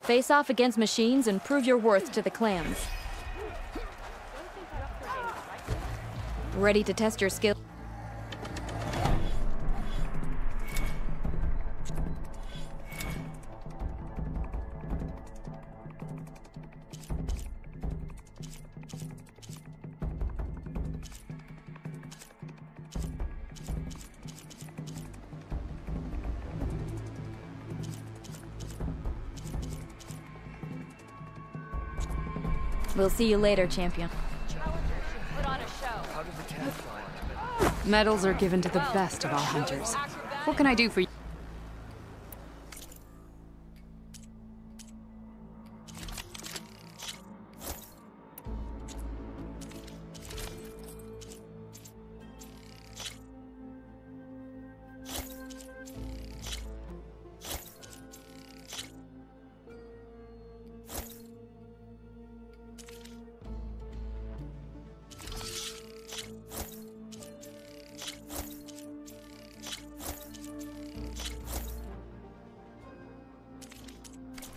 Face off against machines and prove your worth to the clans. Ready to test your skill? We'll see you later, champion. Medals are given to the best of our hunters. What can I do for you?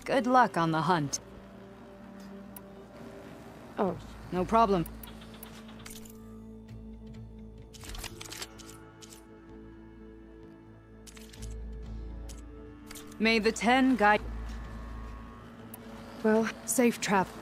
Good luck on the hunt. Oh, no problem. May the 10 guide... Well, safe travel.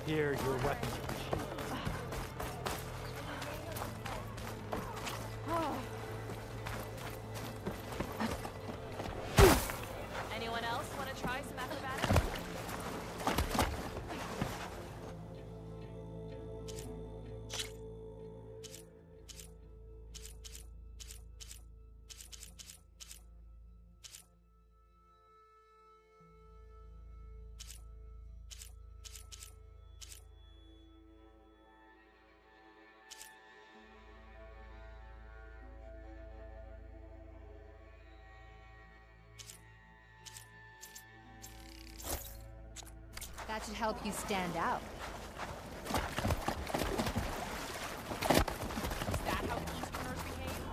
Here, your weapons are issued. Anyone else want to try some acrobatics? That should help you stand out. Is that how Easterners behave?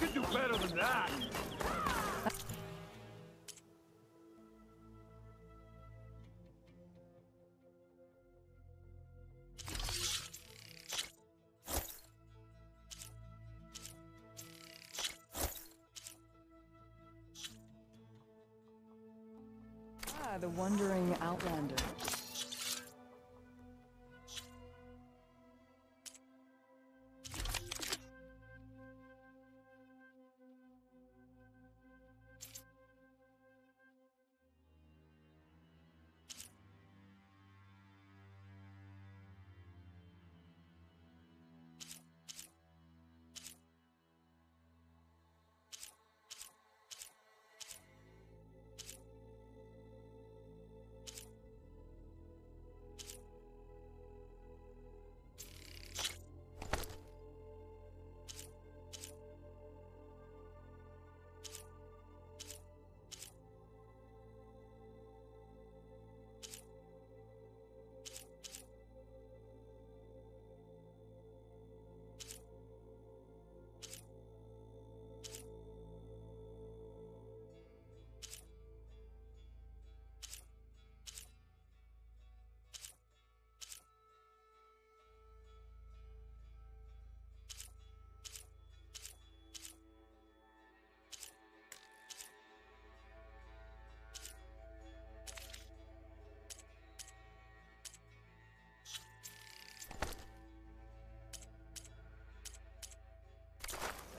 You can do better than that. Ah, the wandering outlander.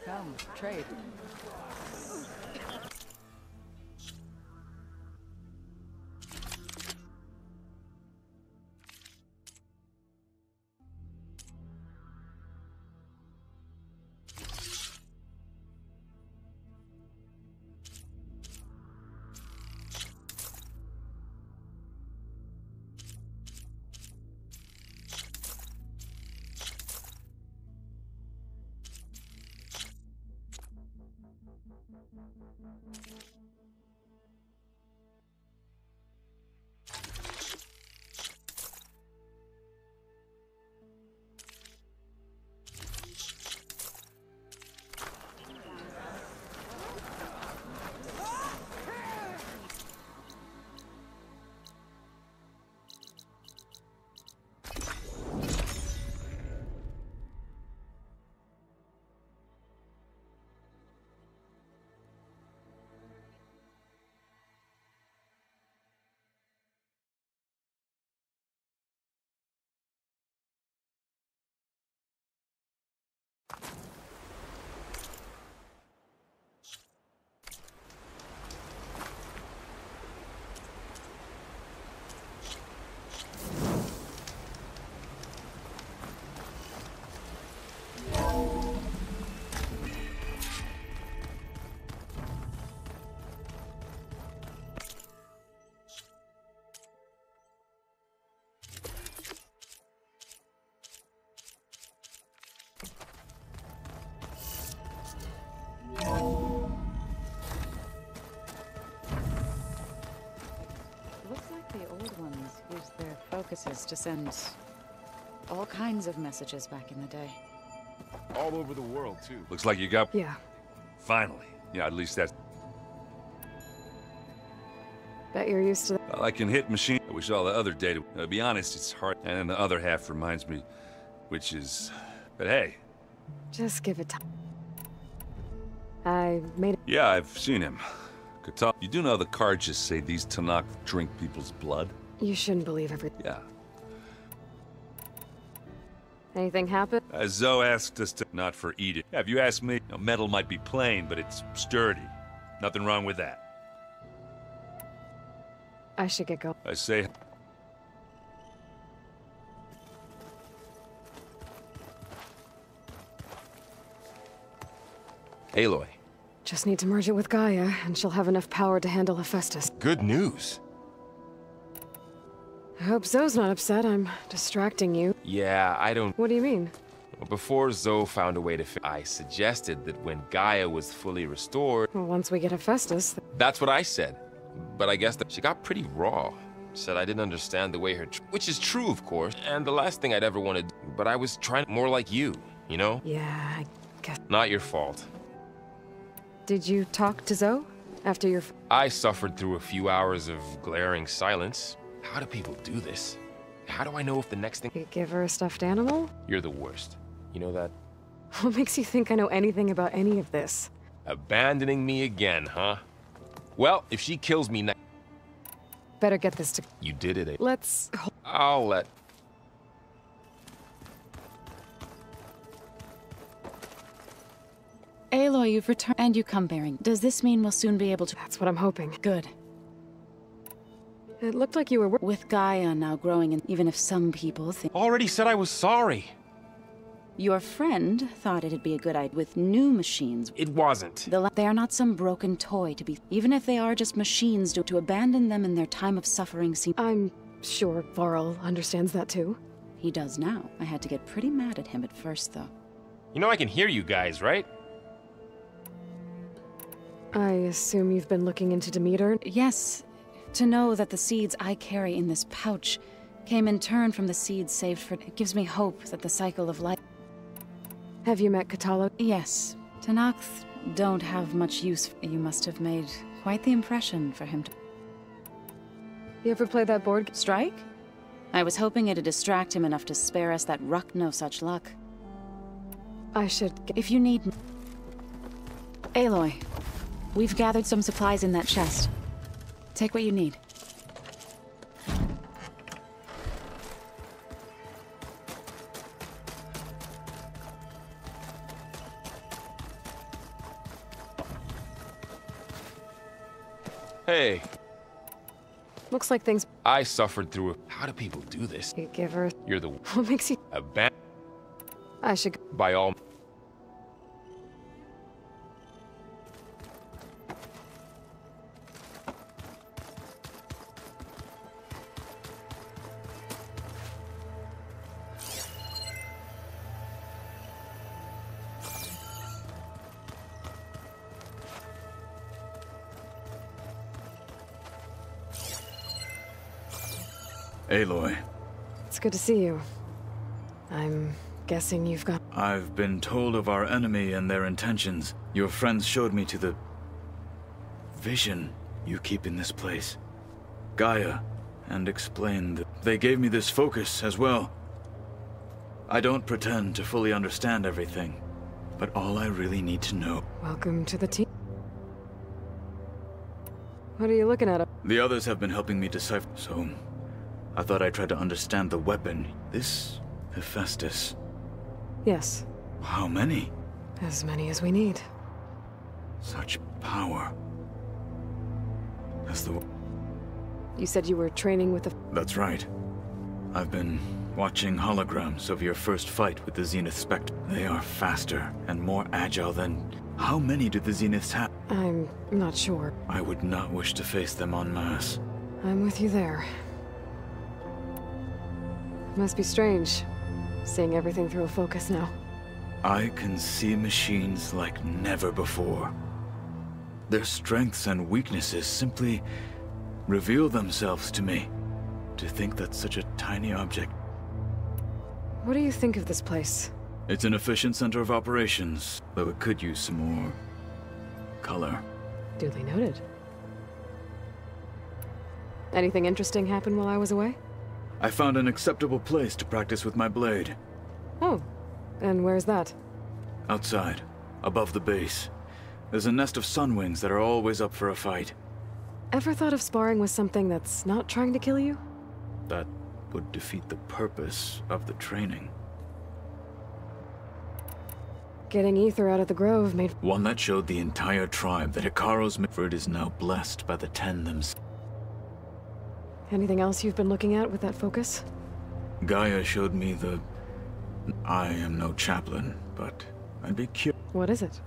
Come, trade. Looks like the old ones used their focuses to send all kinds of messages back in the day. All over the world, too. Looks like you got... Yeah. Finally. Yeah, at least that's... Bet you're used to that. Well, I can hit machine. I wish all the other data... To be honest, it's hard. And then the other half reminds me, which is... But hey. Just give it time. I made it. Yeah, I've seen him. Katal, you do know the cards just say these Tanakh drink people's blood? You shouldn't believe every... Yeah. Anything happen? Zoe asked us to... Not for eating. Yeah, if you ask me, metal might be plain, but it's sturdy. Nothing wrong with that. I should get going. I say... Aloy. Just need to merge it with Gaia, and she'll have enough power to handle Hephaestus. Good news. I hope Zoe's not upset. I'm distracting you. Yeah, I don't... What do you mean? Before Zoe found a way to I suggested that when Gaia was fully restored... Well, once we get Hephaestus... That's what I said. But I guess that she got pretty raw. Said I didn't understand the way her... Which is true, of course. And the last thing I'd ever want to do. But I was trying more like you, you know? Yeah, I guess... Not your fault. Did you talk to Zoe after your... I suffered through a few hours of glaring silence. How do people do this? How do I know if the next thing... You give her a stuffed animal? You're the worst. You know that? What makes you think I know anything about any of this? Abandoning me again, huh? Well, if she kills me now... Better get this to... You did it. Let's... I'll let... Aloy, you've returned, and you come bearing. Does this mean we'll soon be able to... That's what I'm hoping. Good. It looked like you were... With Gaia now growing, and even if some people think... Already said I was sorry. Your friend thought it'd be a good idea with new machines. It wasn't. They are not some broken toy to be... Even if they are just machines, to abandon them in their time of suffering seems... I'm sure Varl understands that too. He does now. I had to get pretty mad at him at first, though. You know I can hear you guys, right? I assume you've been looking into Demeter? Yes. To know that the seeds I carry in this pouch came in turn from the seeds saved for... It gives me hope that the cycle of life... Have you met Katalo? Yes. Tanakh don't have much use. You must have made quite the impression for him to... You ever play that board? Strike? I was hoping it'd distract him enough to spare us that ruck. No such luck. I should get... If you need... Aloy, we've gathered some supplies in that chest. Take what you need. Hey. Looks like things... I suffered through a... How do people do this? You give her... You're the... What makes you... I should... By all... Aloy. It's good to see you. I'm guessing you've got... I've been told of our enemy and their intentions. Your friends showed me to the... vision you keep in this place. Gaia, and explained that they gave me this focus as well. I don't pretend to fully understand everything, but all I really need to know... Welcome to the team. What are you looking at? The others have been helping me decipher, so... I thought I'd try to understand the weapon. This... Hephaestus. Yes. How many? As many as we need. Such power. As the... You said you were training with the... That's right. I've been watching holograms of your first fight with the Zenith Spectre. They are faster and more agile than... How many do the Zeniths have? I'm not sure. I would not wish to face them en masse. I'm with you there. Must be strange, seeing everything through a focus now. I can see machines like never before. Their strengths and weaknesses simply reveal themselves to me. To think that such a tiny object... What do you think of this place? It's an efficient center of operations, though it could use some more... color. Duly noted. Anything interesting happen while I was away? I found an acceptable place to practice with my blade. Oh, and where's that? Outside, above the base. There's a nest of sunwings that are always up for a fight. Ever thought of sparring with something that's not trying to kill you? That would defeat the purpose of the training. Getting ether out of the grove made... One that showed the entire tribe that Hikaru's Mitford is now blessed by the Ten themselves. Anything else you've been looking at with that focus? Gaia showed me the... I am no chaplain, but I'd be curious. What is it?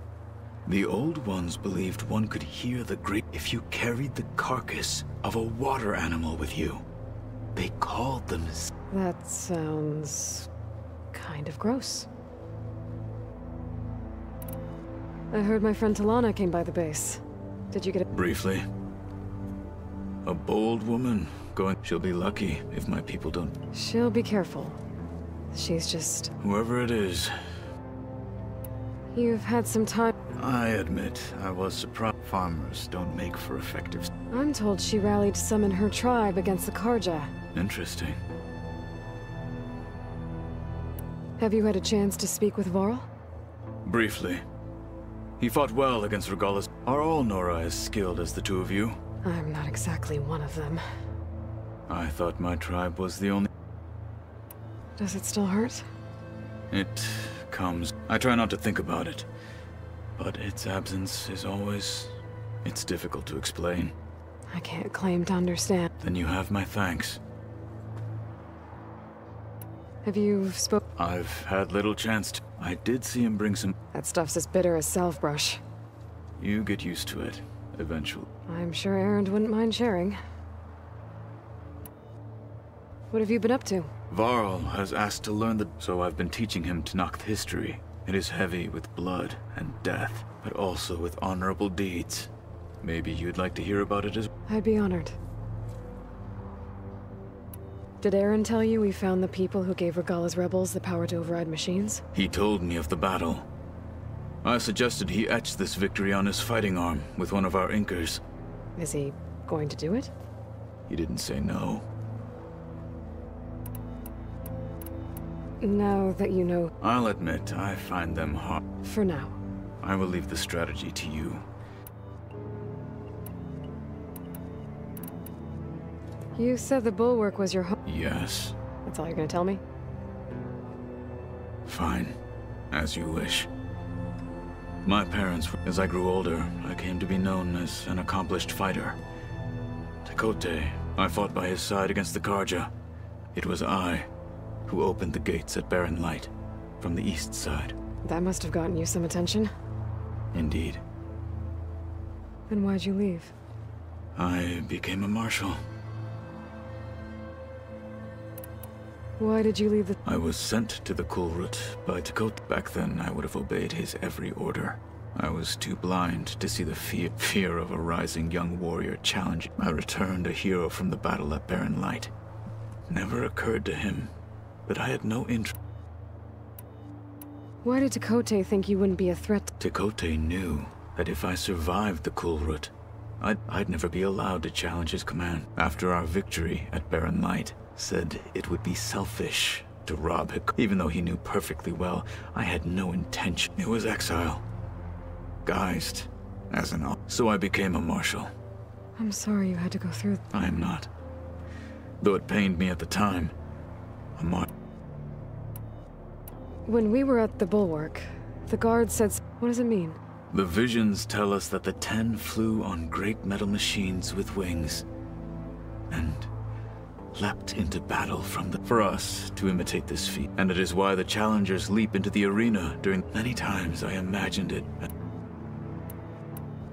The old ones believed one could hear the great... If you carried the carcass of a water animal with you. They called them... That sounds... kind of gross. I heard my friend Talana came by the base. Did you get it? Briefly. A bold woman going... She'll be lucky if my people don't... She'll be careful. She's just... Whoever it is. You've had some time. I admit, I was surprised. Farmers don't make for effective... I'm told she rallied some in her tribe against the Karja. Interesting. Have you had a chance to speak with Varl? Briefly. He fought well against Regalis. Are all Nora as skilled as the two of you? I'm not exactly one of them. I thought my tribe was the only... Does it still hurt? It comes... I try not to think about it. But its absence is always... It's difficult to explain. I can't claim to understand. Then you have my thanks. Have you spoke? I've had little chance to... I did see him bring some... That stuff's as bitter as self-brush. You get used to it, eventually. I'm sure Erend wouldn't mind sharing. What have you been up to? Varl has asked to learn the... So I've been teaching him Tenakth history. It is heavy with blood and death, but also with honorable deeds. Maybe you'd like to hear about it as... I'd be honored. Did Erend tell you we found the people who gave Regala's rebels the power to override machines? He told me of the battle. I suggested he etch this victory on his fighting arm with one of our inkers. Is he going to do it? He didn't say no. Now that you know... I'll admit, I find them hard. For now. I will leave the strategy to you. You said the Bulwark was your home. Yes. That's all you're gonna tell me? Fine. As you wish. My parents, as I grew older, I came to be known as an accomplished fighter. Tekote, I fought by his side against the Karja. It was I who opened the gates at Barren Light, from the east side. That must have gotten you some attention. Indeed. Then why'd you leave? I became a marshal. Why did you leave the... I was sent to the Kulrut by Tekote. Back then, I would have obeyed his every order. I was too blind to see the fear of a rising young warrior challenge. I returned a hero from the battle at Barren Light. Never occurred to him that I had no interest. Why did Tekote think you wouldn't be a threat? Tekote knew that if I survived the Kulrut, I'd never be allowed to challenge his command. After our victory at Barren Light, said it would be selfish to rob him, even though he knew perfectly well I had no intention. It was exile, guised as an so I became a marshal. I'm sorry you had to go through... I am not. Though it pained me at the time, When we were at the Bulwark, the guard said... What does it mean? The visions tell us that the 10 flew on great metal machines with wings, and leapt into battle for us to imitate this feat. And it is why the challengers leap into the arena during... Many times I imagined it.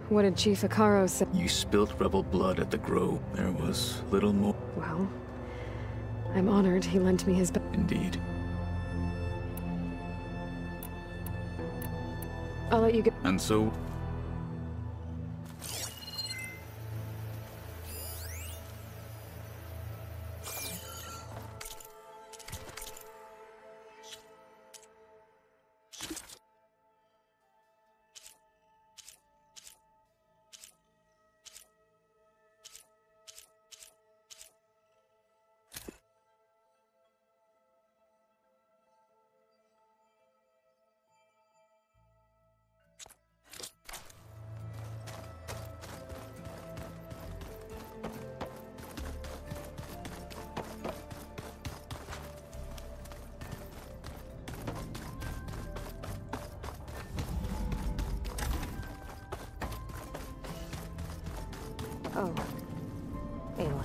What did Chief Akaro say? You spilt rebel blood at the grove. There was little more. Well, I'm honored he lent me his... Indeed. I'll let you go. And so... Oh. Anyway.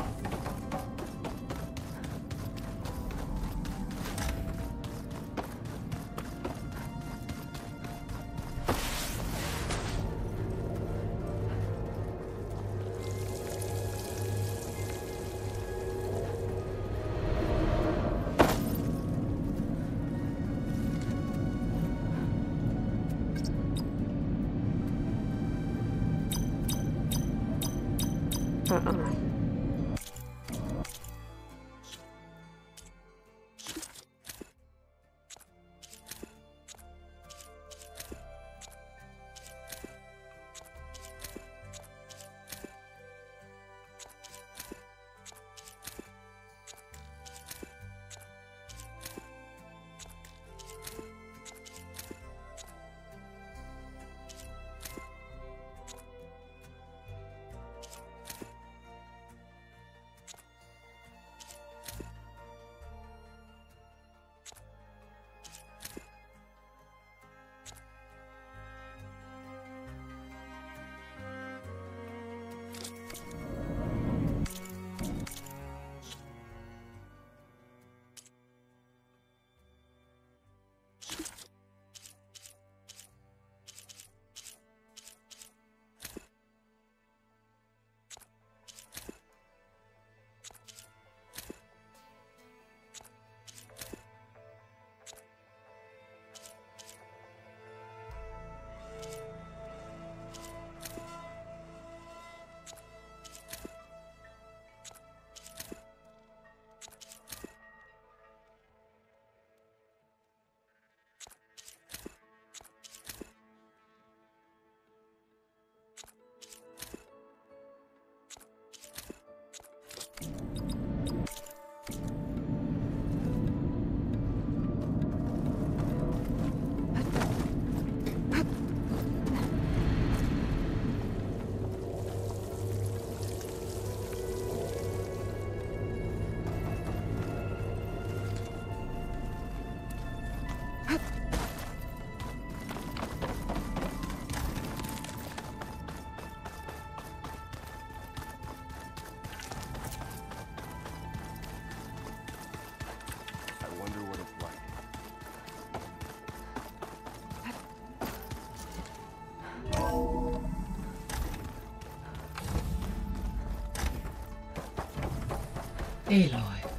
Aloy,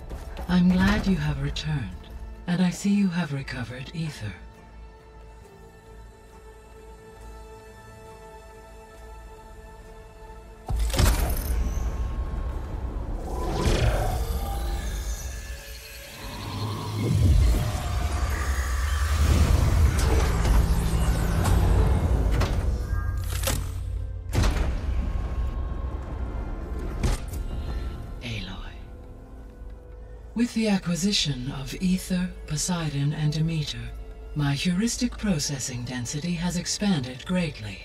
I'm glad you have returned, and I see you have recovered Ether. With the acquisition of Ether, Poseidon, and Demeter, my heuristic processing density has expanded greatly.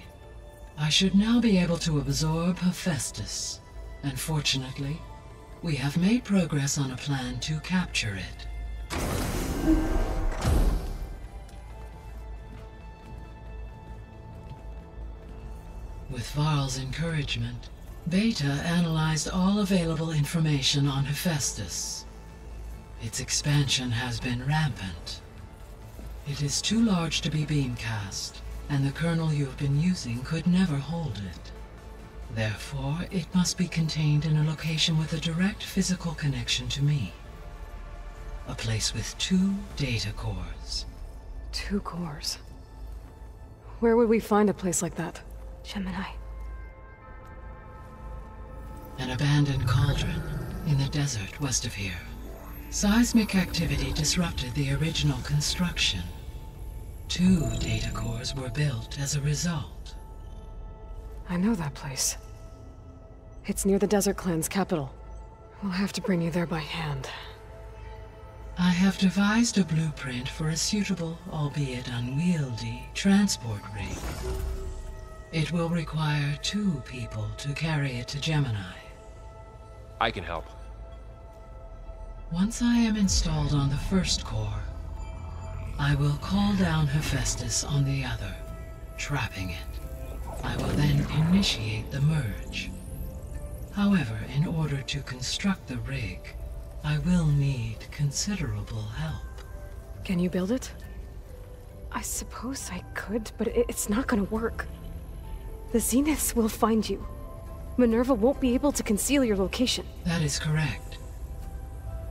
I should now be able to absorb Hephaestus, and fortunately, we have made progress on a plan to capture it. With Varl's encouragement, Beta analyzed all available information on Hephaestus. Its expansion has been rampant. It is too large to be beamcast, and the kernel you've been using could never hold it. Therefore, it must be contained in a location with a direct physical connection to me. A place with 2 data cores. 2 cores? Where would we find a place like that? Gemini. An abandoned cauldron in the desert west of here. Seismic activity disrupted the original construction. 2 data cores were built as a result. I know that place. It's near the Desert Clan's capital. We'll have to bring you there by hand. I have devised a blueprint for a suitable, albeit unwieldy, transport rig. It will require 2 people to carry it to Gemini. I can help. Once I am installed on the first core, I will call down Hephaestus on the other, trapping it. I will then initiate the merge. However, in order to construct the rig, I will need considerable help. Can you build it? I suppose I could, but it's not gonna work. The Zeniths will find you. Minerva won't be able to conceal your location. That is correct.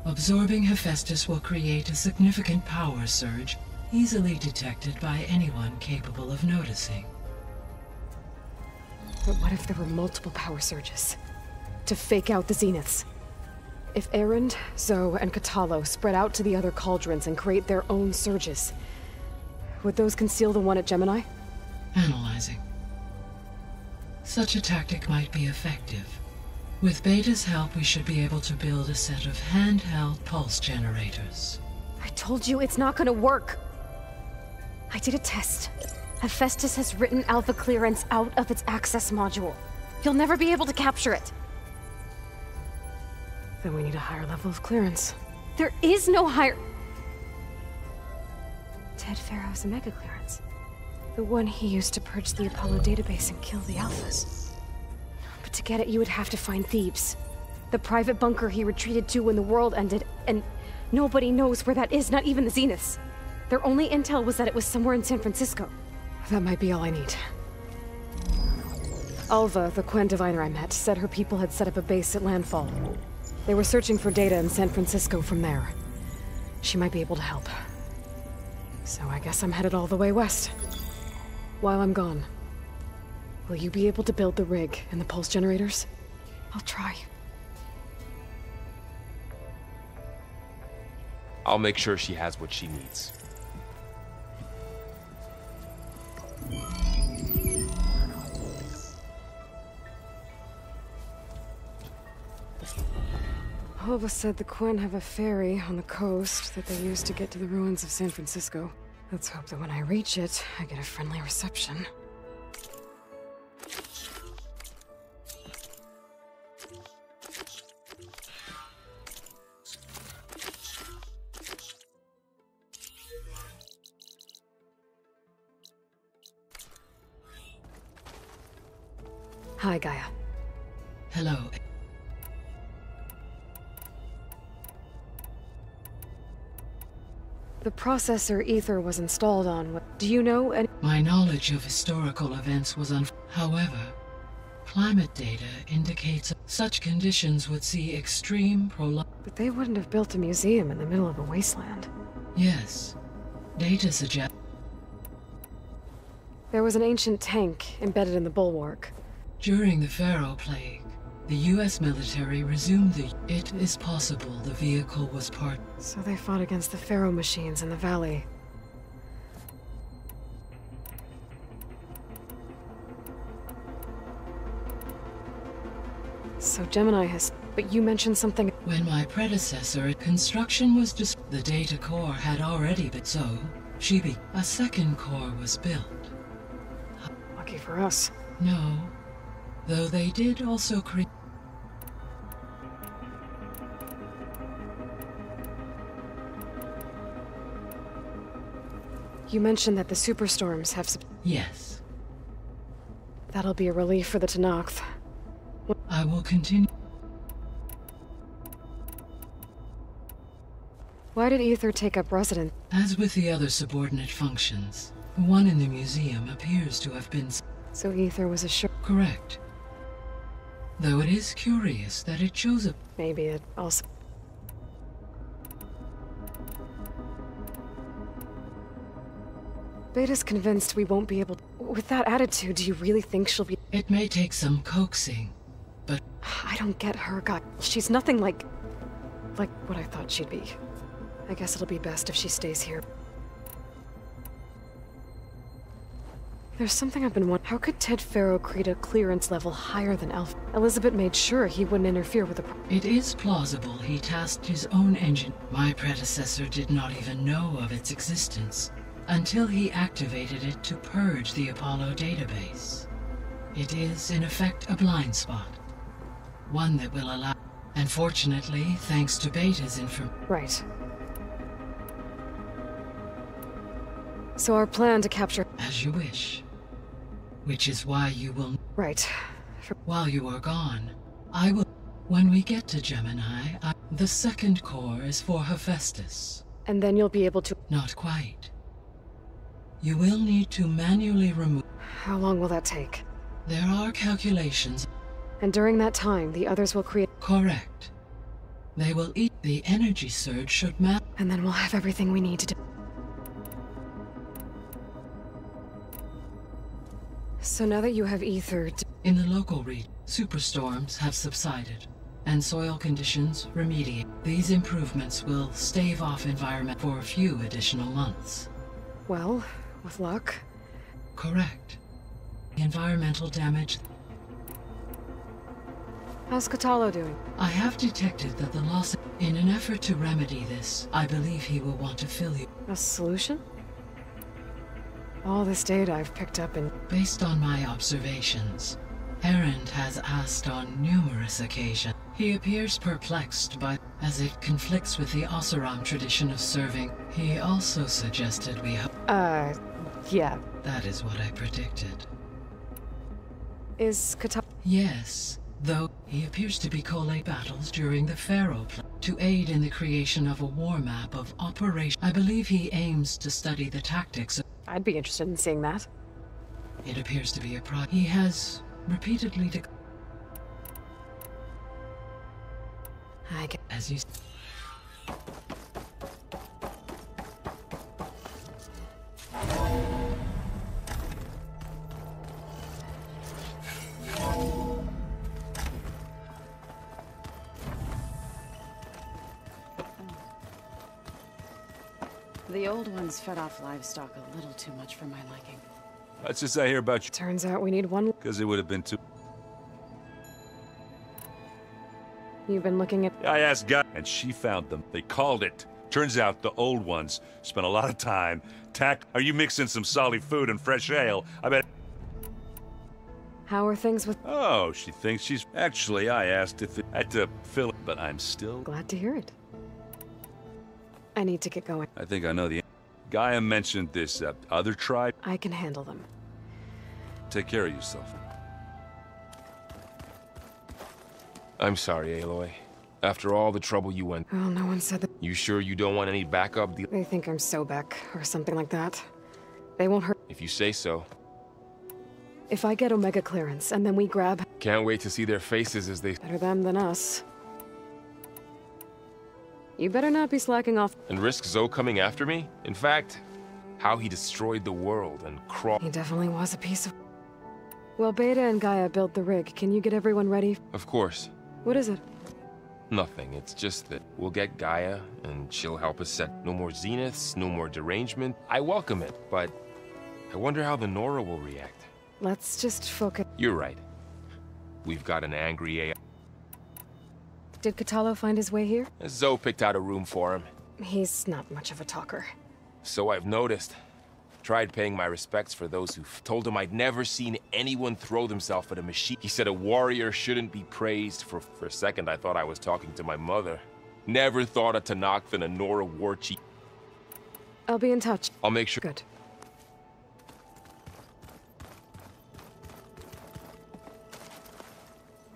Absorbing Hephaestus will create a significant power surge, easily detected by anyone capable of noticing. But what if there were multiple power surges? To fake out the Zeniths? If Erend, Zoe, and Katalo spread out to the other cauldrons and create their own surges, would those conceal the one at Gemini? Analyzing. Such a tactic might be effective. With Beta's help, we should be able to build a set of handheld pulse generators. I told you it's not gonna work! I did a test. Hephaestus has written alpha clearance out of its access module. You'll never be able to capture it. Then we need a higher level of clearance. There is no higher... Ted Pharaoh's Omega clearance. The one he used to purge the Apollo database and kill the Alphas. But to get it, you would have to find Thebes. The private bunker he retreated to when the world ended, and nobody knows where that is, not even the Zeniths. Their only intel was that it was somewhere in San Francisco. That might be all I need. Alva, the Quen diviner I met, said her people had set up a base at landfall. They were searching for data in San Francisco from there. She might be able to help. So I guess I'm headed all the way west. While I'm gone, will you be able to build the rig and the pulse generators? I'll try. I'll make sure she has what she needs. Alva said the Quen have a ferry on the coast that they use to get to the ruins of San Francisco. Let's hope that when I reach it, I get a friendly reception. Hi, Gaia. Hello. The processor Ether was installed on. Do you know any— My knowledge of historical events was However, climate data indicates such conditions would see extreme But they wouldn't have built a museum in the middle of a wasteland. Yes. Data suggest There was an ancient tank embedded in the bulwark. during the Pharaoh Plague, the US military resumed the... It is possible the vehicle was part... So they fought against the Pharaoh machines in the valley. So Gemini has... But you mentioned something... When my predecessor, construction was the data core had already been so, a second core was built. Lucky for us. No, though they did also create... You mentioned that the superstorms have... Yes. That'll be a relief for the Tenakth. I will continue. Why did Ether take up residence? As with the other subordinate functions, the one in the museum appears to have been... So Ether was assured... Correct. Though it is curious that it chose a... Maybe it also... Beta's convinced we won't be able to... With that attitude, do you really think she'll be... It may take some coaxing, but... I don't get her, God. She's nothing like what I thought she'd be. I guess it'll be best if she stays here. There's something I've been wondering. How could Ted Faro create a clearance level higher than Alpha? Elizabeth made sure he wouldn't interfere with the... It is plausible he tasked his own engine. My predecessor did not even know of its existence until he activated it to purge the Apollo database. It is, in effect, a blind spot. One that will allow... Unfortunately, thanks to Beta's Right. So our plan to capture... As you wish. Which is why you will... Right. While you are gone, I will... When we get to Gemini, the second core is for Hephaestus. And then you'll be able to... Not quite. You will need to manually remove... How long will that take? There are calculations. And during that time, the others will create... Correct. They will eat... The energy surge should map... And then we'll have everything we need to do... So now that you have Ether... In the local region, superstorms have subsided, and soil conditions remediate. These improvements will stave off environment for a few additional months. Well, with luck... Correct. Environmental damage... How's Katalo doing? I have detected that the loss... In an effort to remedy this, I believe he will want to fill you... A solution? All this data I've picked up and... Based on my observations, Erend has asked on numerous occasions. He appears perplexed by... as it conflicts with the Oseram tradition of serving. He also suggested we... yeah. That is what I predicted. Is Katalo... Yes, though he appears to be collate battles during the Pharaoh to aid in the creation of a war map of operation. I believe he aims to study the tactics of... I'd be interested in seeing that. It appears to be a He has repeatedly I get... As you... The old ones fed off livestock a little too much for my liking. That's just I hear about you. Turns out we need one... Because it would have been too... You've been looking at... I asked Guy, and she found them. They called it. Turns out the old ones spent a lot of time. Are you mixing some solid food and fresh ale? I bet... How are things with... Oh, she thinks she's... Actually, I asked if it had to fill it, but I'm still... Glad to hear it. I need to get going. I think I know the... Gaia mentioned this other tribe. I can handle them. Take care of yourself. I'm sorry, Aloy. After all the trouble you went... Well, no one said that... You sure you don't want any backup? They think I'm Sobek, or something like that. They won't hurt... If you say so. If I get Omega clearance, and then we grab... Can't wait to see their faces as they... Better them than us. You better not be slacking off. And risk Zoe coming after me? In fact, how he destroyed the world and crawled... He definitely was a piece of... Well, Beta and Gaia built the rig. Can you get everyone ready? Of course. What is it? Nothing. It's just that we'll get Gaia, and she'll help us set... No more zeniths, no more derangement. I welcome it, but... I wonder how the Nora will react. Let's just focus... You're right. We've got an angry AI. Did Katalo find his way here? Zoe picked out a room for him. He's not much of a talker. So I've noticed. Tried paying my respects for those who told him I'd never seen anyone throw themselves at a machine. He said a warrior shouldn't be praised. For a second, I thought I was talking to my mother. Never thought a Tanakh than a Nora war chief. I'll be in touch. I'll make sure. Good.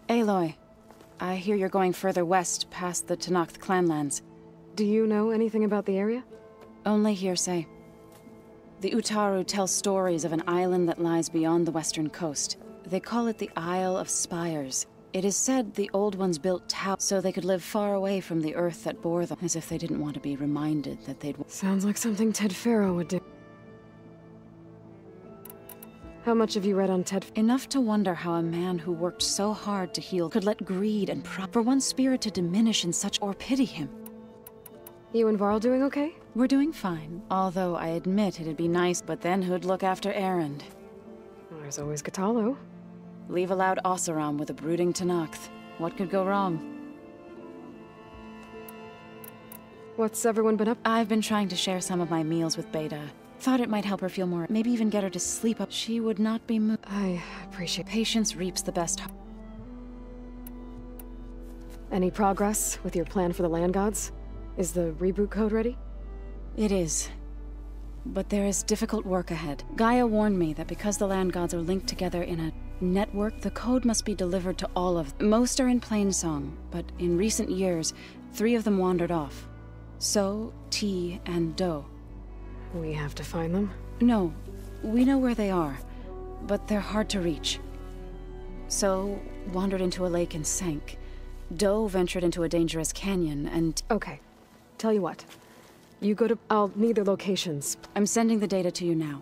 Aloy, I hear you're going further west past the Tanakh clanlands. Do you know anything about the area? Only hearsay. The Utaru tell stories of an island that lies beyond the western coast. They call it the Isle of Spires. It is said the Old Ones built towers so they could live far away from the earth that bore them, as if they didn't want to be reminded that they'd... Sounds like something Ted Faro would do. How much have you read on Ted? Enough to wonder how a man who worked so hard to heal could let greed and pride for one spirit to diminish in such, or pity him. You and Varl doing okay? We're doing fine, although I admit it'd be nice, but then who'd look after Erend? Well, there's always Katalo. Leave a loud Oseram with a brooding Tanakh. What could go wrong? What's everyone been up? I've been trying to share some of my meals with Beta. Thought it might help her feel more, maybe even get her to sleep up. She would not be moved. I appreciate... Patience reaps the best. Any progress with your plan for the land gods? Is the reboot code ready? It is. But there is difficult work ahead. Gaia warned me that because the land gods are linked together in a network, the code must be delivered to all of them. Most are in plainsong, but in recent years, 3 of them wandered off. So, T, and Do. We have to find them? No, we know where they are, but they're hard to reach. So, wandered into a lake and sank. Do ventured into a dangerous canyon and... Okay. Tell you what. You go to... I'll need their locations. I'm sending the data to you now.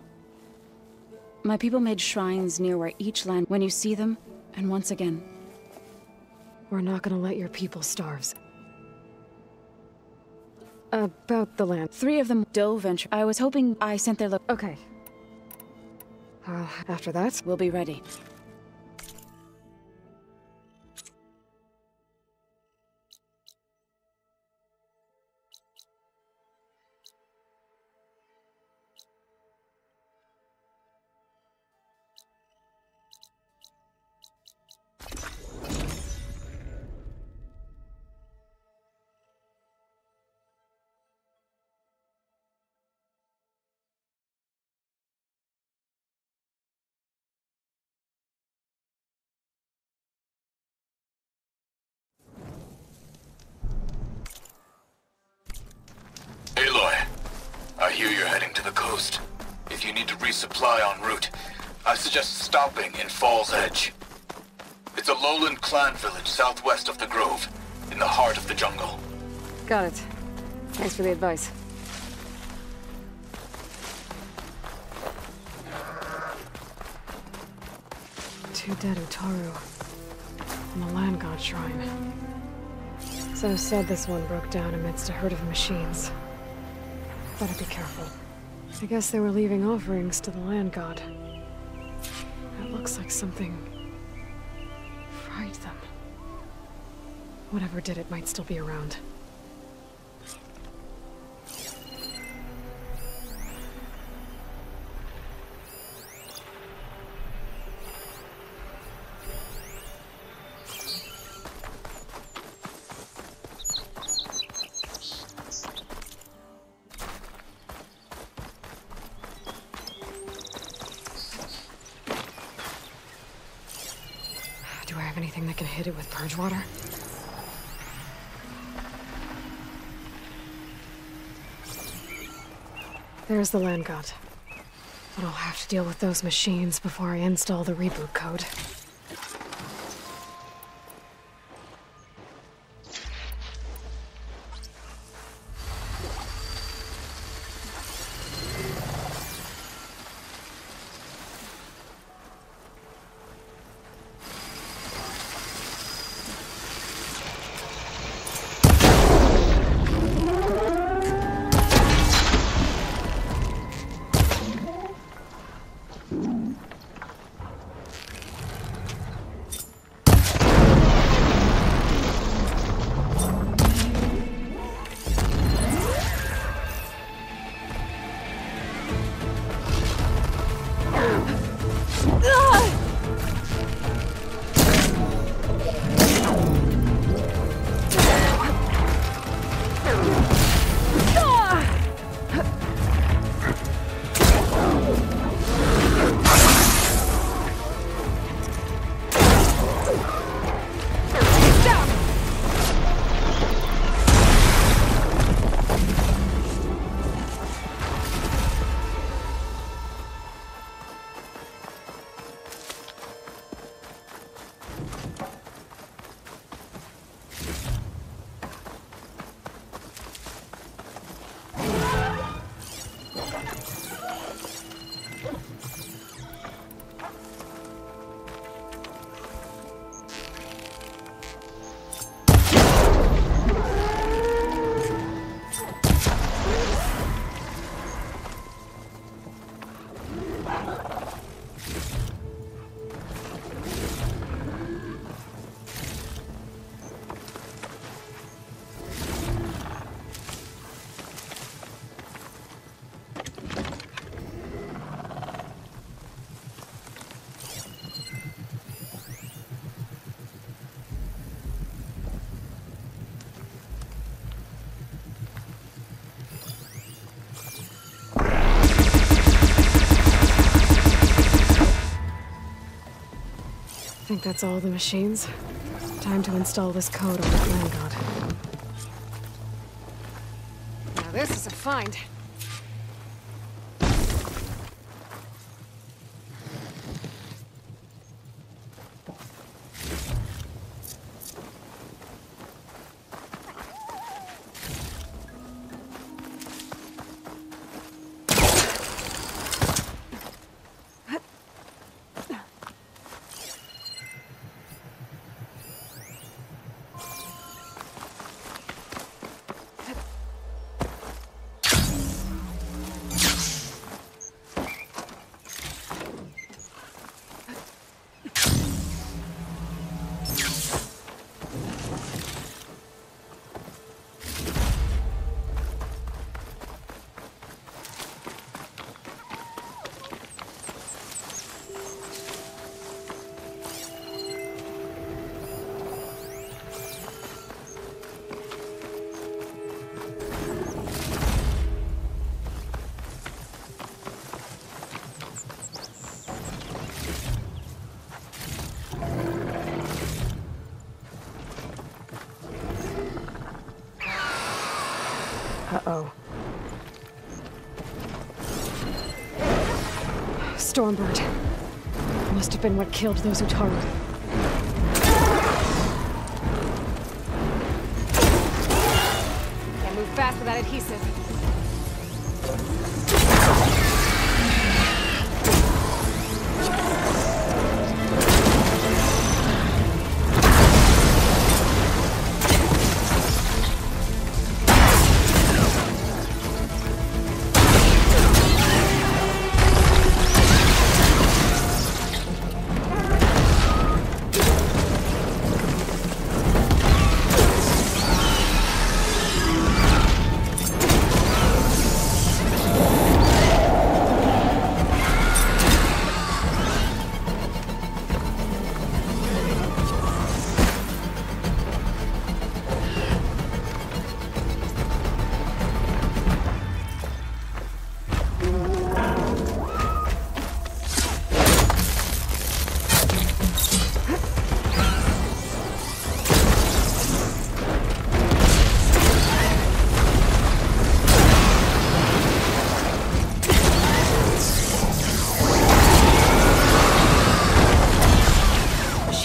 My people made shrines near where each land... When you see them, and once again... We're not gonna let your people starve. About the land. 3 of them Do ventured. I was hoping I sent their Okay. After that... We'll be ready. Aloy, I hear you're heading to the coast. If you need to resupply en route, I suggest stopping in Fall's Edge. It's a lowland clan village southwest of the Grove, in the heart of the jungle. Got it. Thanks for the advice. Two dead Utaru. And the land god shrine. So said this one broke down amidst a herd of machines. Better be careful. I guess they were leaving offerings to the land god. It looks like something fried them. Whatever did it might still be around. Do I have anything that can hit it with purge water? There's the land god. But I'll have to deal with those machines before I install the reboot code. I think that's all the machines. Time to install this code on the Land God. Now this is a find. Uh-oh. Stormbird. Must have been what killed those Utaru. Can't move fast without adhesive.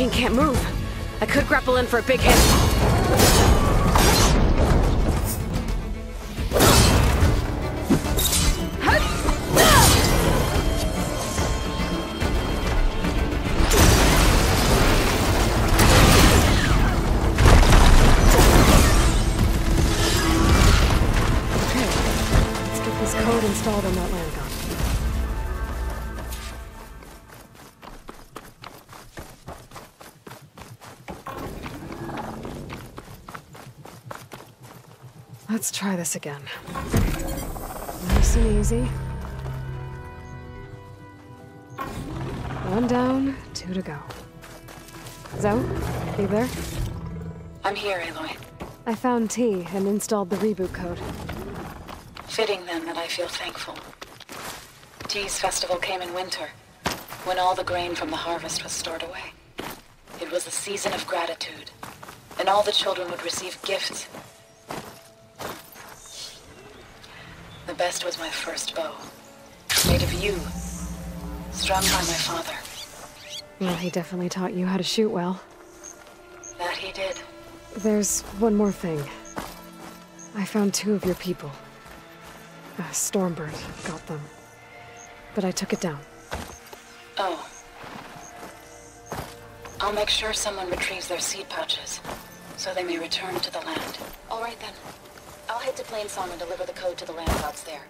machine can't move. I could grapple in for a big hit. Installed on that land god. Let's try this again. Nice and easy. 1 down, 2 to go. Zoe, you there? I'm here, Aloy. I found T and installed the reboot code. Fitting then that I feel thankful. T's festival came in winter, when all the grain from the harvest was stored away. It was a season of gratitude, and all the children would receive gifts. The best was my first bow, made of yew, strung by my father. Well, he definitely taught you how to shoot well. That he did. There's one more thing. I found 2 of your people. Stormbird got them. But I took it down. Oh. I'll make sure someone retrieves their seed pouches, so they may return to the land. All right then. I'll head to Plainsong and deliver the code to the land gods there.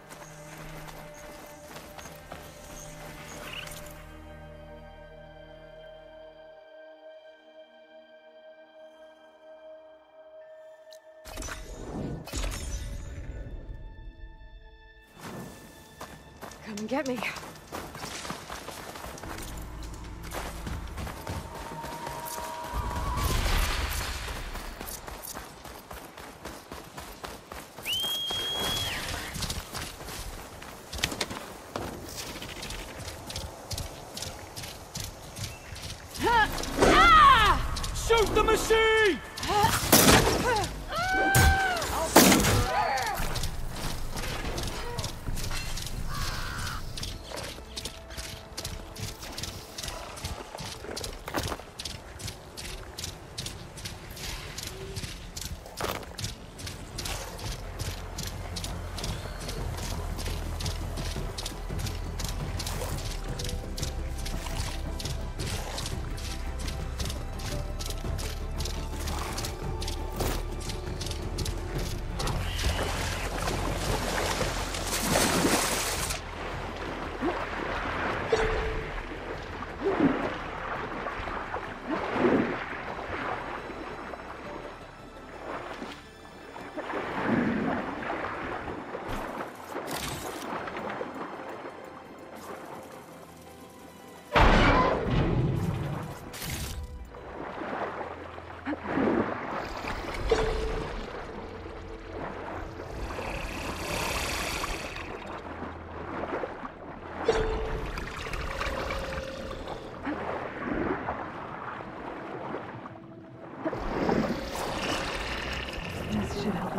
Come and get me. Shoot the machine!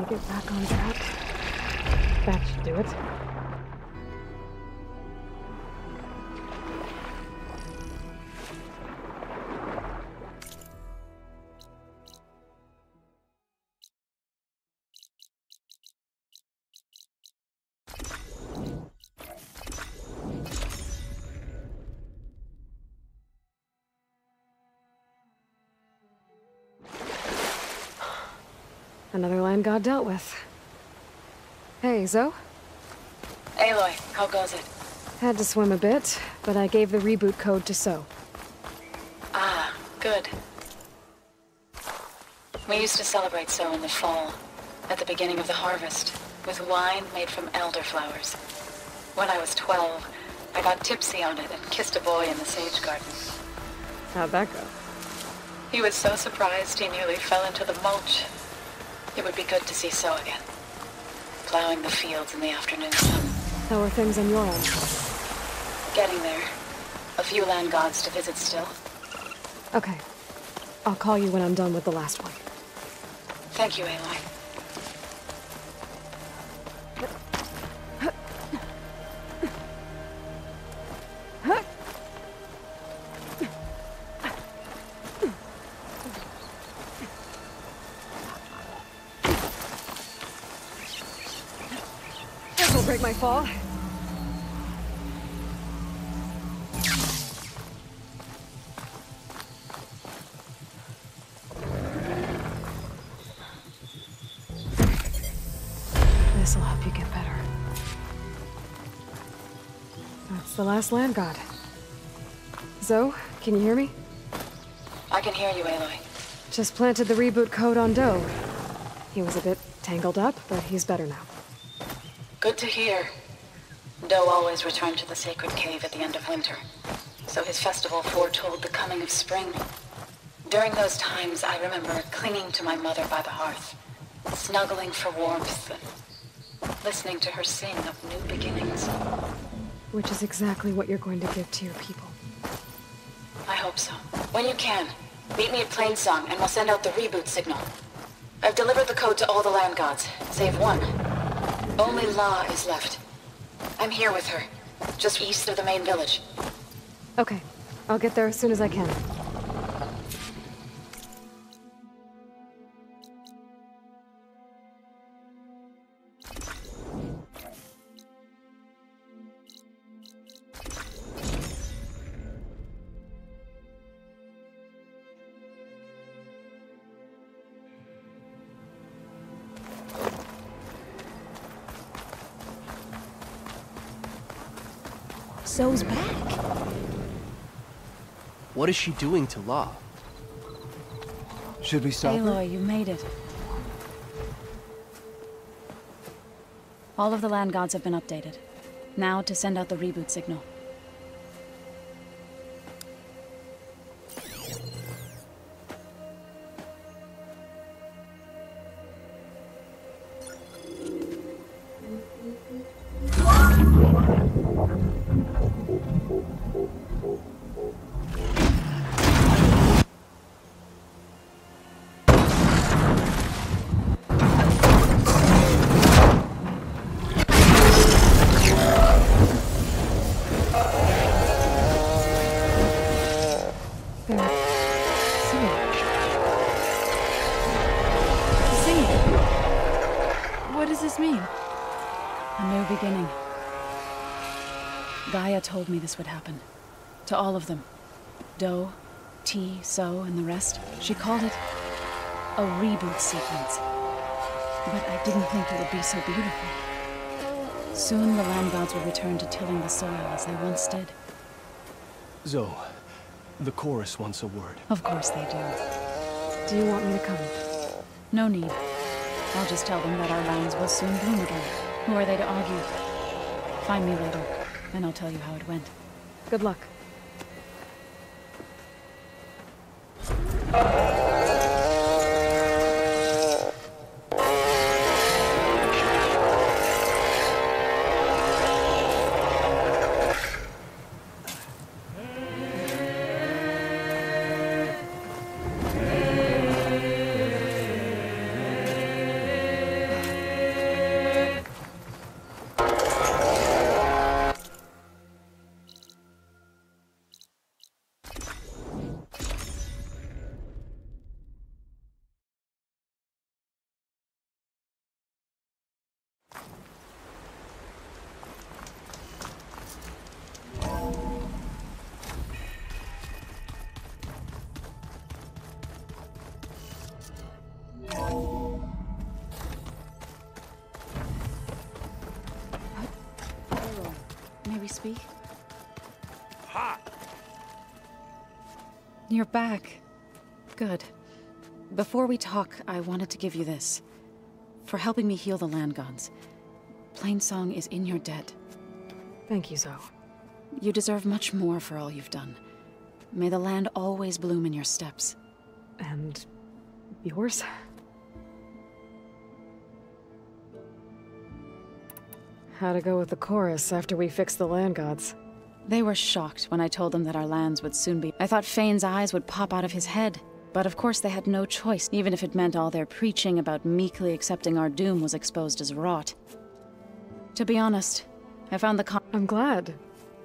Get back on track. That should do it. Another land god dealt with. Hey, Zoe? Aloy, how goes it? Had to swim a bit, but I gave the reboot code to So. Ah, good. We used to celebrate So in the fall, at the beginning of the harvest, with wine made from elderflowers. When I was 12, I got tipsy on it and kissed a boy in the sage garden. How'd that go? He was so surprised he nearly fell into the mulch. It would be good to see So again. Plowing the fields in the afternoon sun. How are things on your end? Getting there. A few land gods to visit still. Okay. I'll call you when I'm done with the last one. Thank you, Aloy. break my fall. This'll help you get better. That's the last land god. Zoe, can you hear me? I can hear you, Aloy. Just planted the reboot code on Doe. He was a bit tangled up, but he's better now. Good to hear. Doe always returned to the sacred cave at the end of winter, so his festival foretold the coming of spring. During those times, I remember clinging to my mother by the hearth, snuggling for warmth, and listening to her sing of new beginnings. Which is exactly what you're going to give to your people. I hope so. When you can, meet me at Plainsong, and we'll send out the reboot signal. I've delivered the code to all the land gods, save one. Only La is left. I'm here with her, just east of the main village. Okay, I'll get there as soon as I can. Zoe's back. What is she doing to La? Should we stop her? Aloy, you made it. All of the land gods have been updated. Now to send out the reboot signal. Gaia told me this would happen. To all of them. Doe, T, So, and the rest. She called it a reboot sequence. But I didn't think it would be so beautiful. Soon the land gods will return to tilling the soil as they once did. Zoe, the chorus wants a word. Of course they do. Do you want me to come? No need. I'll just tell them that our lands will soon bloom again. Who are they to argue? Find me later, and I'll tell you how it went. Good luck. May we speak? Ha! You're back. Good. Before we talk, I wanted to give you this. For helping me heal the land gods. Plainsong is in your debt. Thank you, Zoe. You deserve much more for all you've done. May the land always bloom in your steps. And yours? How'd it go with the chorus after we fixed the land gods? They were shocked when I told them that our lands would soon be. I thought Fane's eyes would pop out of his head. But of course they had no choice, even if it meant all their preaching about meekly accepting our doom was exposed as rot. To be honest, I found the I'm glad.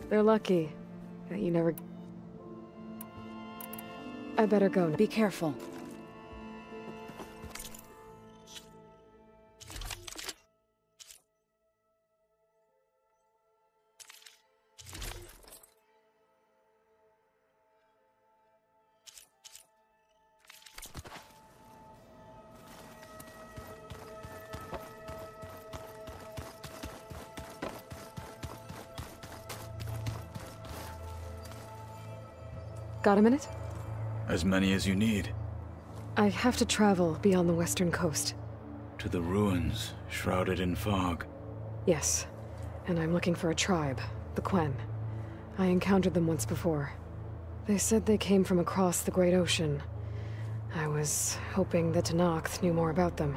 They're lucky that you never... I better go now. Be careful. Got a minute? As many as you need. I have to travel beyond the western coast. To the ruins, shrouded in fog. Yes. And I'm looking for a tribe, the Quen. I encountered them once before. They said they came from across the Great Ocean. I was hoping that Tenakth knew more about them.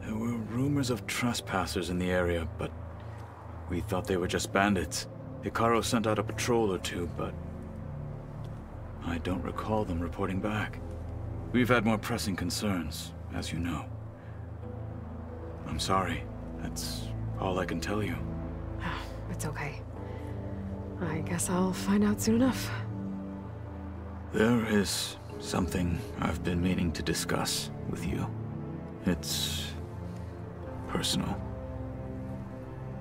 There were rumors of trespassers in the area, but we thought they were just bandits. Hikaru sent out a patrol or two, but I don't recall them reporting back. We've had more pressing concerns, as you know. I'm sorry. That's all I can tell you. It's okay. I guess I'll find out soon enough. There is something I've been meaning to discuss with you. It's personal.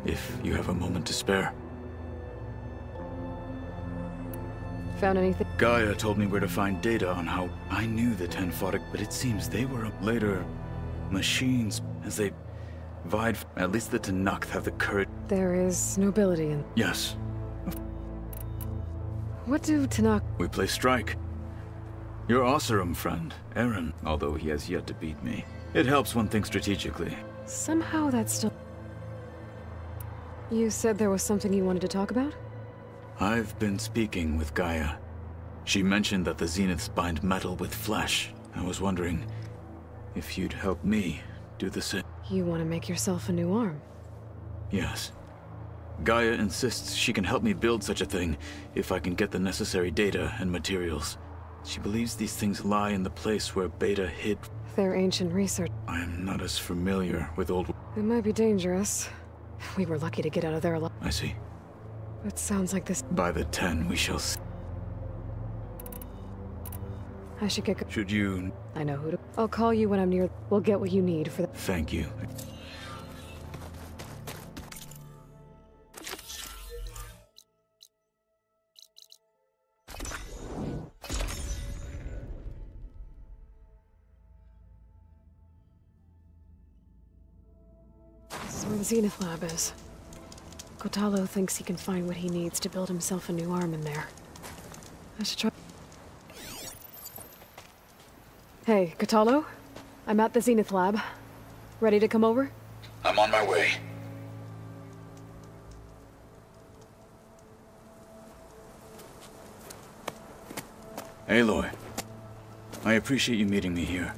If you have a moment to spare. Found anything? Gaia told me where to find data on how I knew the Ten fought, but it seems they were later machines as they vied. At least the Tenakth have the courage. There is nobility in... Yes. What do Tenakth... We play strike. Your Oseram friend, Eren, although he has yet to beat me. It helps one think strategically. Somehow that's still... You said there was something you wanted to talk about? I've been speaking with Gaia. She mentioned that the Zeniths bind metal with flesh. I was wondering if you'd help me do the same. You want to make yourself a new arm? Yes. Gaia insists she can help me build such a thing if I can get the necessary data and materials. She believes these things lie in the place where Beta hid. They're ancient research. I am not as familiar with old... It might be dangerous. We were lucky to get out of there alive. I see. It sounds like this... By the 10, we shall see. I should get... Should you... I know who to... I'll call you when I'm near... We'll get what you need for the... Thank you. This is where the Zenith Lab is. Kotalo thinks he can find what he needs to build himself a new arm in there. I should try... Hey, Kotalo? I'm at the Zenith Lab. Ready to come over? I'm on my way. Aloy, I appreciate you meeting me here.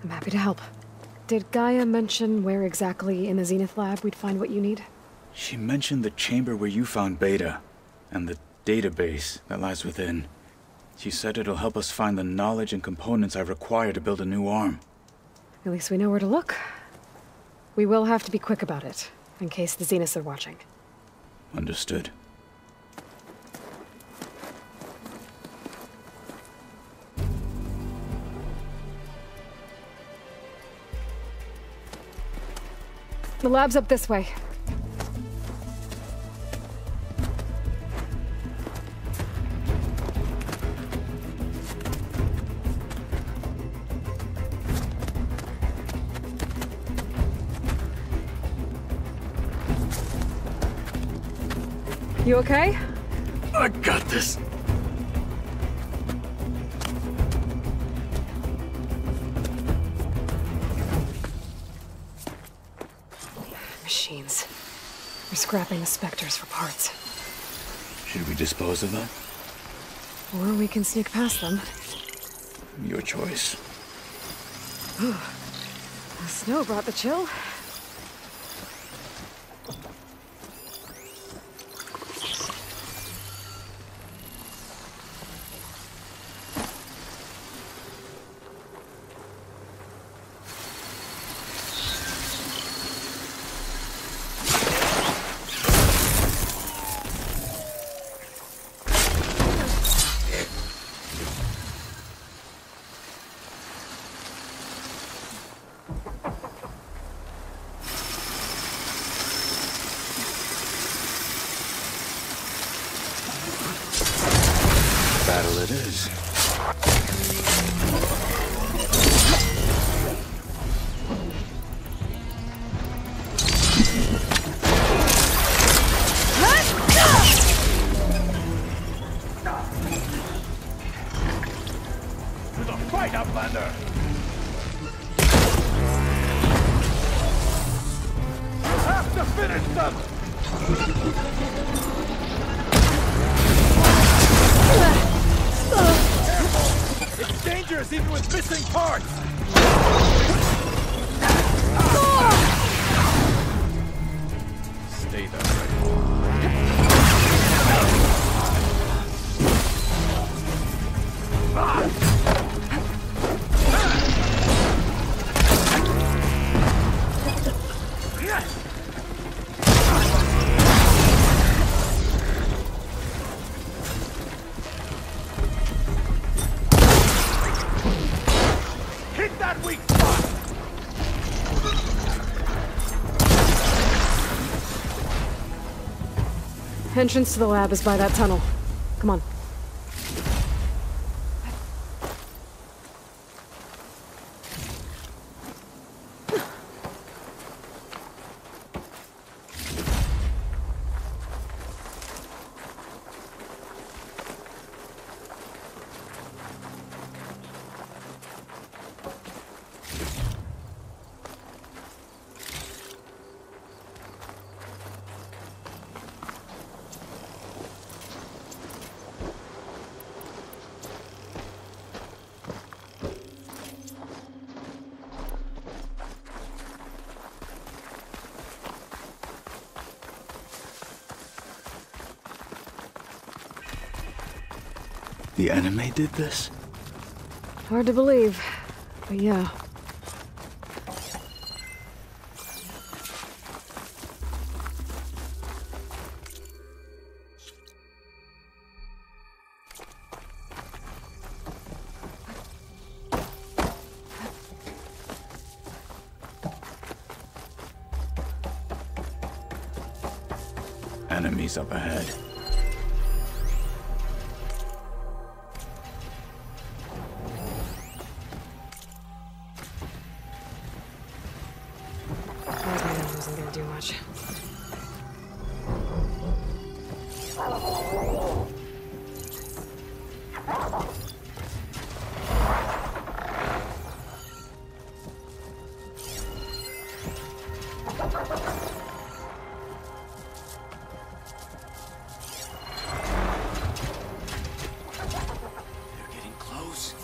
I'm happy to help. Did Gaia mention where exactly in the Zenith Lab we'd find what you need? She mentioned the chamber where you found Beta, and the database that lies within. She said it'll help us find the knowledge and components I require to build a new arm. At least we know where to look. We will have to be quick about it, in case the Zeniths are watching. Understood. The lab's up this way. You okay? I got this. Machines. They're scrapping the specters for parts. Should we dispose of them? Or we can sneak past them. Your choice. The snow brought the chill. Battle it is. to finish them! Careful! It's dangerous even with missing parts! Stay that way. Hit that weak spot! Entrance to the lab is by that tunnel. Come on. The anime did this? Hard to believe, but yeah. Enemies up ahead. Wasn't gonna do much. They're getting close.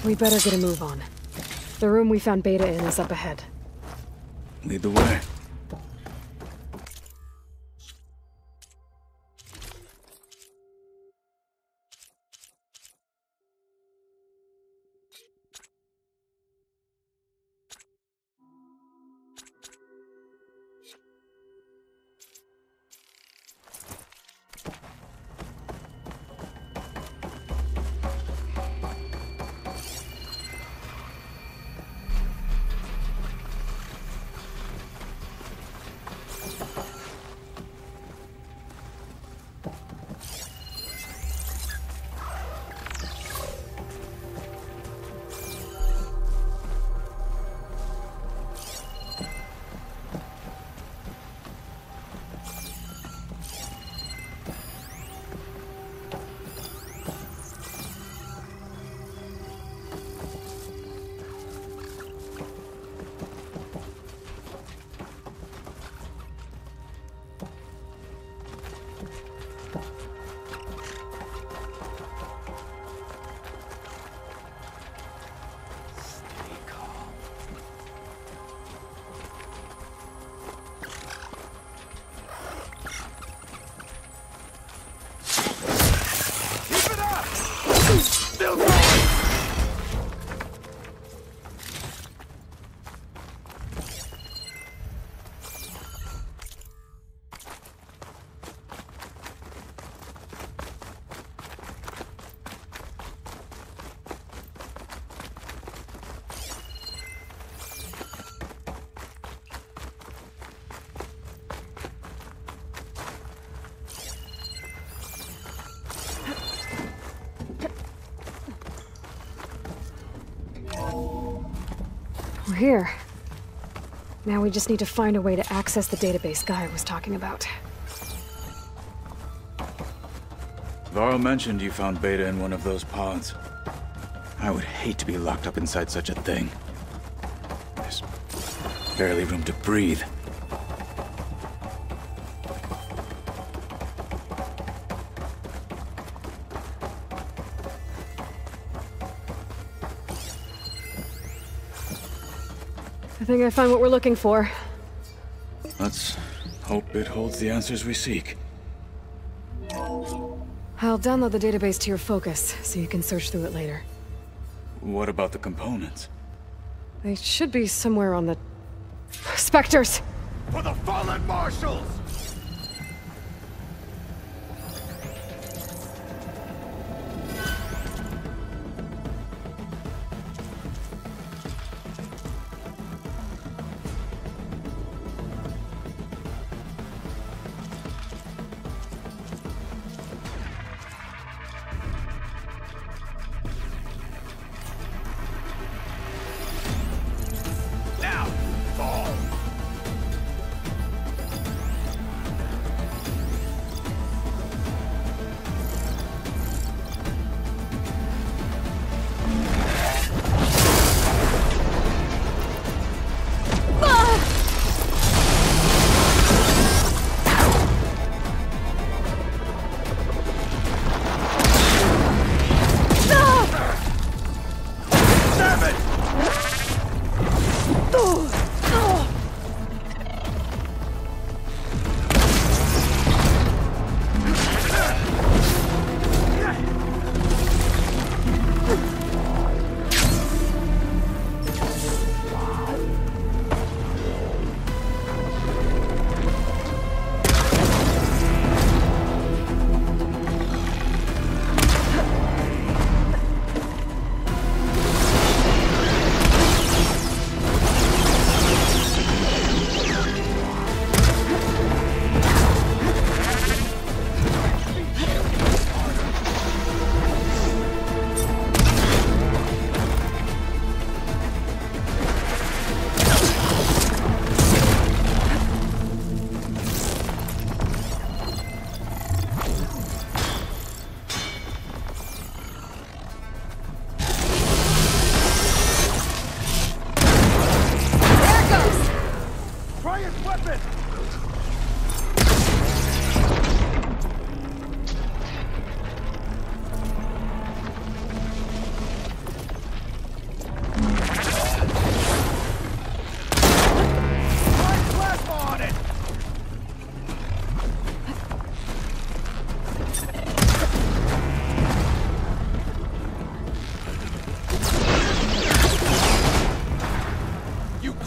We better get a move on. The room we found Beta in is up ahead. Lead the way. We're here. Now we just need to find a way to access the database Gaia was talking about. Varl mentioned you found Beta in one of those pods. I would hate to be locked up inside such a thing. There's barely room to breathe. I think I found what we're looking for. Let's hope it holds the answers we seek. I'll download the database to your Focus, so you can search through it later. What about the components? They should be somewhere on the... Spectres! For the fallen marshals!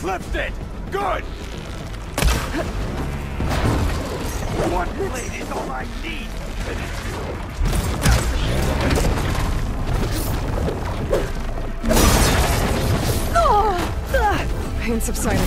Clipped it! Good! One blade is all I need! Pain subsided.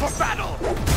for battle!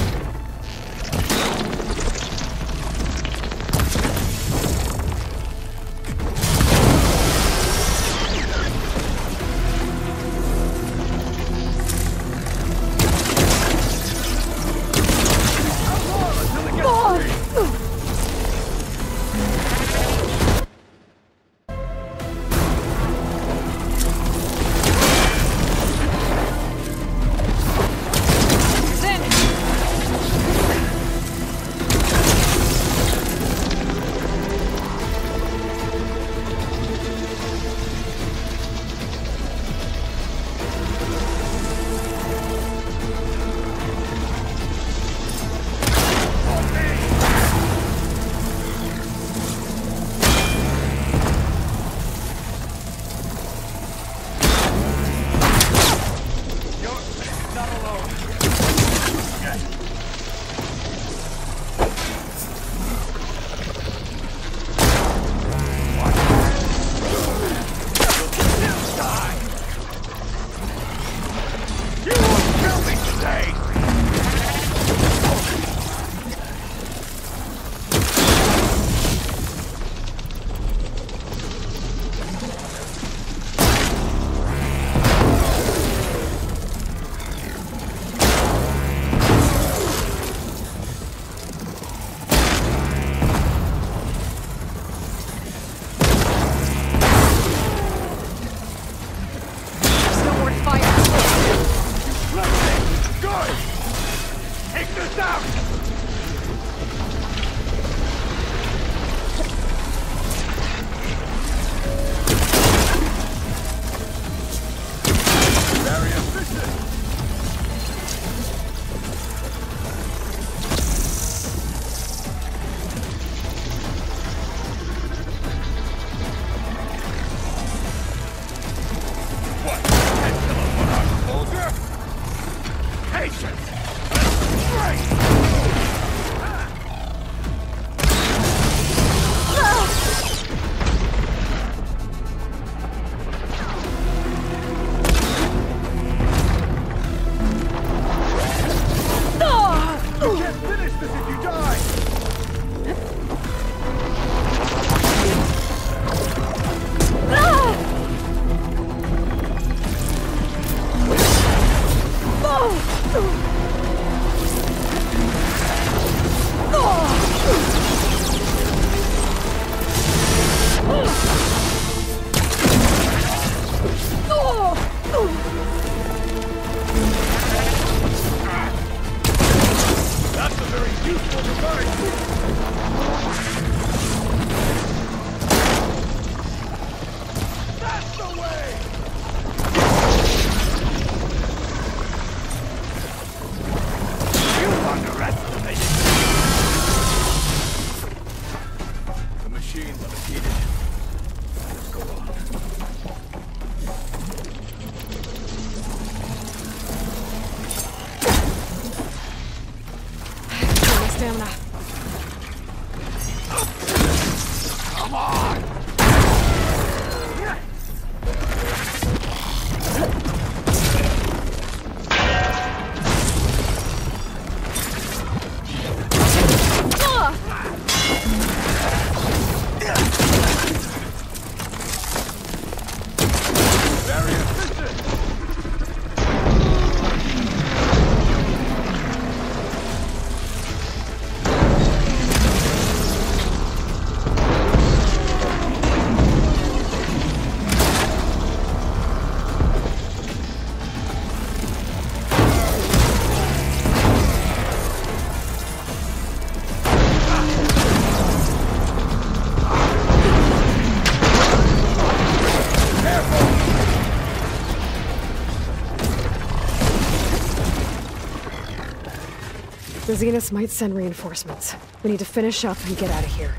The Zeniths might send reinforcements. We need to finish up and get out of here.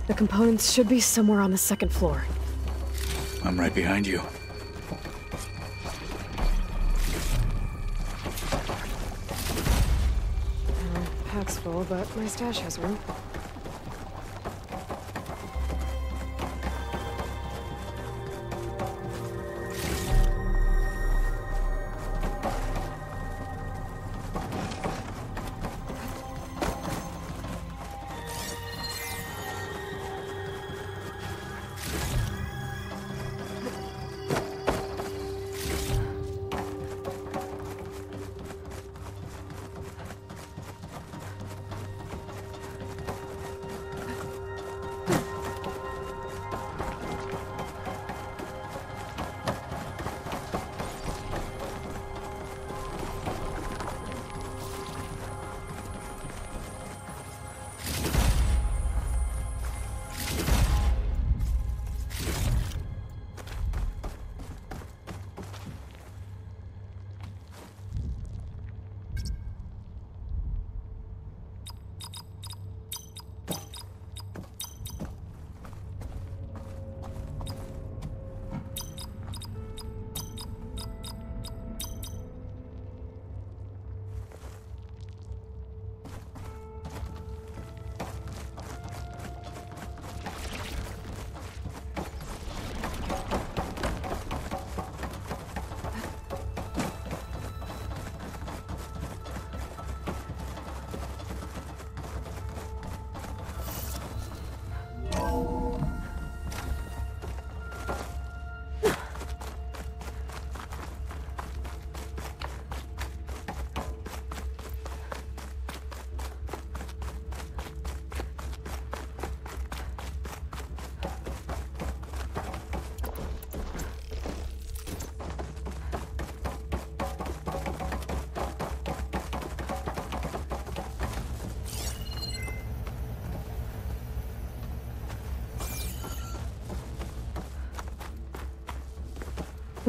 The components should be somewhere on the second floor. I'm right behind you. Pack's full, but my stash has room.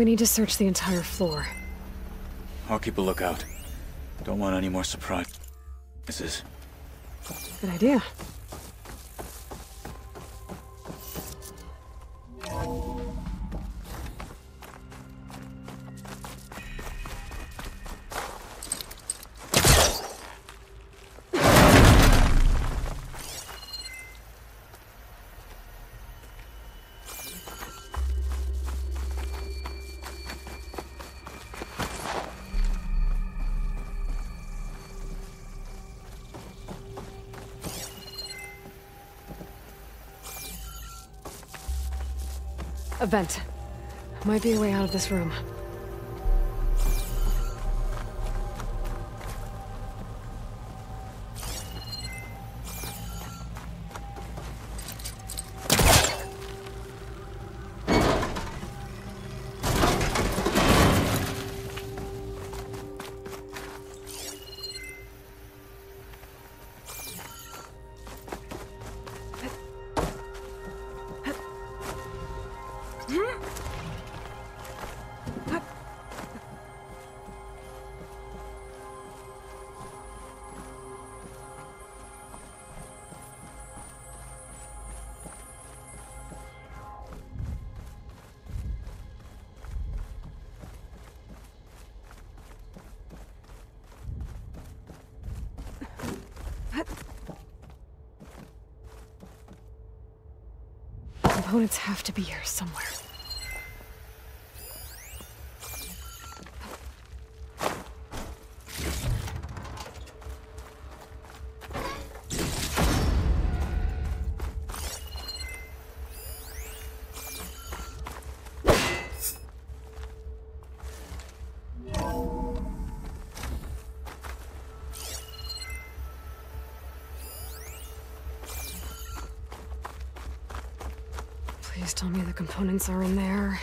We need to search the entire floor. I'll keep a lookout. Don't want any more surprises. Good idea. A vent. Might be a way out of this room. Components have to be here somewhere. Please tell me the components are in there.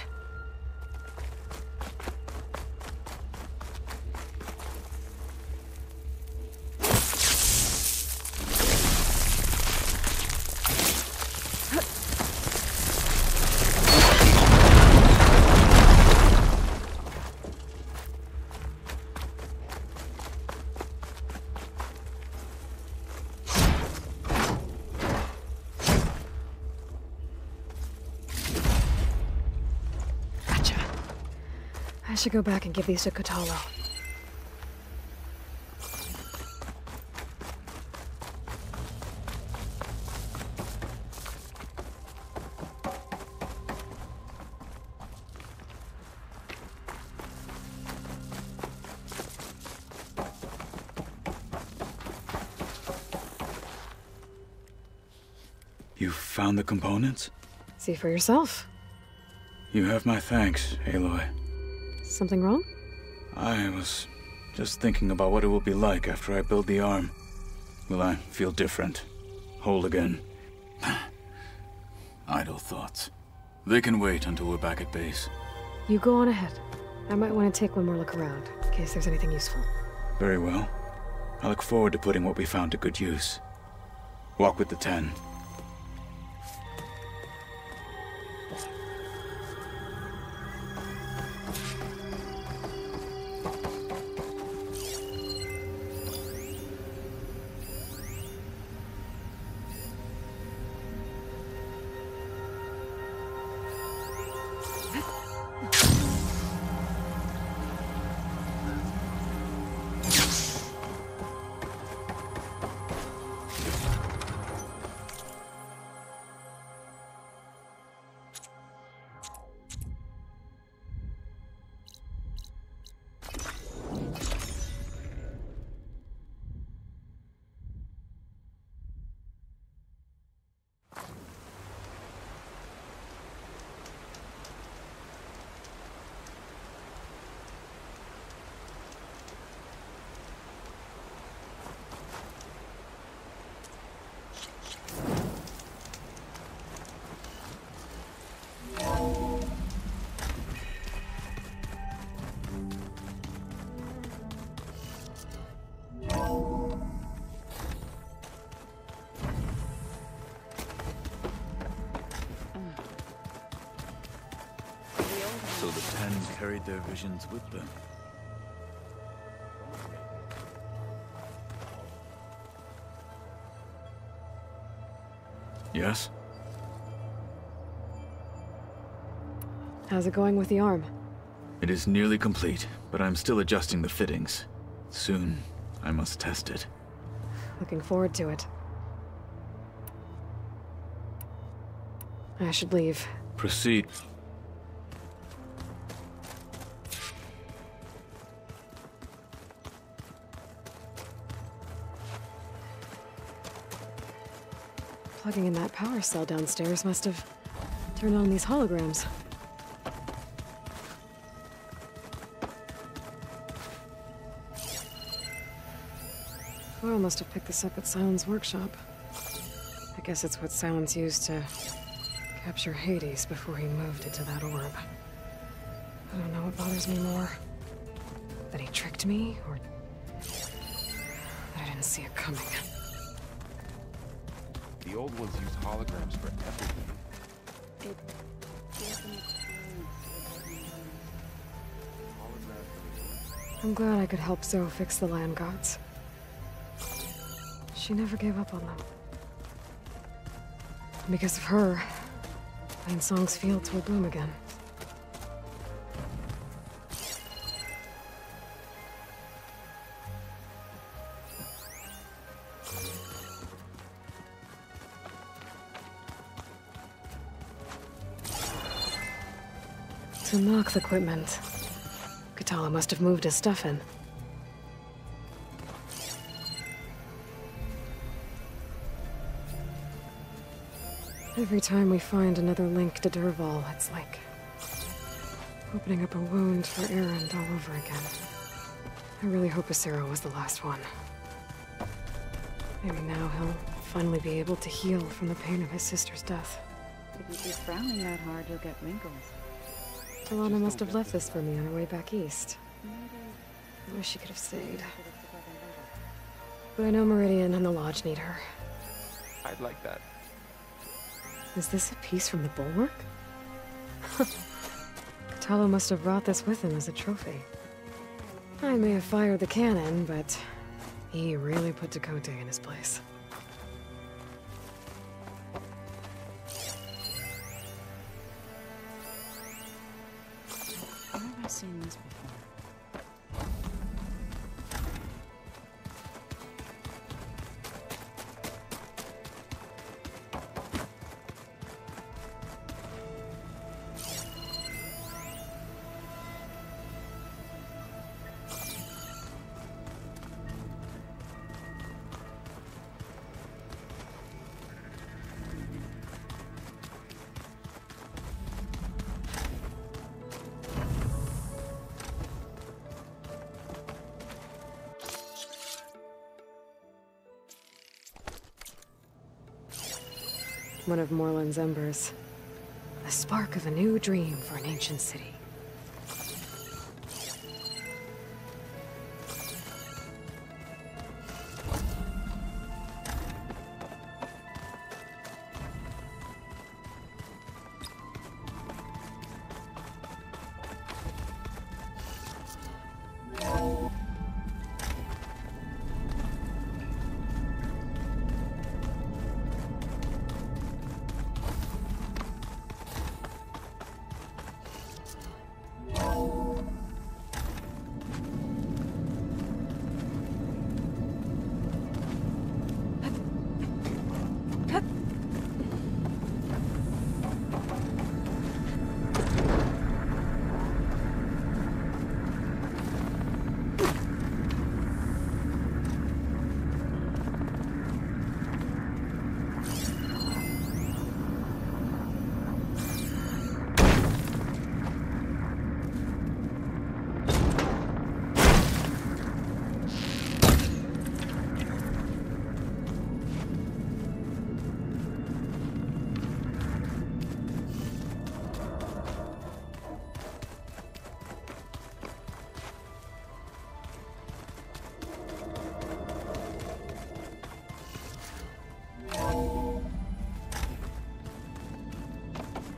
I should go back and give these to Kotalo. You found the components? See for yourself. You have my thanks, Aloy. Something wrong? I was just thinking about what it will be like after I build the arm. Will I feel different? Whole again? Idle thoughts. They can wait until we're back at base. You go on ahead. I might want to take one more look around, in case there's anything useful. Very well. I look forward to putting what we found to good use. Walk with the 10. carried their visions with them. Yes? How's it going with the arm? It is nearly complete, but I'm still adjusting the fittings. Soon, I must test it. Looking forward to it. I should leave. Proceed. Plugging in that power cell downstairs must have turned on these holograms. Doyle must have picked this up at Silent's workshop. I guess it's what Silence used to capture Hades before he moved into that orb. I don't know what bothers me more. That he tricked me, or that I didn't see it coming. The old ones used holograms for everything. It gives an experience. I'm glad I could help Zoe fix the land gods. She never gave up on them. And because of her, Plain Song's fields will bloom again. To unlock the equipment, Katala must have moved his stuff in. Every time we find another link to Dervahl, it's like opening up a wound for Erend all over again. I really hope Asero was the last one. Maybe now he'll finally be able to heal from the pain of his sister's death. If you keep frowning that hard, you'll get wrinkles. Talana must have left this for me on her way back east. I wish she could have stayed. But I know Meridian and the Lodge need her. I'd like that. Is this a piece from the bulwark? Katalo must have brought this with him as a trophy. I may have fired the cannon, but he really put Dakota in his place. Where have I seen this before? One of Morland's embers. The spark of a new dream for an ancient city.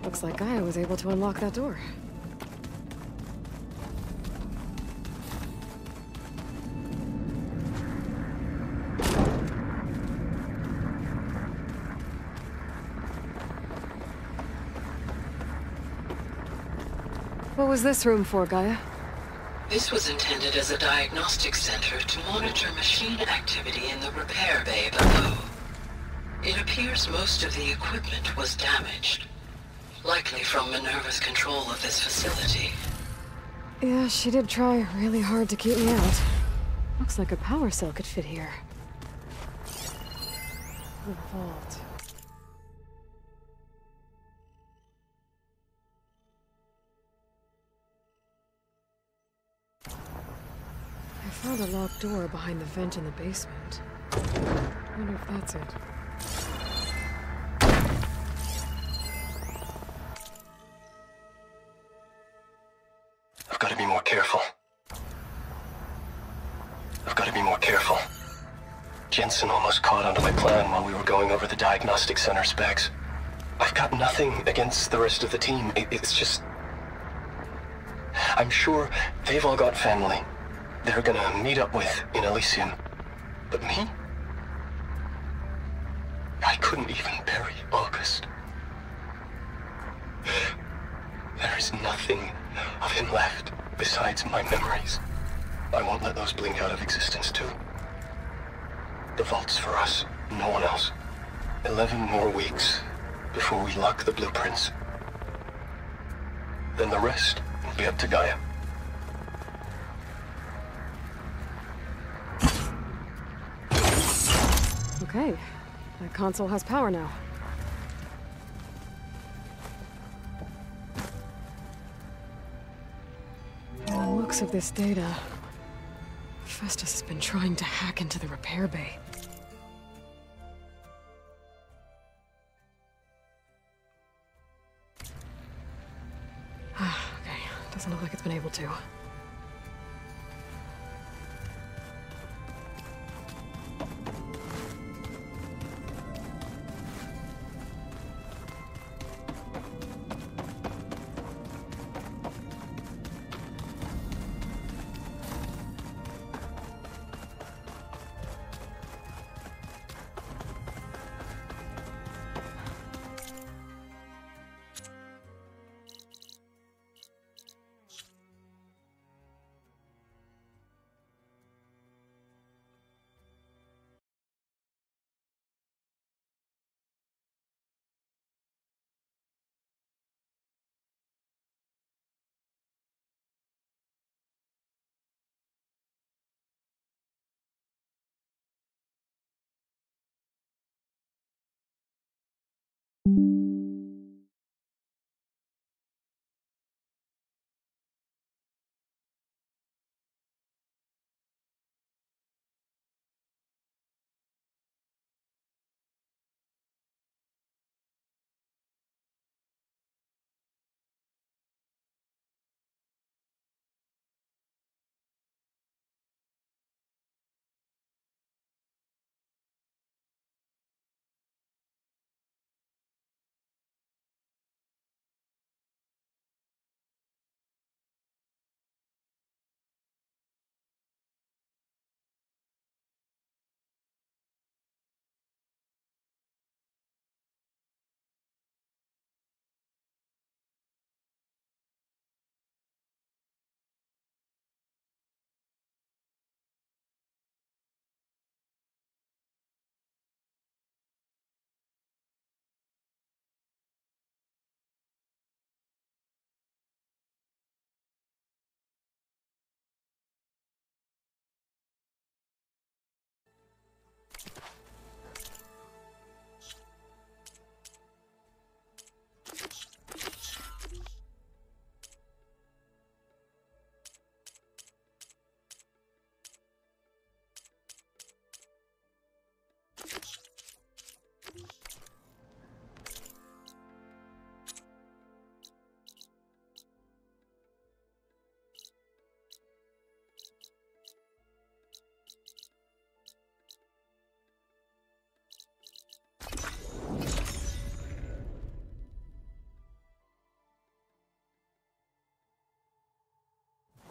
Looks like Gaia was able to unlock that door. What was this room for, Gaia? This was intended as a diagnostic center to monitor machine activity in the repair bay below. It appears most of the equipment was damaged, likely from Minerva's control of this facility. Yeah, she did try really hard to keep me out. Looks like a power cell could fit here. The vault. I found a locked door behind the vent in the basement. Wonder if that's it. I've got to be more careful. Jensen almost caught onto my plan while we were going over the diagnostic center specs. I've got nothing against the rest of the team. It's just... I'm sure they've all got family they're gonna meet up with in Elysium. But me? I couldn't even bury August. There is nothing of him left besides my memories. I won't let those blink out of existence too. The vault's for us, no one else. 11 more weeks before we lock the blueprints. Then the rest will be up to Gaia. Okay, that console has power now. From the looks of this data, Festus has been trying to hack into the repair bay. Okay, doesn't look like it's been able to.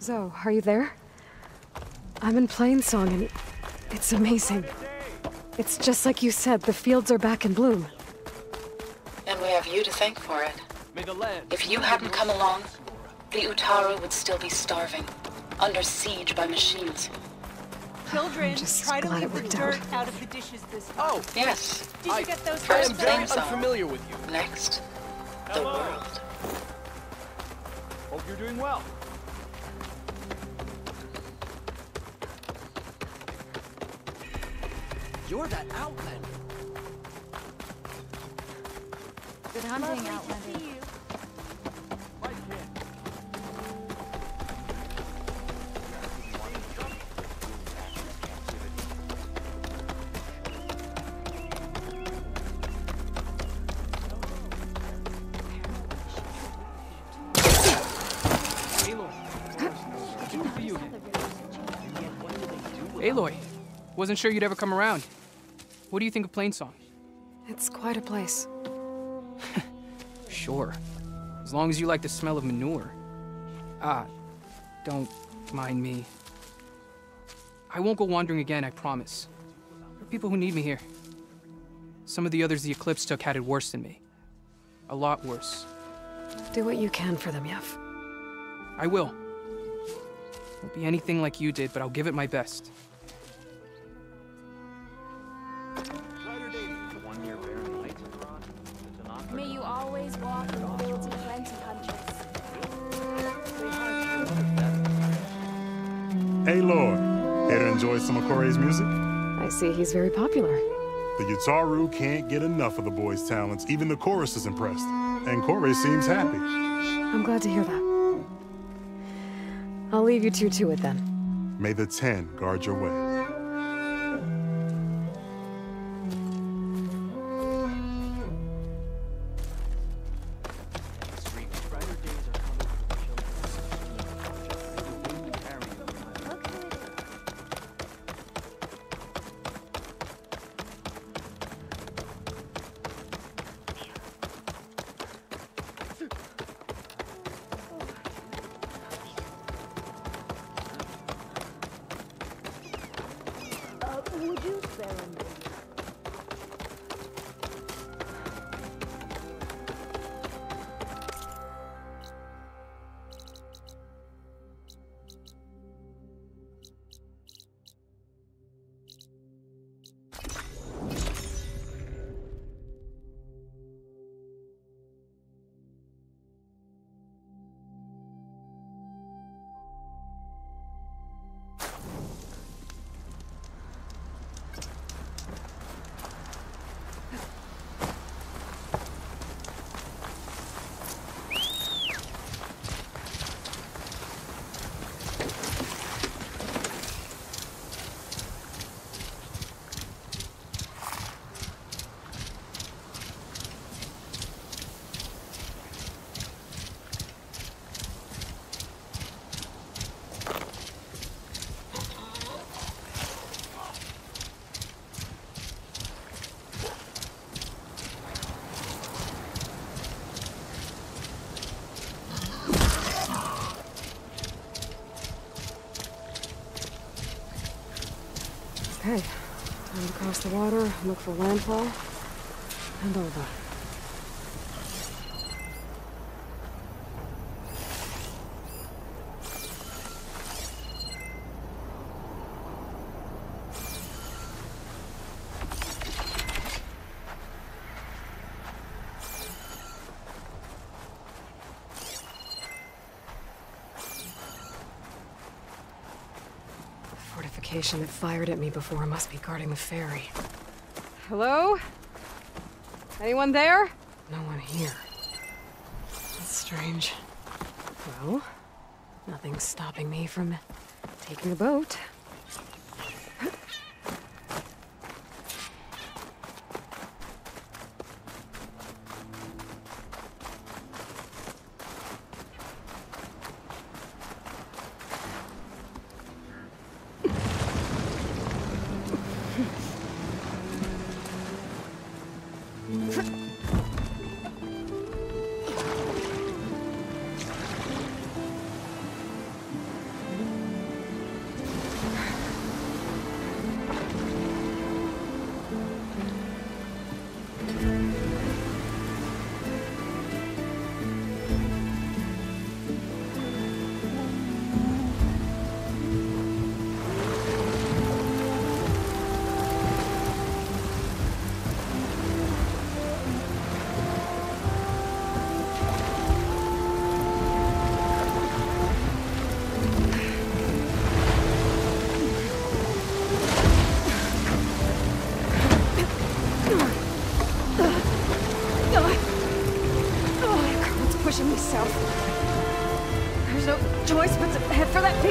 Zo, are you there? I'm in Plainsong and it's amazing. It's just like you said, the fields are back in bloom. And we have you to thank for it. If you hadn't come along, the Utaru would still be starving, under siege by machines. Children, just try to glad leave it the worked dirt out. out of the dishes this time. Oh, Yes. Did you get those I am First very theme song. unfamiliar with you. Next, the world. Hope you're doing well. You're that outlander. Good hunting, Outlander. Right here. Aloy, wasn't sure you'd ever come around. What do you think of Plainsong? It's quite a place. Sure, as long as you like the smell of manure. Ah, don't mind me. I won't go wandering again, I promise. There are people who need me here. Some of the others the Eclipse took had it worse than me. A lot worse. Do what you can for them, Yef. I will. Won't be anything like you did, but I'll give it my best. May you always walk in fields of plenty, Huntress. Hey, Lord. Here to enjoy some of Korey's music? I see he's very popular. The Utaru can't get enough of the boy's talents. Even the chorus is impressed. And Korey seems happy. I'm glad to hear that. I'll leave you two to it then. May the 10 guard your way. Would you spare a minute? Okay, time to cross the water, look for landfall, and over. Fortification that fired at me before must be guarding the ferry. Hello? Anyone there? No one here. That's strange. Well, nothing's stopping me from taking a boat.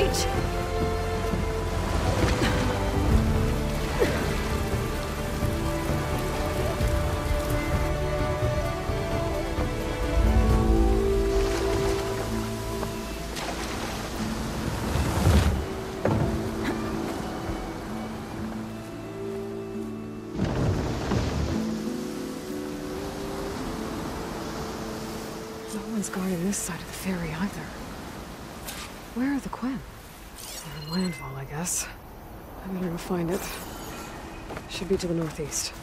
Wait! No one's guarding this side of the ferry either. Where are the Quinn? They're in landfall, I guess. I better go find it. Should be to the northeast.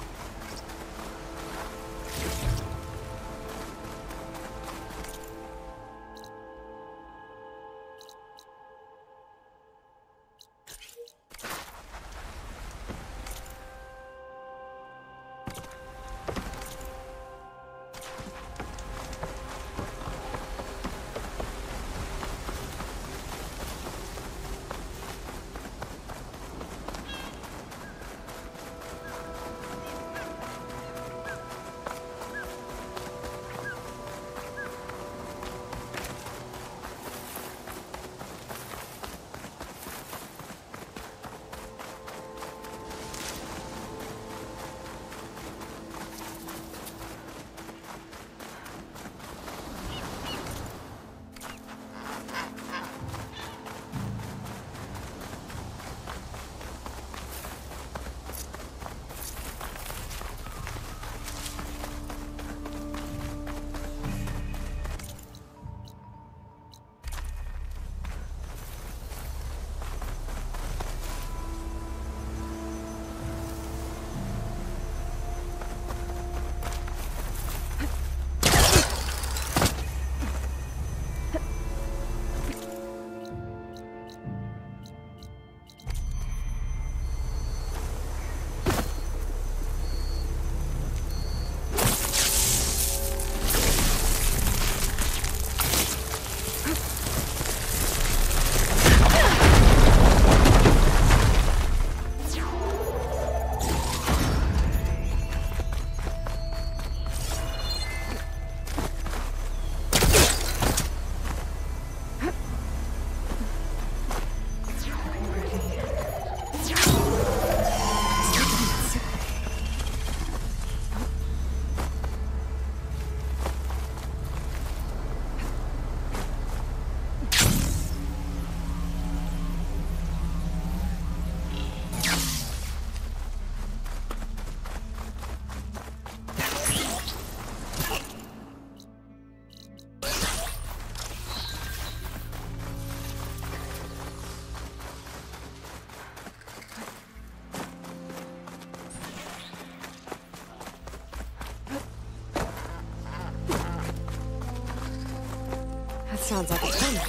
Sounds like a tunnel.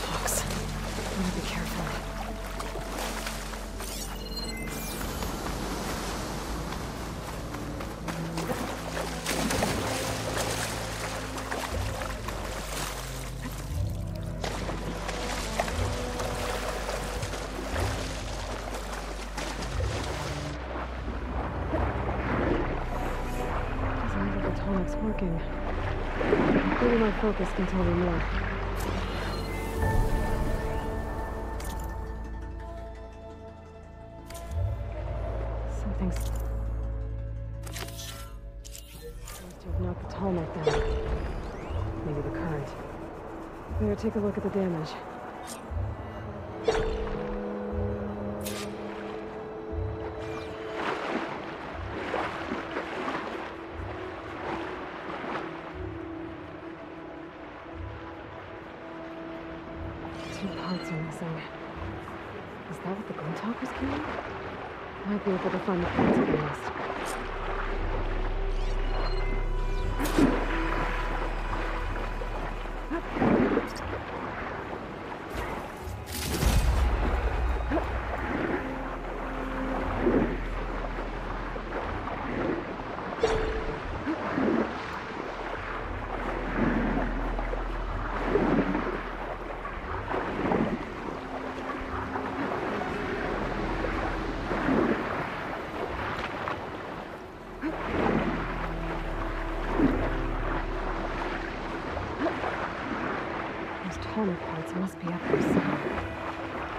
Talks. Better be careful. It's working. Maybe my focus can tell me more. Something's... seems to have knocked the tarmac down. Maybe the current. Better take a look at the damage. Parts are missing. Is that what the gun talk was carrying? Might be able to find the parts of the nest.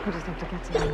We just have to get to them.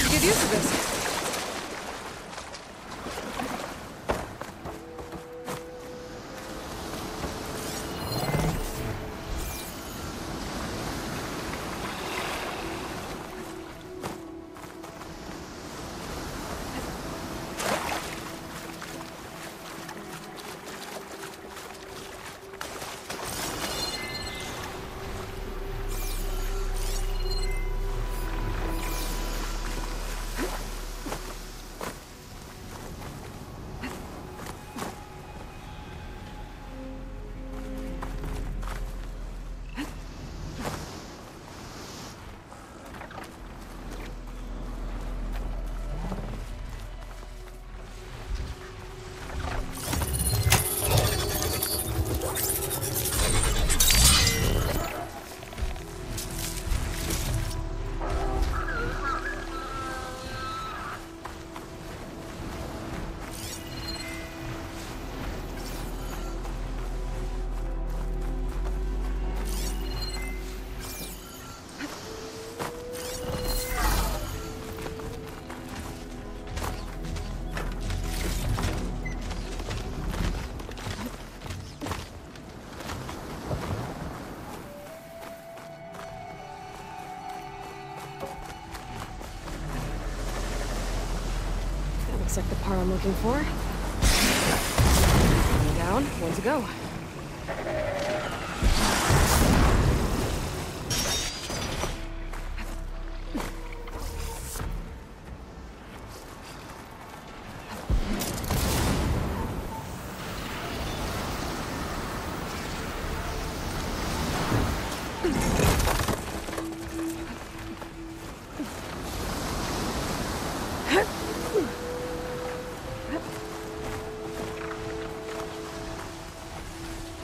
Good use of this. Looks like the part I'm looking for. One down, one to go.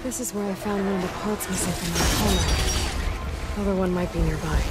This is where I found one of the parts missing from my corner. Other one might be nearby.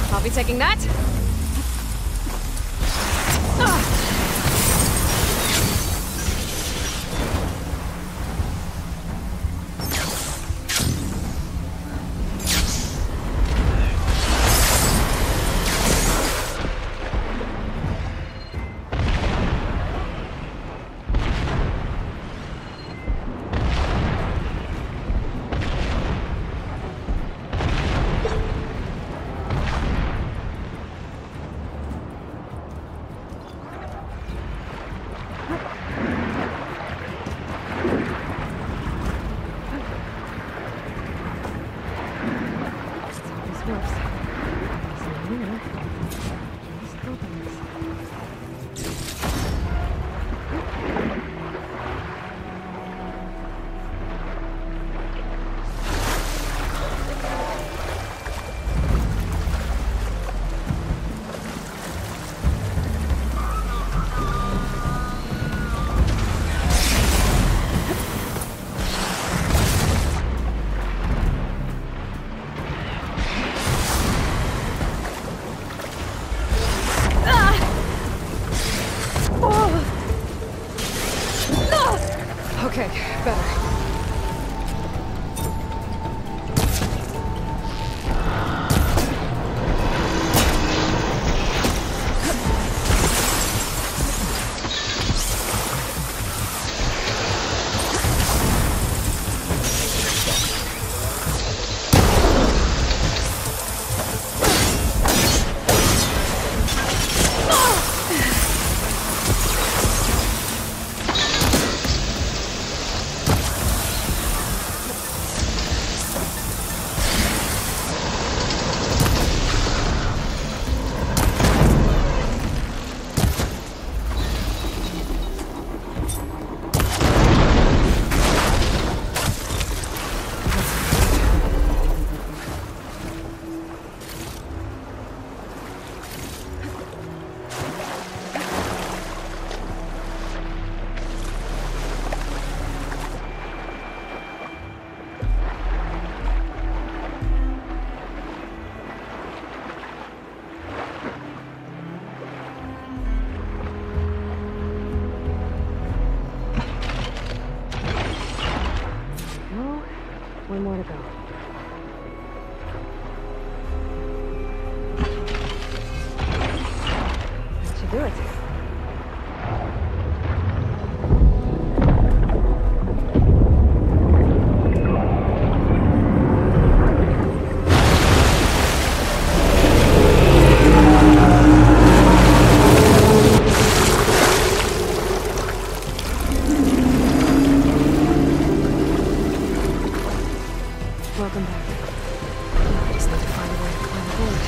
I'll be taking that. Okay, better. One more to go. That should do it. Welcome back. I just need to find a way to climb aboard.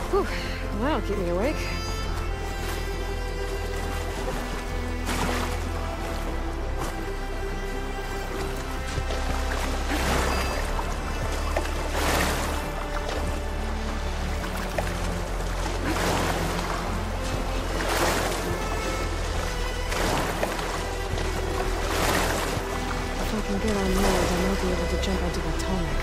Whew, well, that'll keep me awake. If I can get on load, I might be able to jump onto the tarmac.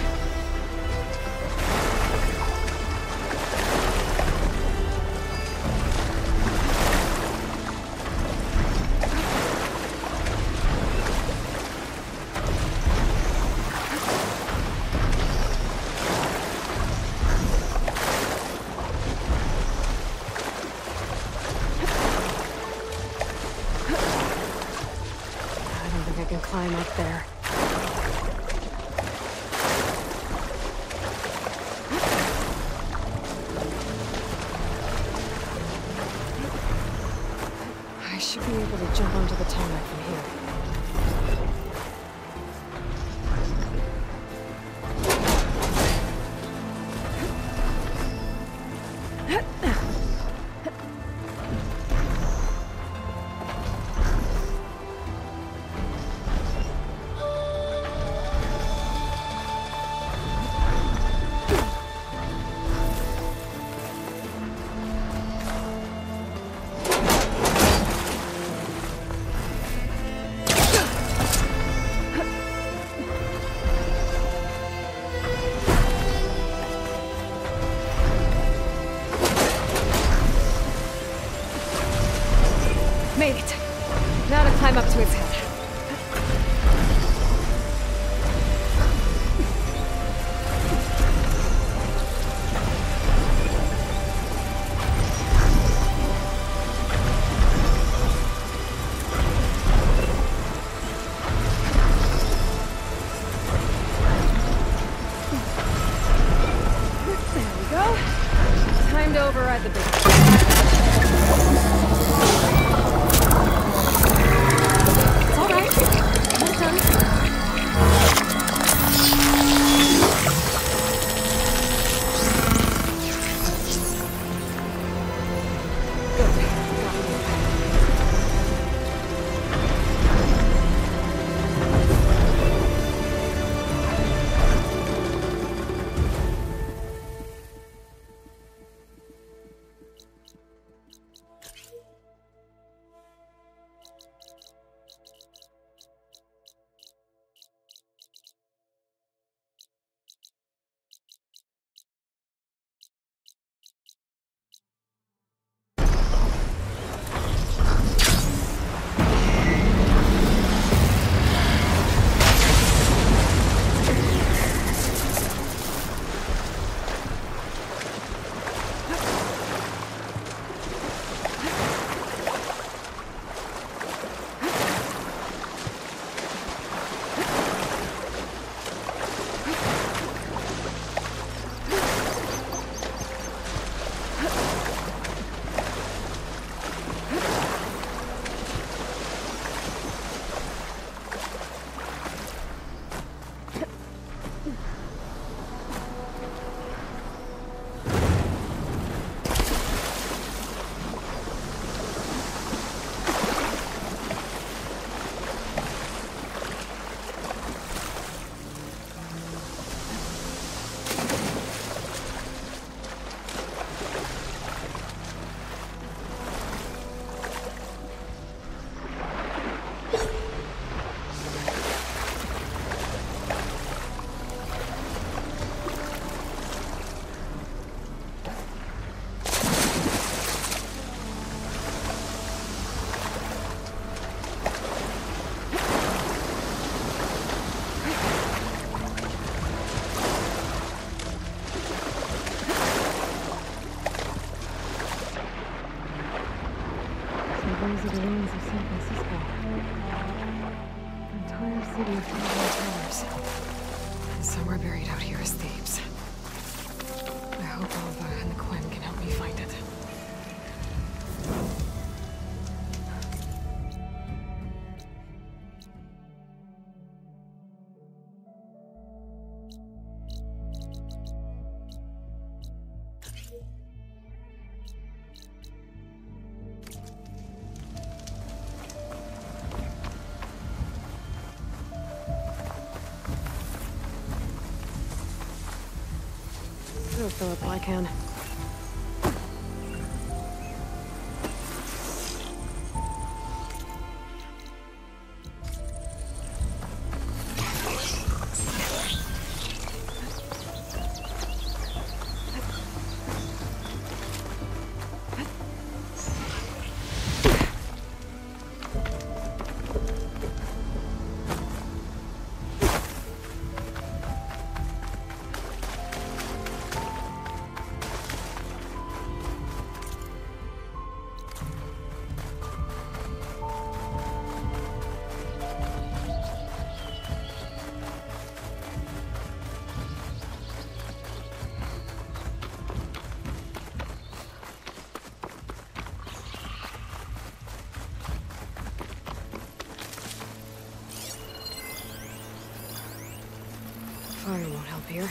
I can climb up there. I should be able to jump onto the tarmac from here. climb up to its head. There we go. Time to override the big one. It's all right. Almost done. Those are the ruins of San Francisco. The entire city of towers. And somewhere buried out here is Thebes. I hope Alva and the Quen can help me find it. I'll fill up all I can. Fire won't help here.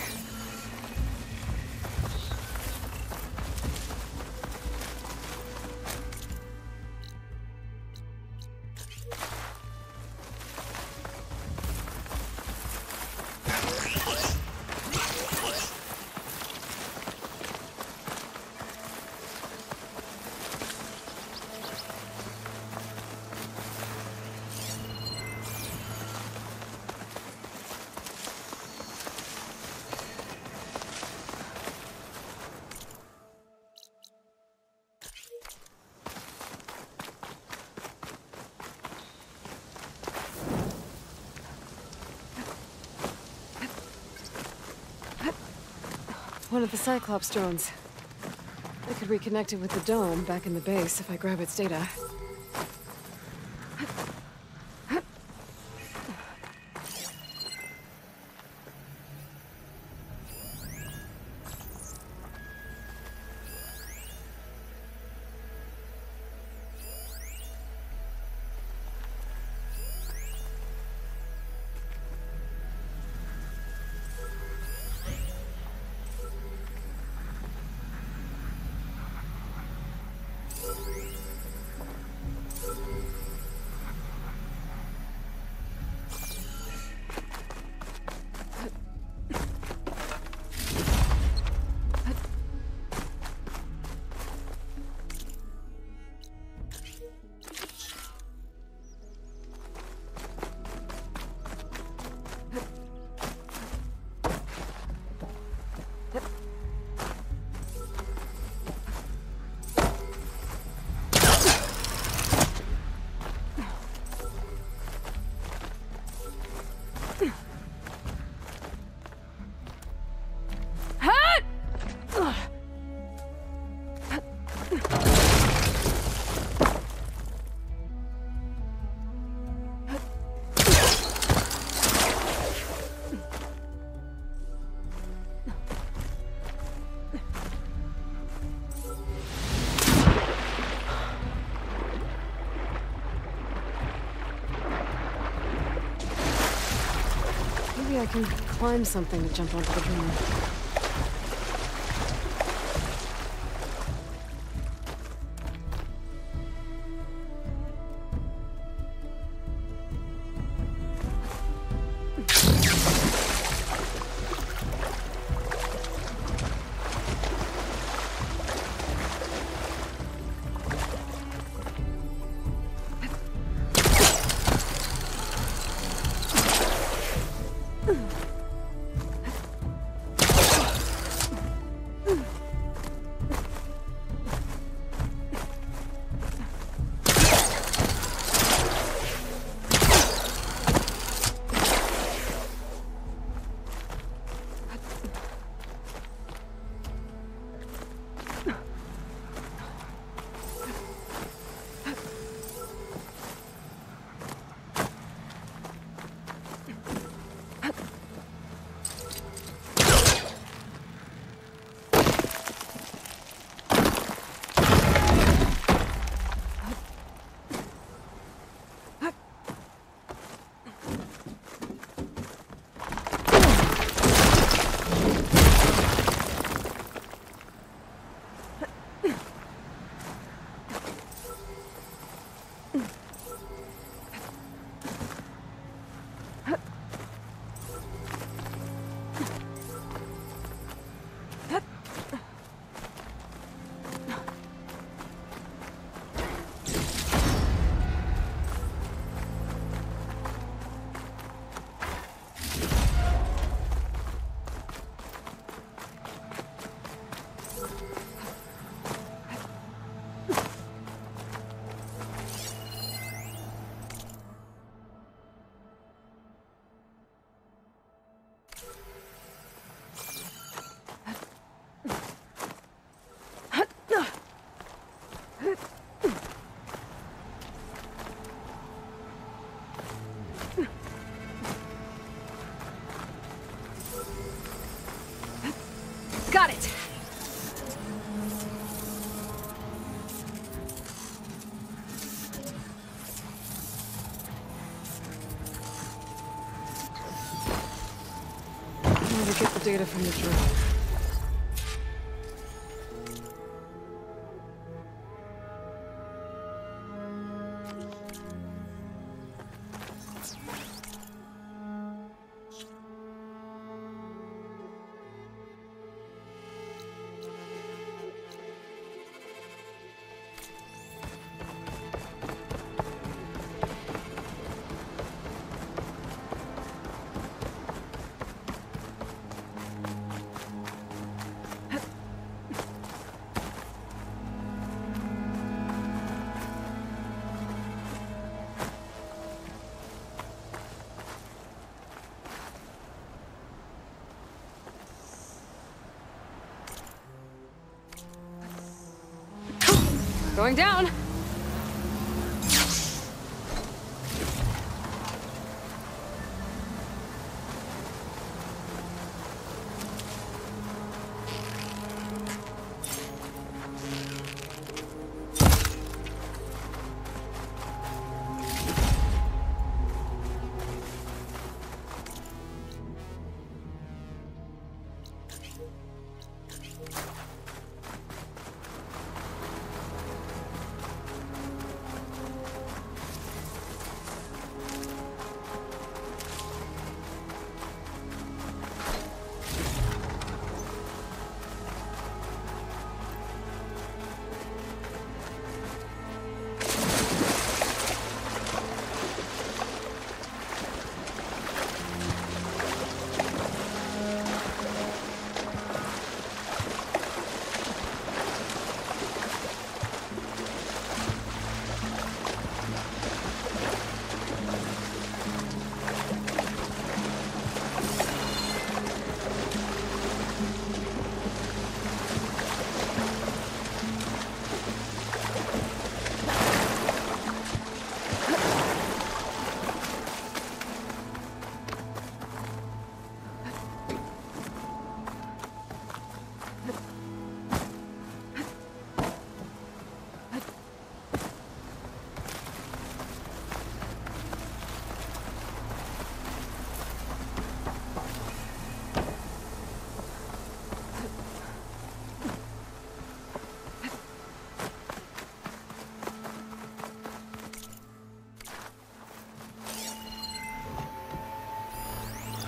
One of the Cyclops drones. I could reconnect it with the dome back in the base if I grab its data. Maybe I can climb something to jump onto the drone. Got it! Now to get the data from the drone. Going down.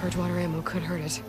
Purge water ammo could hurt it.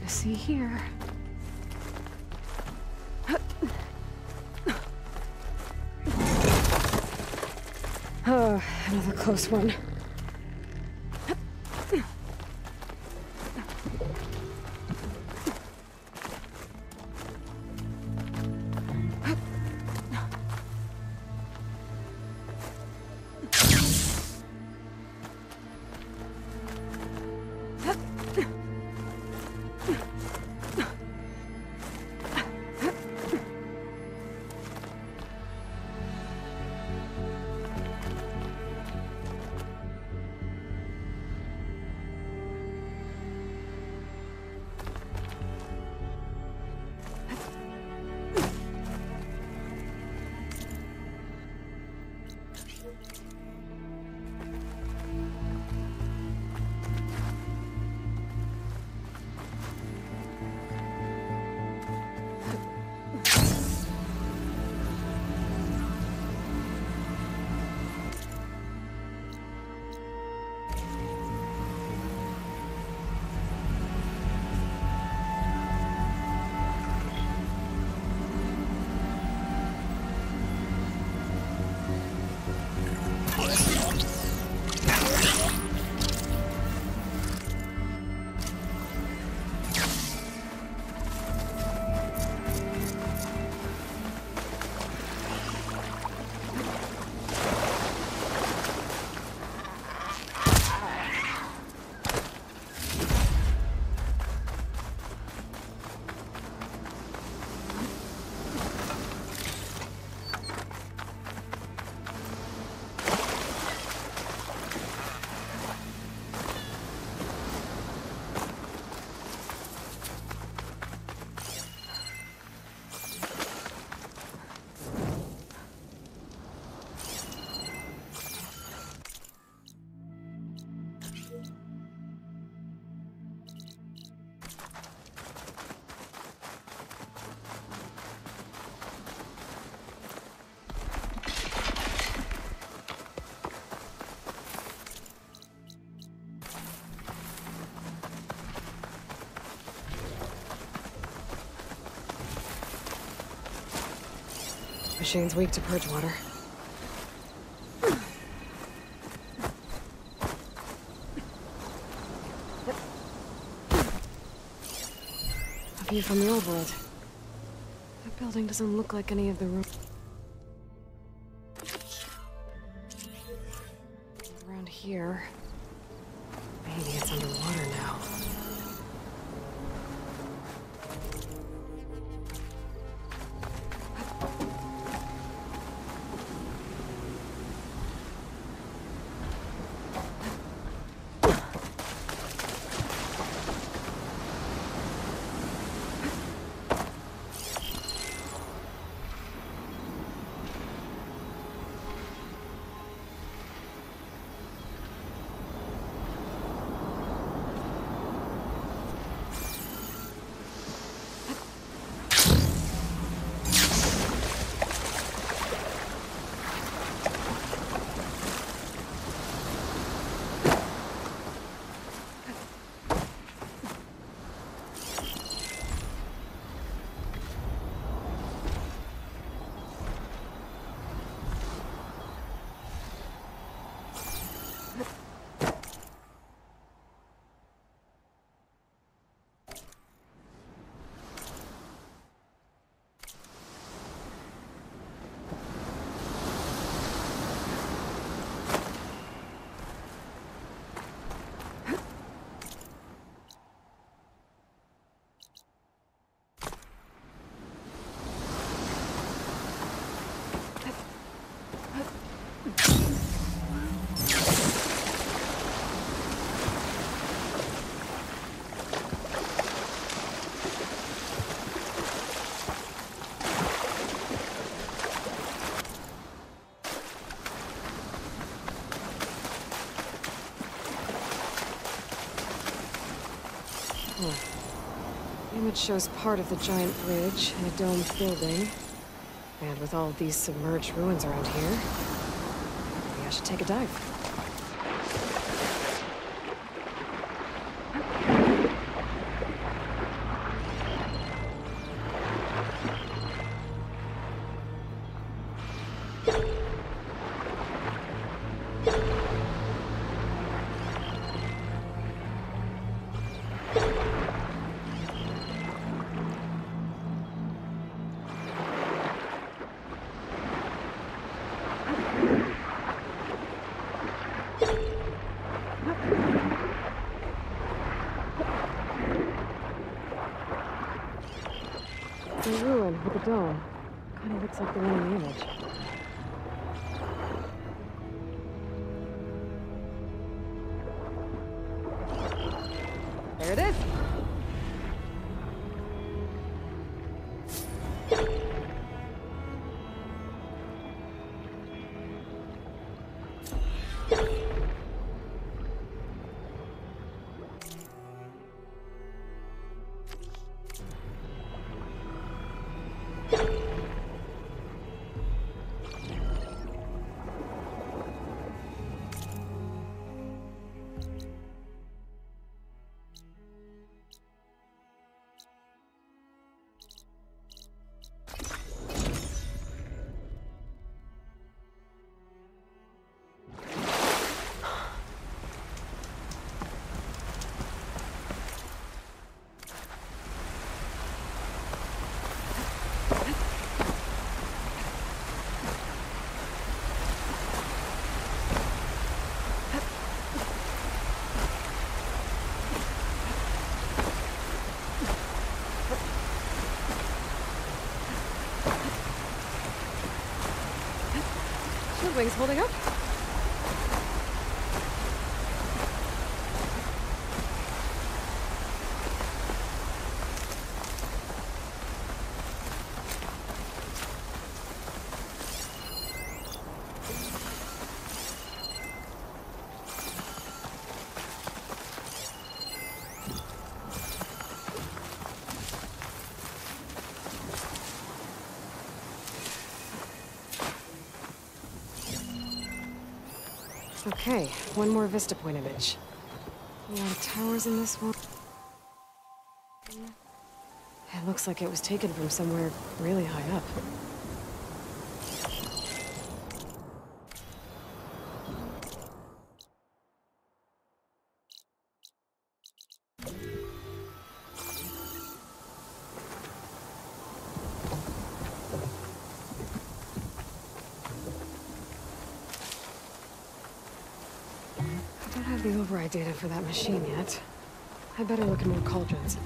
See here. Oh, another close one. This machine's weak to purge water. A view from the old world. That building doesn't look like any of the rooms. Around here. Maybe it's underwater now. The image shows part of the giant bridge and a domed building. And with all of these submerged ruins around here, maybe I should take a dive. The ruin with the dome. Kind of looks like the one in the image. There it is! Wings holding up? Okay, one more Vista Point image. A lot of towers in this one. It looks like it was taken from somewhere really high up. the override data for that machine yet. I better look at more cauldrons.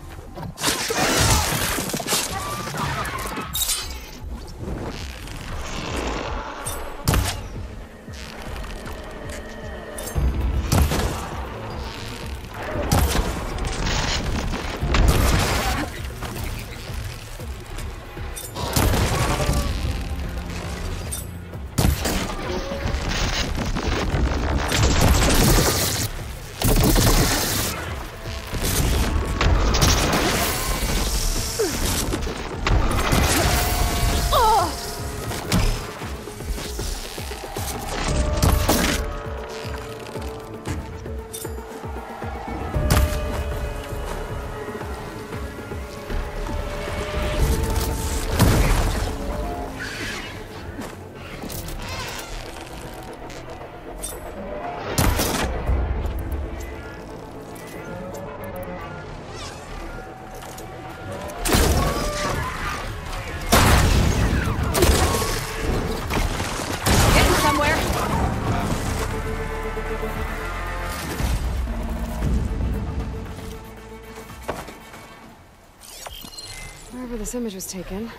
Wherever this image was taken,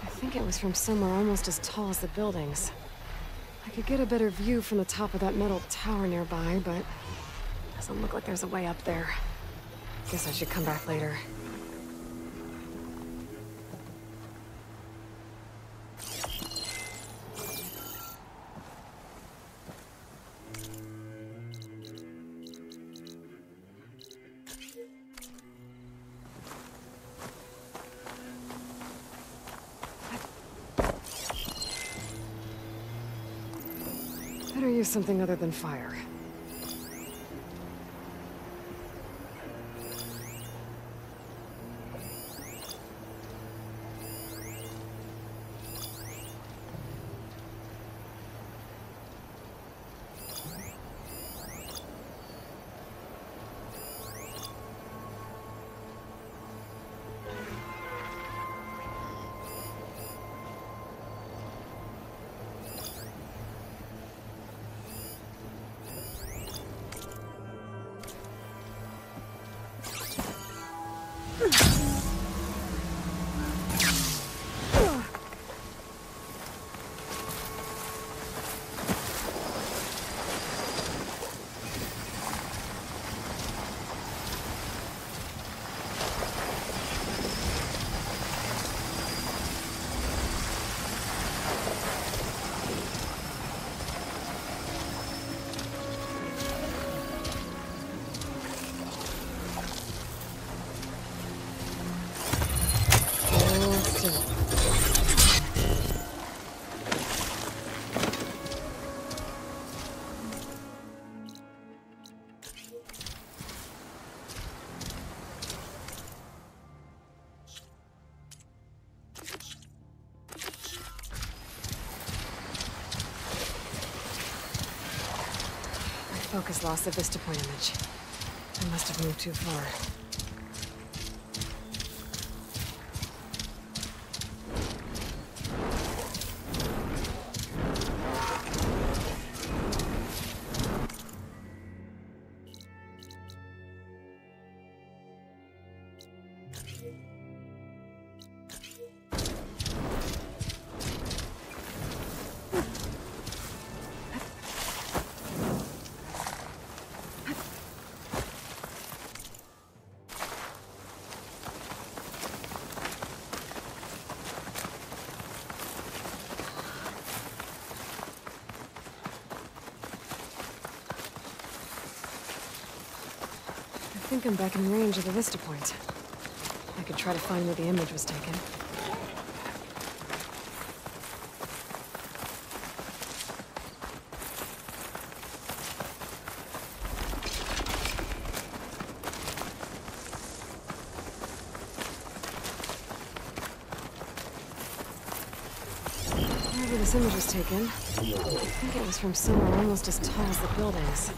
I think it was from somewhere almost as tall as the buildings. I could get a better view from the top of that metal tower nearby, but it doesn't look like there's a way up there. Guess I should come back later. Better use something other than fire. Focus lost the vista point image. I must have moved too far. I think I'm back in range of the vista point. I could try to find where the image was taken. Wherever this image was taken, I think it was from somewhere almost as tall as the buildings.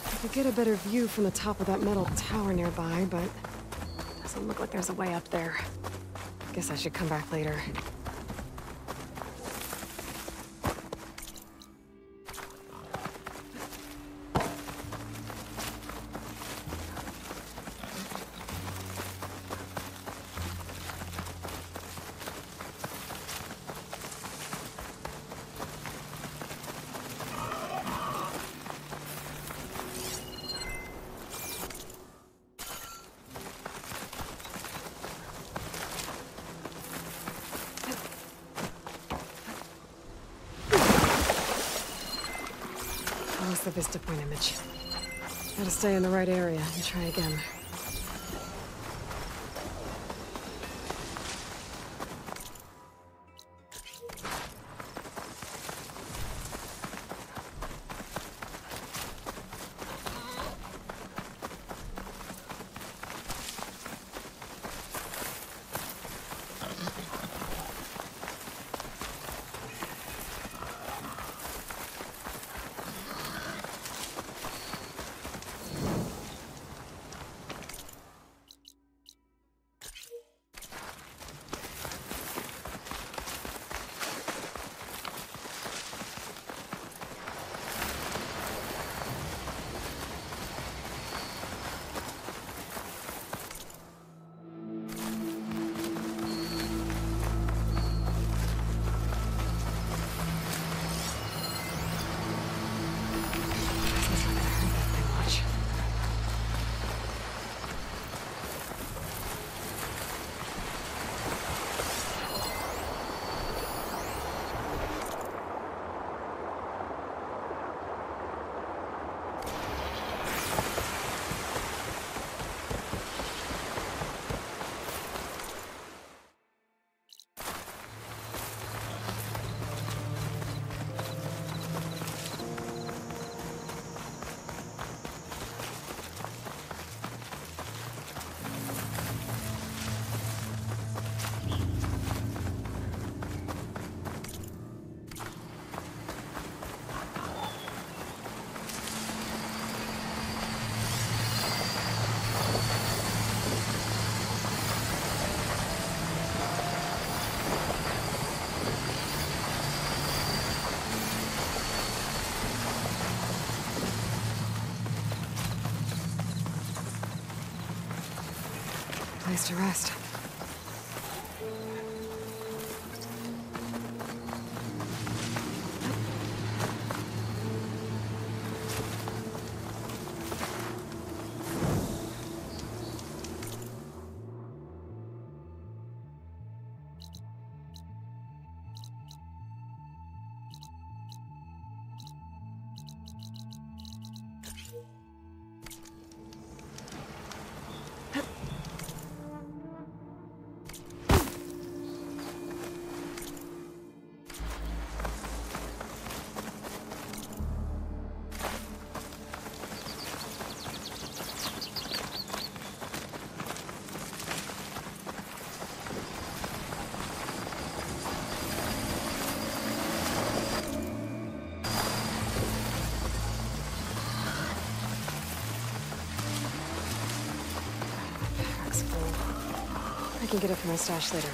I could get a better view from the top of that metal tower nearby, but it doesn't look like there's a way up there. Guess I should come back later. the Vista Point image. Gotta stay in the right area and try again. Place to rest. I can get it from my stash later.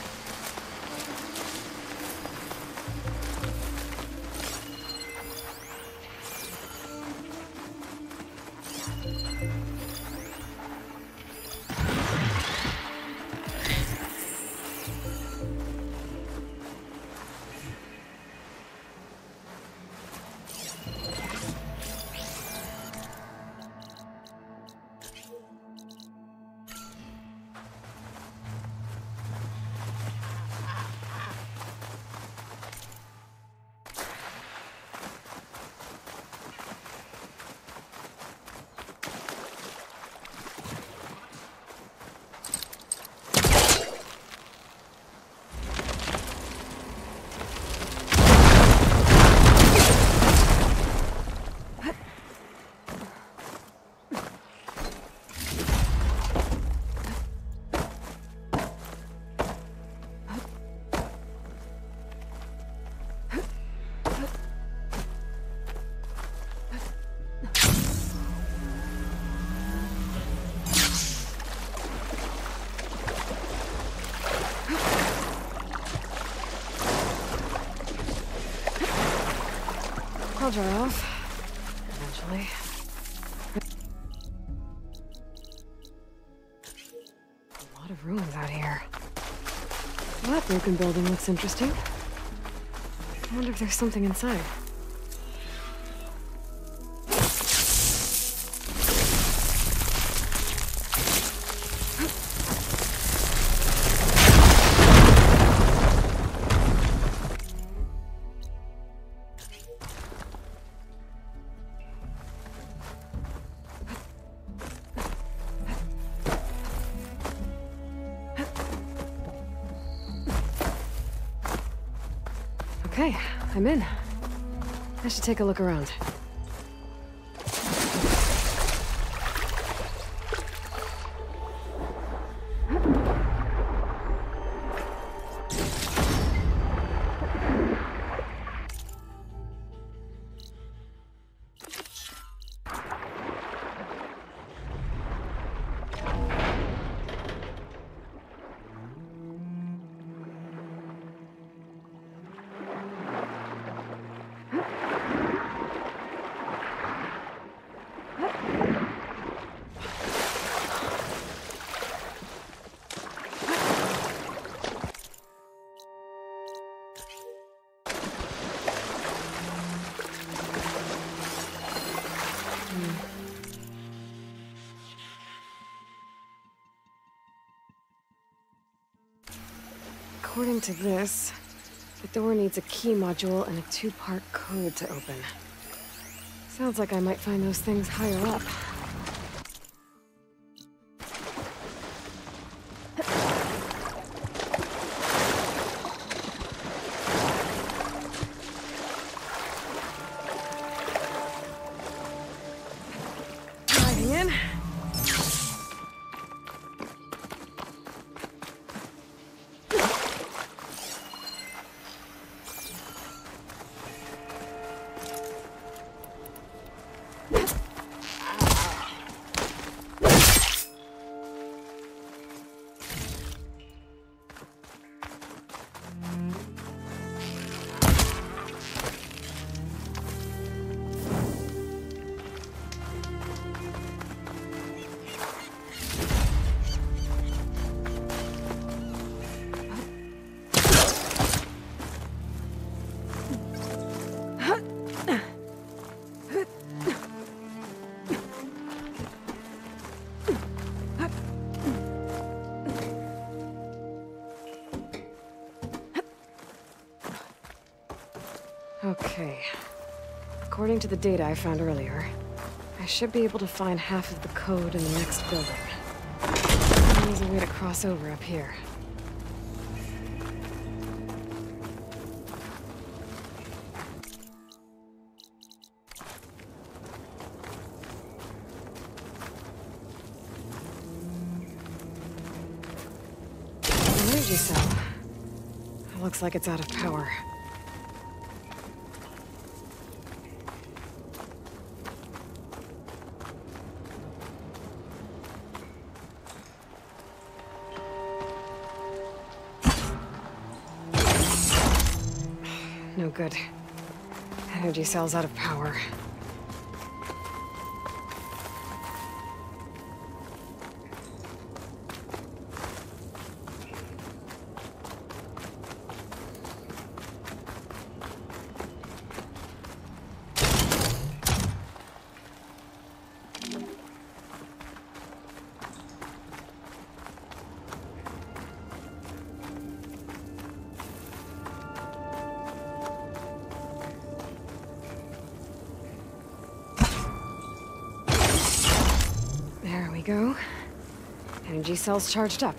I'll dry off. Eventually. A lot of ruins out here. Well, that broken building looks interesting. I wonder if there's something inside. Okay, I'm in. I should take a look around. According to this, the door needs a key module and a 2-part code to open. Sounds like I might find those things higher up. Diving in. Okay. According to the data I found earlier, I should be able to find half of the code in the next building. There's a way to cross over up here. Energy cell. Looks like it's out of power. No good. Energy cell's out of power. There we go. Energy cell's charged up.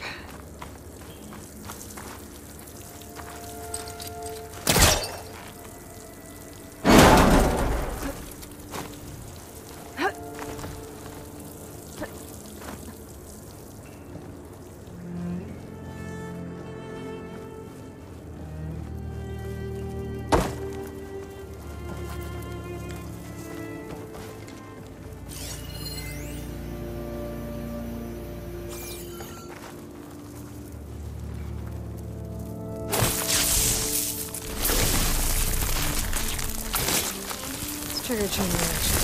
Trigger chain reaction.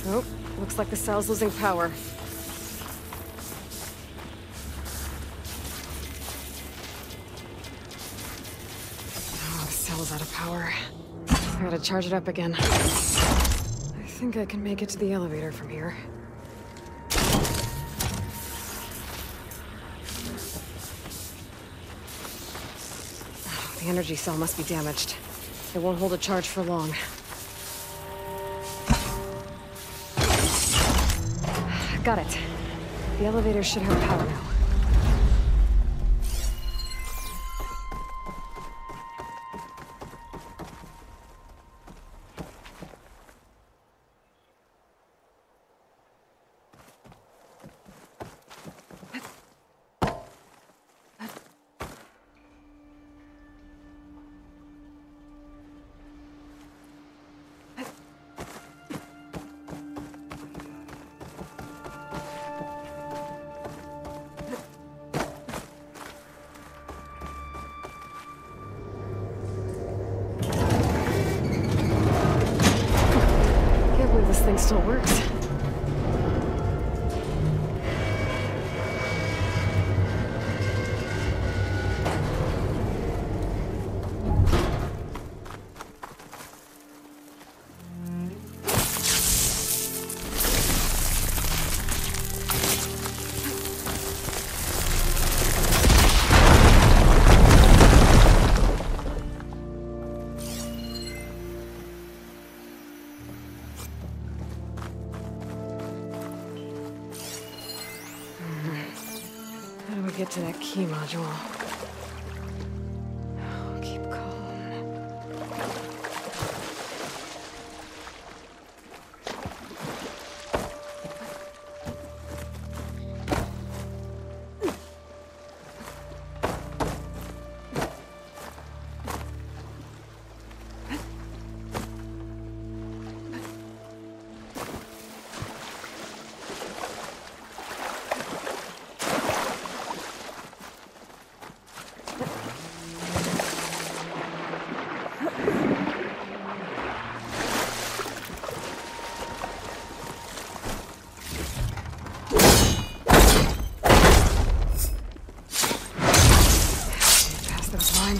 Oh, looks like the cell's losing power. Out of power. I gotta charge it up again. I think I can make it to the elevator from here. The energy cell must be damaged. It won't hold a charge for long. Got it. The elevator should have power now. This thing still works. Get to that key module. Keep calm.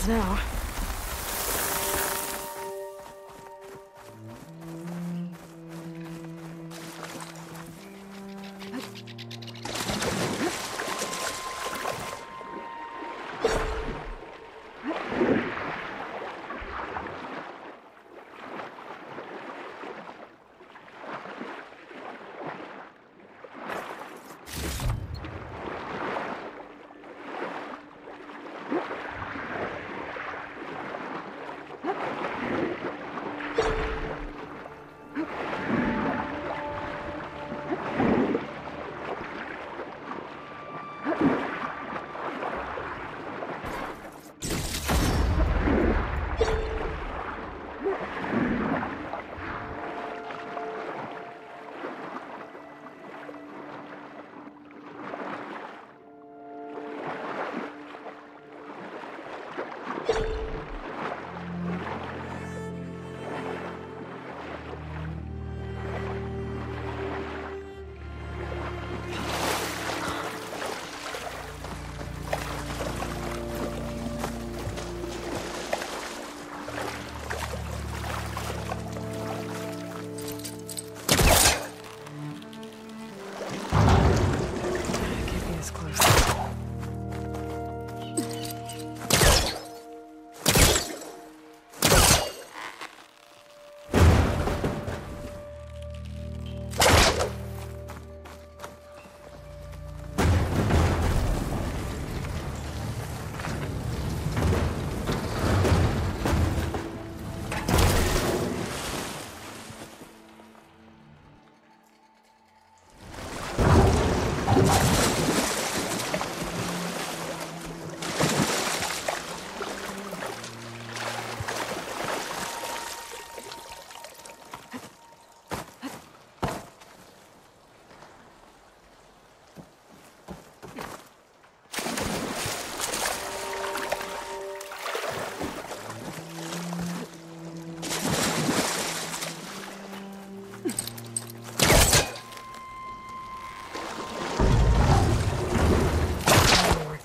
Now.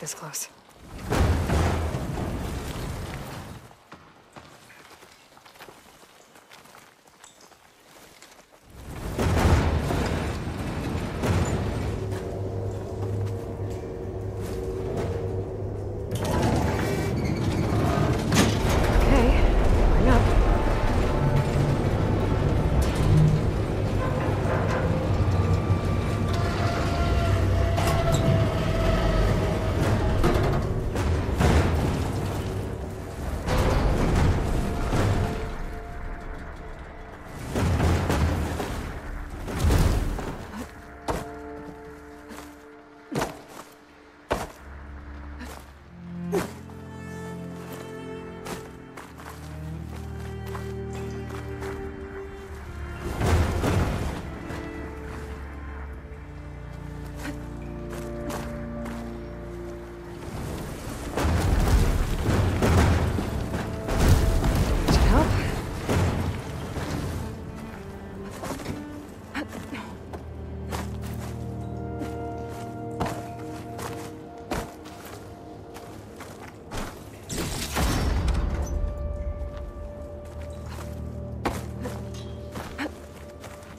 This close.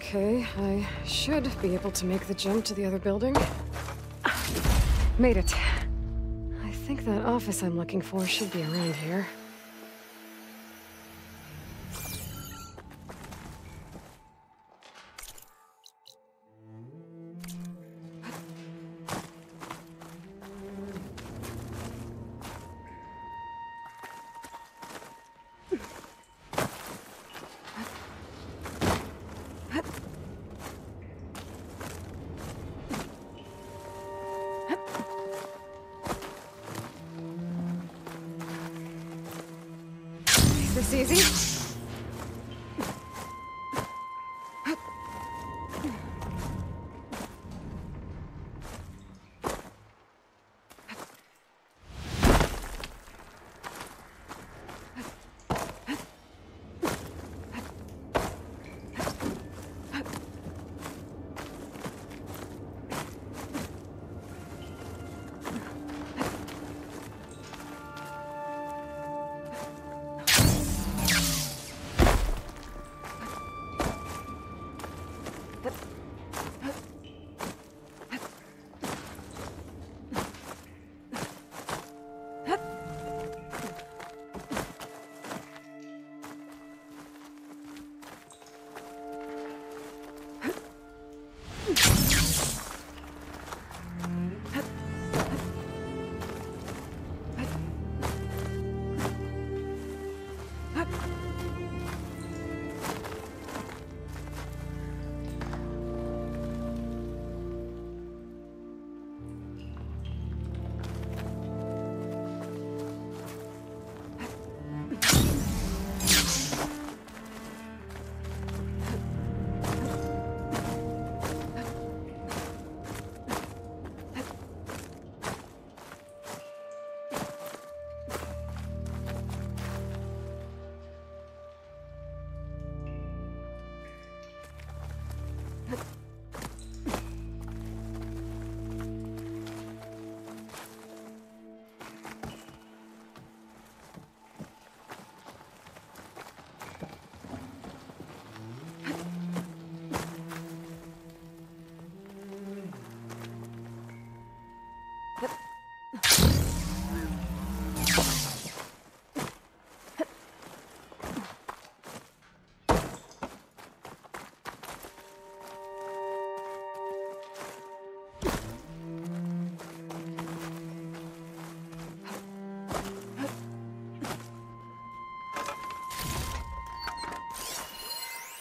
Okay, I should be able to make the jump to the other building. Made it. I think that office I'm looking for should be around here. This easy?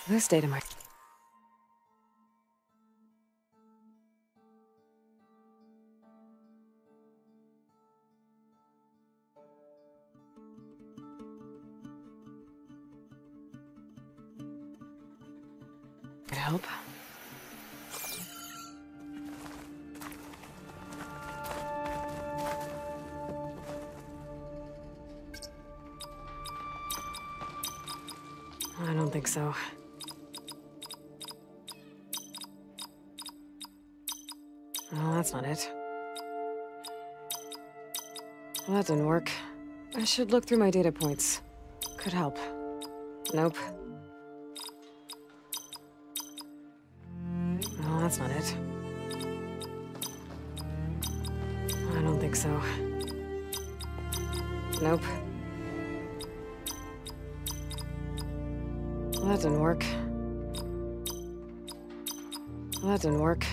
This data might... Could help. I don't think so. Well, that's not it. Well, that didn't work. I should look through my data points. Could help. Nope. Well, that's not it. I don't think so. Nope. Well, that didn't work. Well, that didn't work.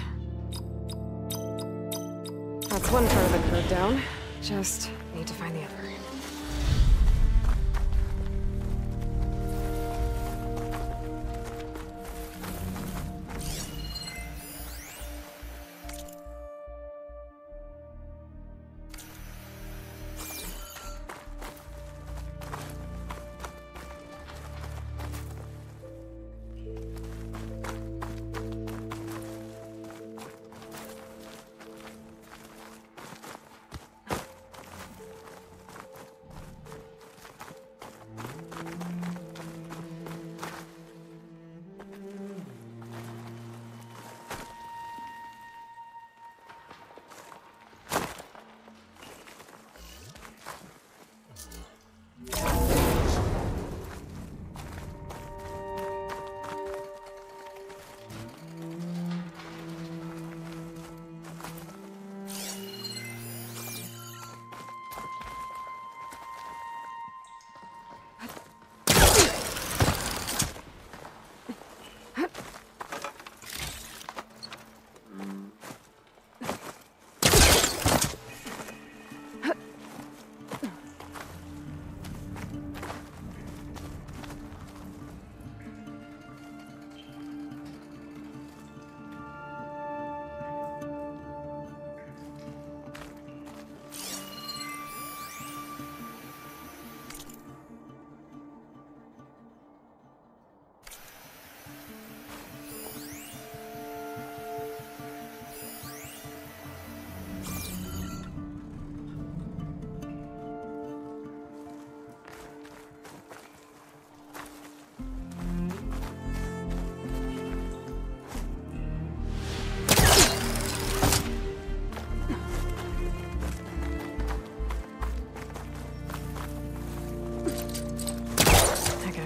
That's one part of the code down. Just need to find the other.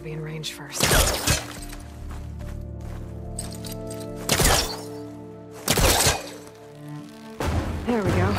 be in range first. There we go.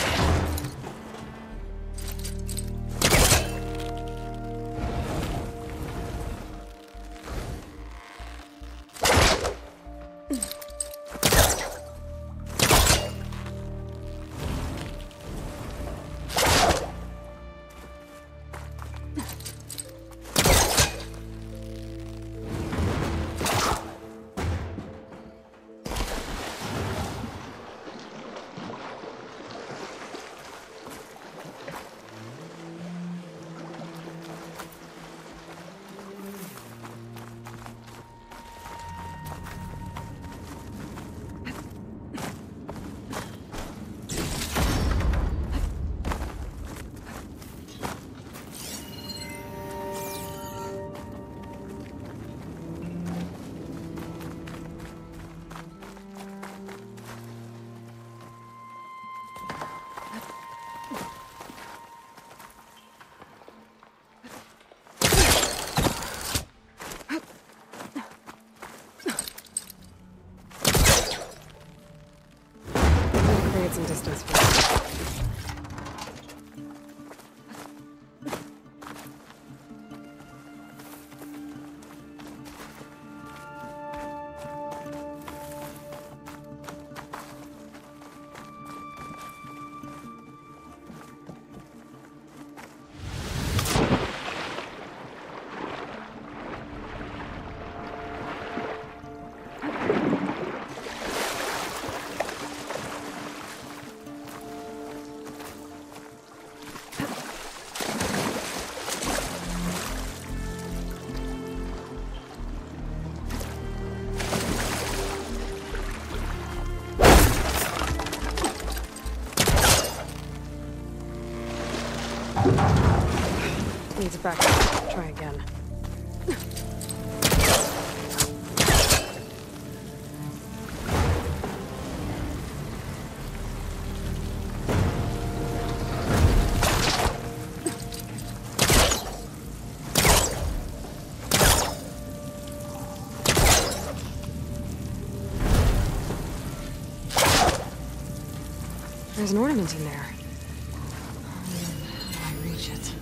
Some distance for needs back. Try again. There's an ornament in there. I reach it.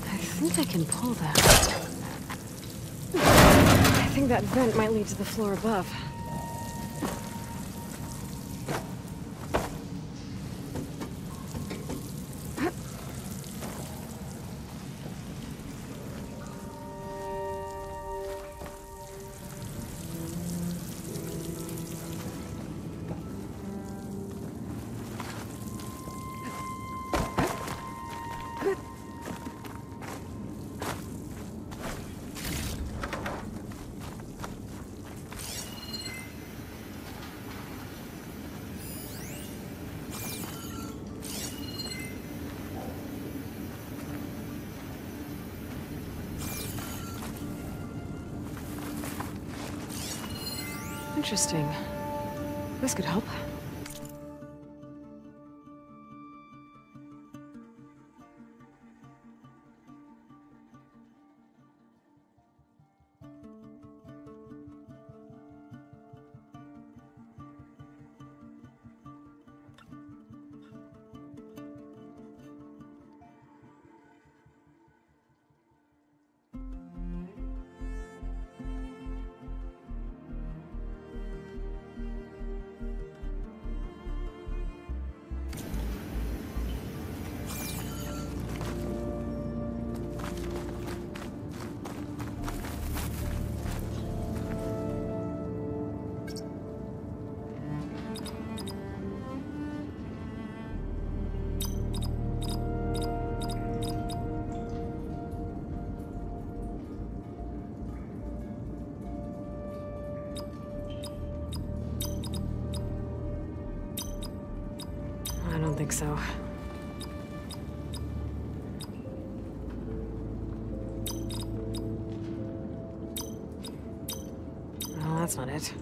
I think I can pull that. I think that vent might lead to the floor above. Interesting. This could help. I don't think so. Well, that's not it.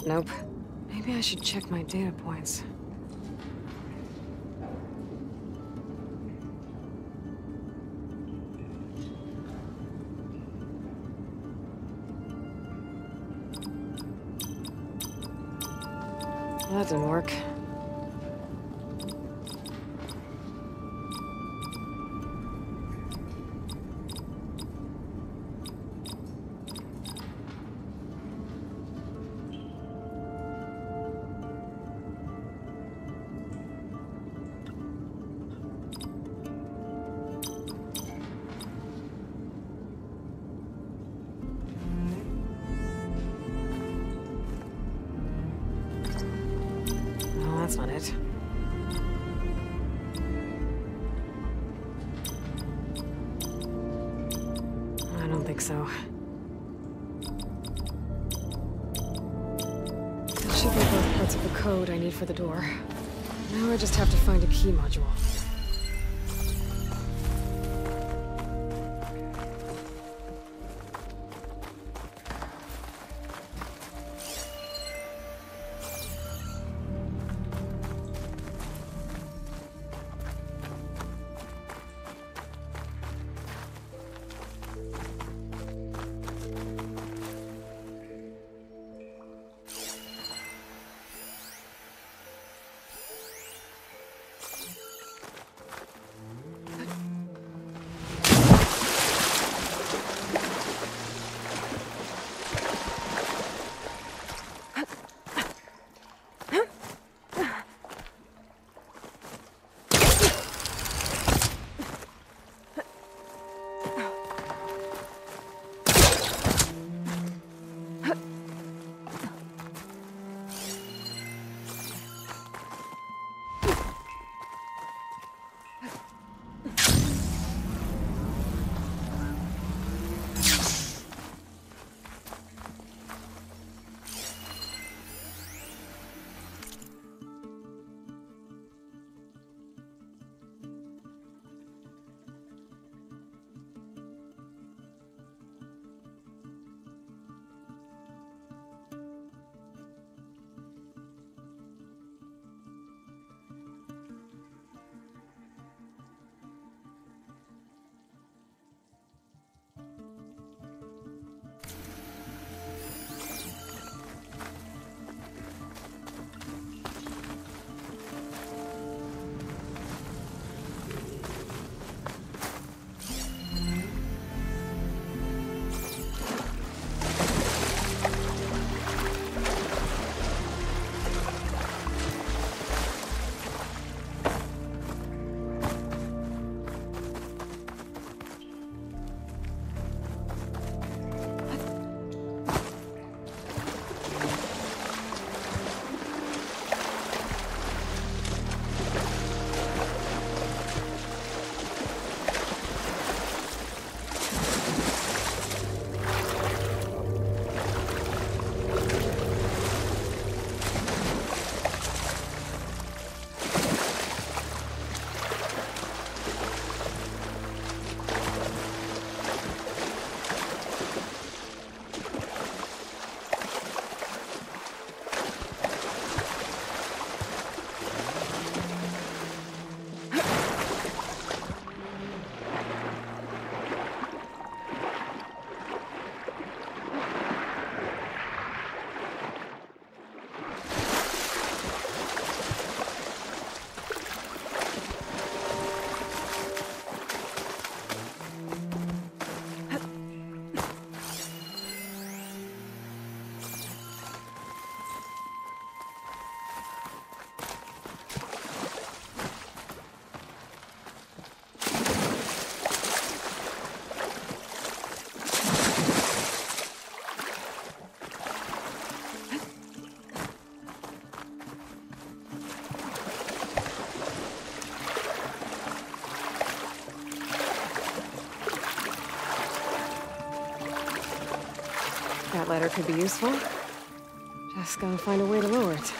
Nope. Maybe I should check my data points. That didn't work. That's not it. I don't think so. That should be both parts of the code I need for the door. Now I just have to find a key module. That ladder could be useful. Just gotta find a way to lower it.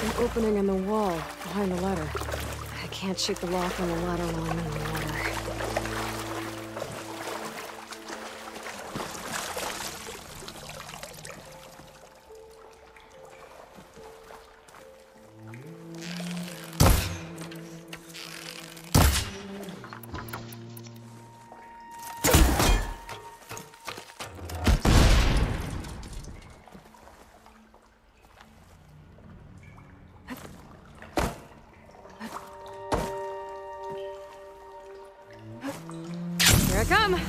An opening in the wall, behind the ladder. I can't shoot the lock on the ladder while I'm in the water. Here I come!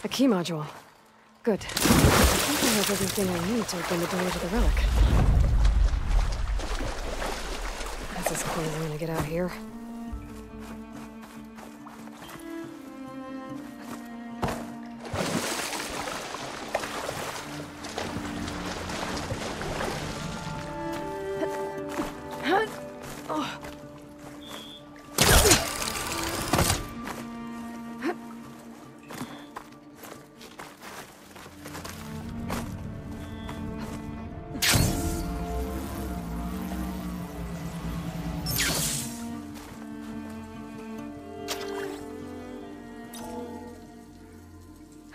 A key module. Good. I think I have everything I need to open the door to the relic. That's as close as I'm gonna get out here.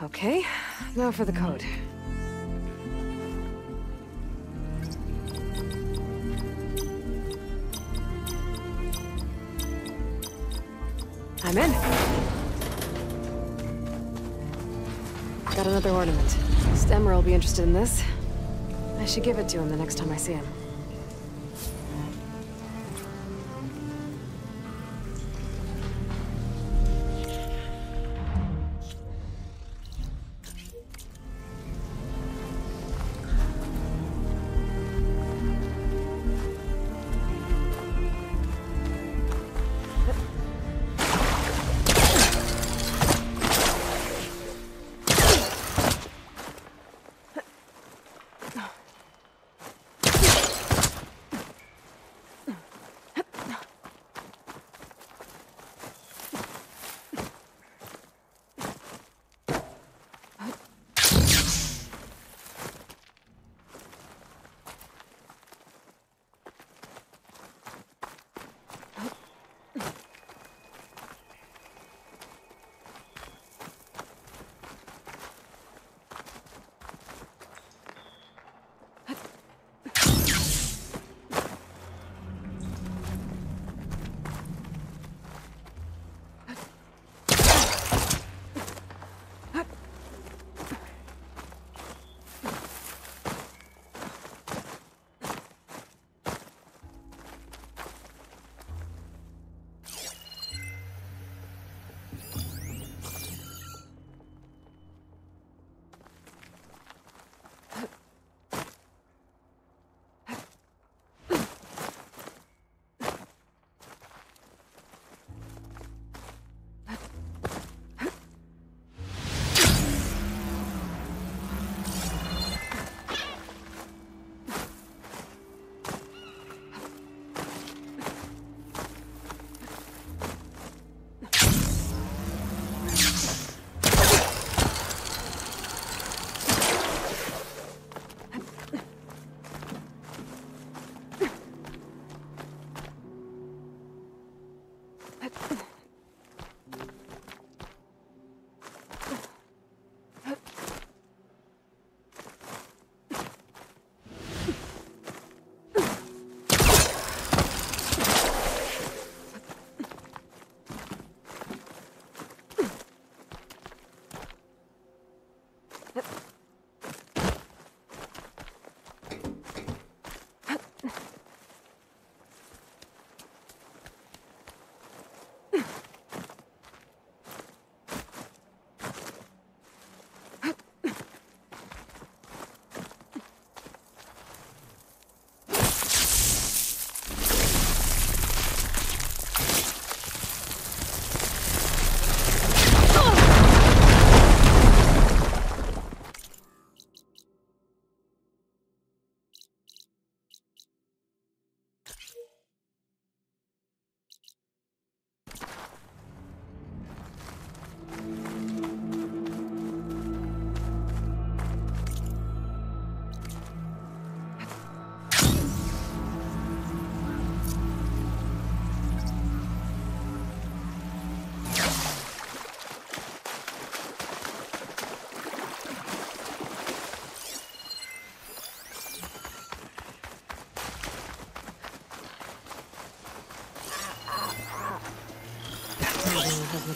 Okay, now for the code. I'm in. Got another ornament. Stemmer will be interested in this. I should give it to him the next time I see him.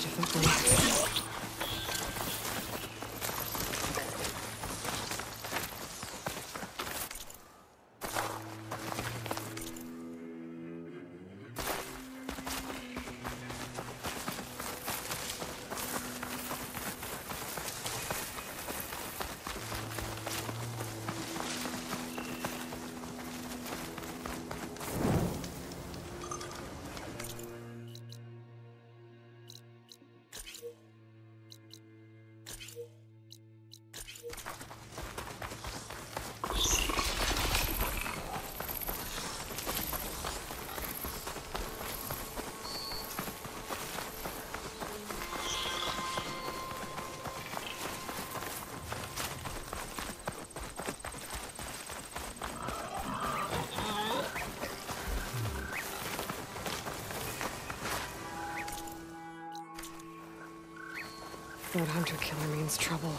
differently. That hunter-killer means trouble.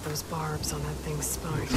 Those barbs on that thing's spine.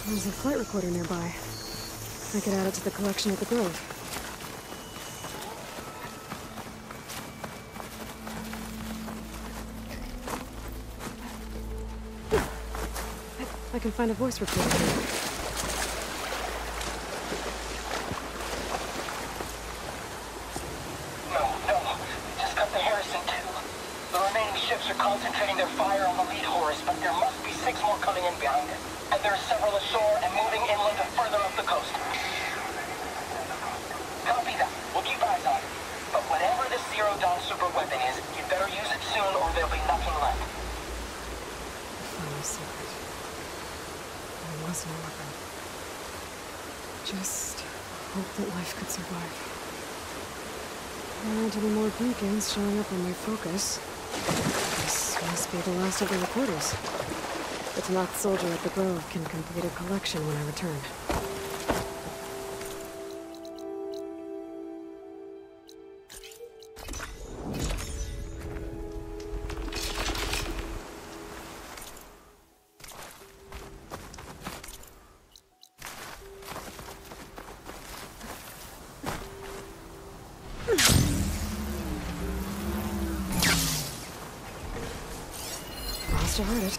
There's a flight recorder nearby. I could add it to the collection at the Grove. I can find a voice recorder here. Concentrating their fire on the lead horse, but there must be 6 more coming in behind it. And there are several ashore and moving inland further up the coast. Copy that. We'll keep eyes on it. But whatever this Zero Dawn super weapon is, you better use it soon or there'll be nothing left. Final secret. There was no weapon. Just hope that life could survive. There aren't any more beacons showing up on my focus. This must be the last of the recorders. The Tanakh soldier at the Grove can complete a collection when I return. I heard it.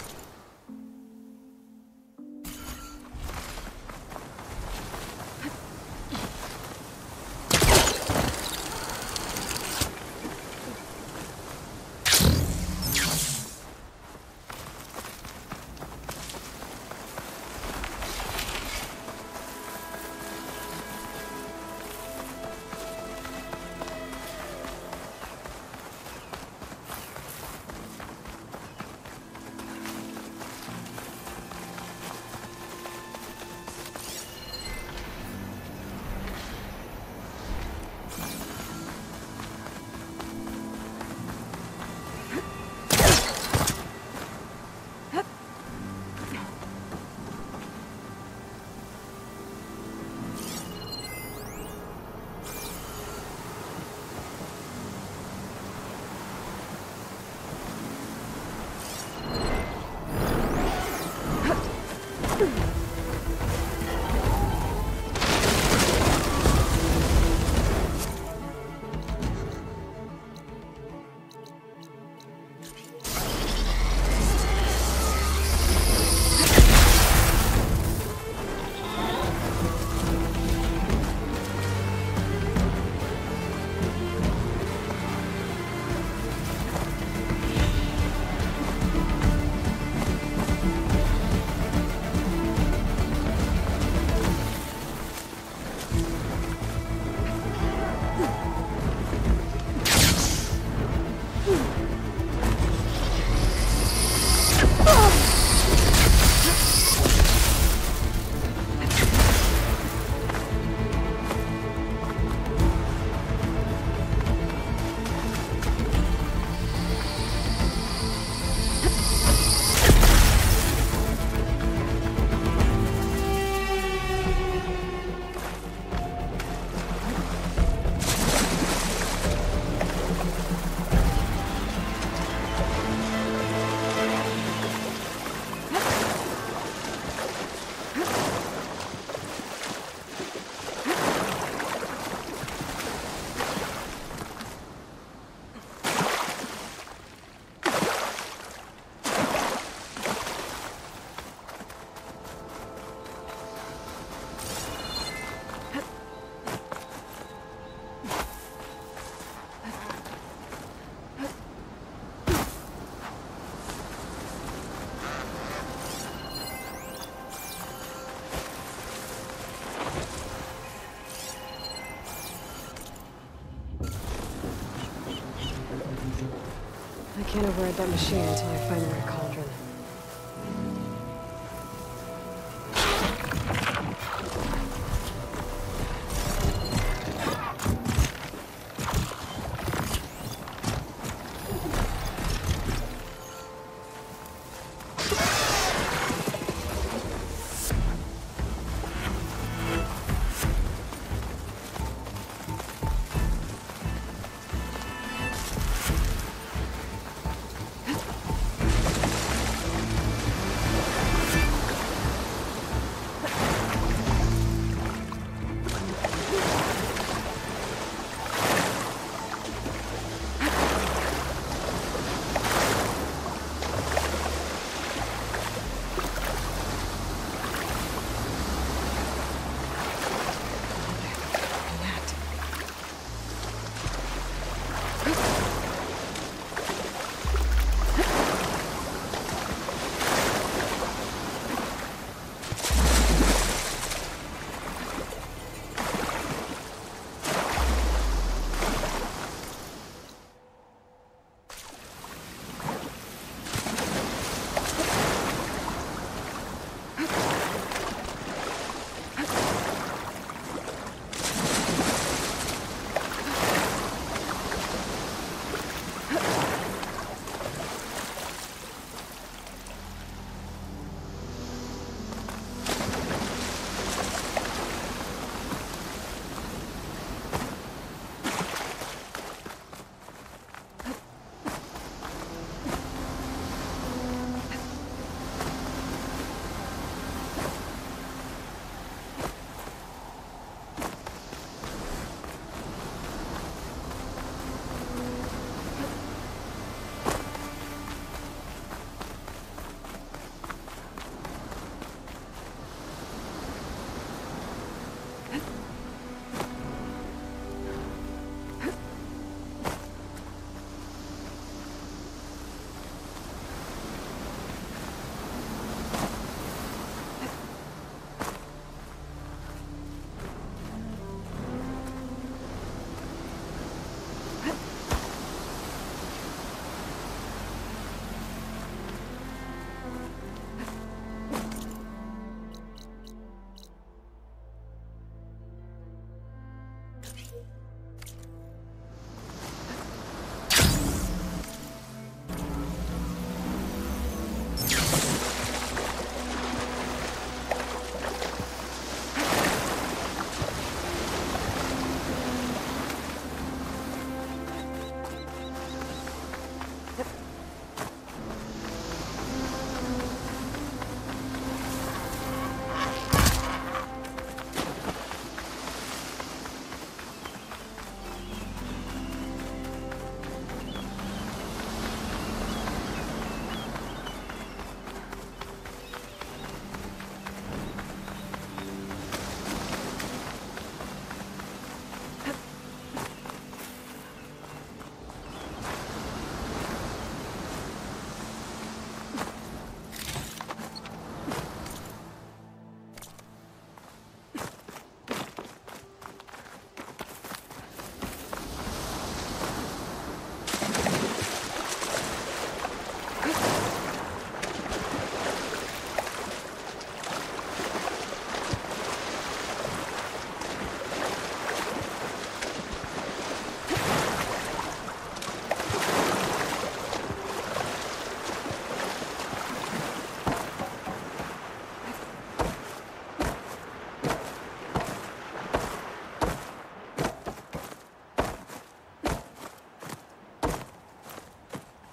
I can't override that machine until I find the right cauldron.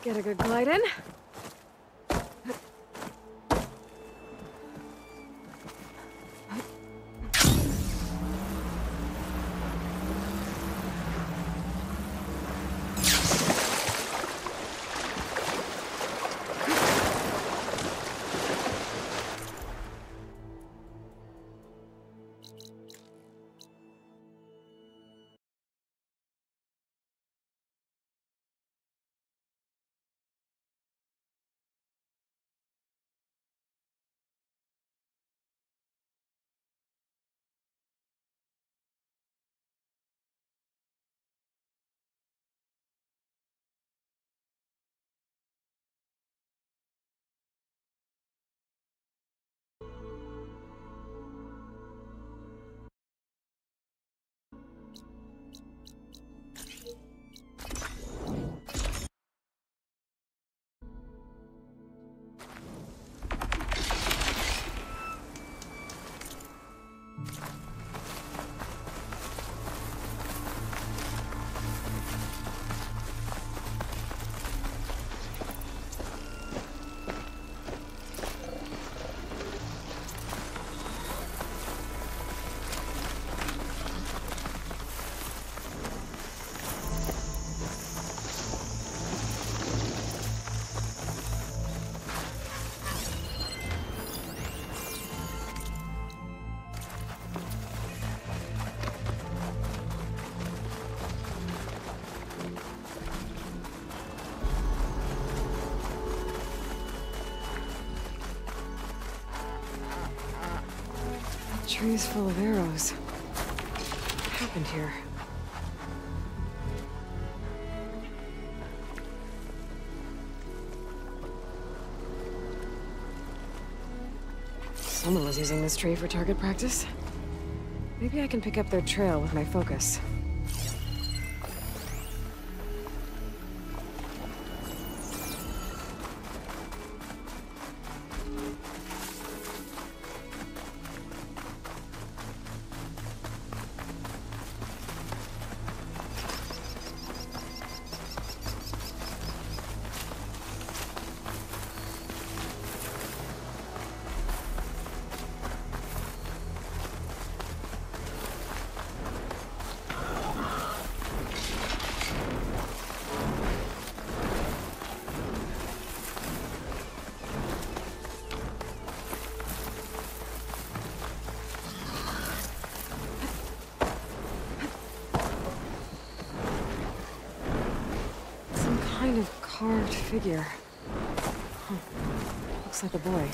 Get a good glide in. Trees full of arrows. What happened here? Someone was using this tree for target practice. Maybe I can pick up their trail with my focus. Kind of carved figure. Huh. Looks like a boy.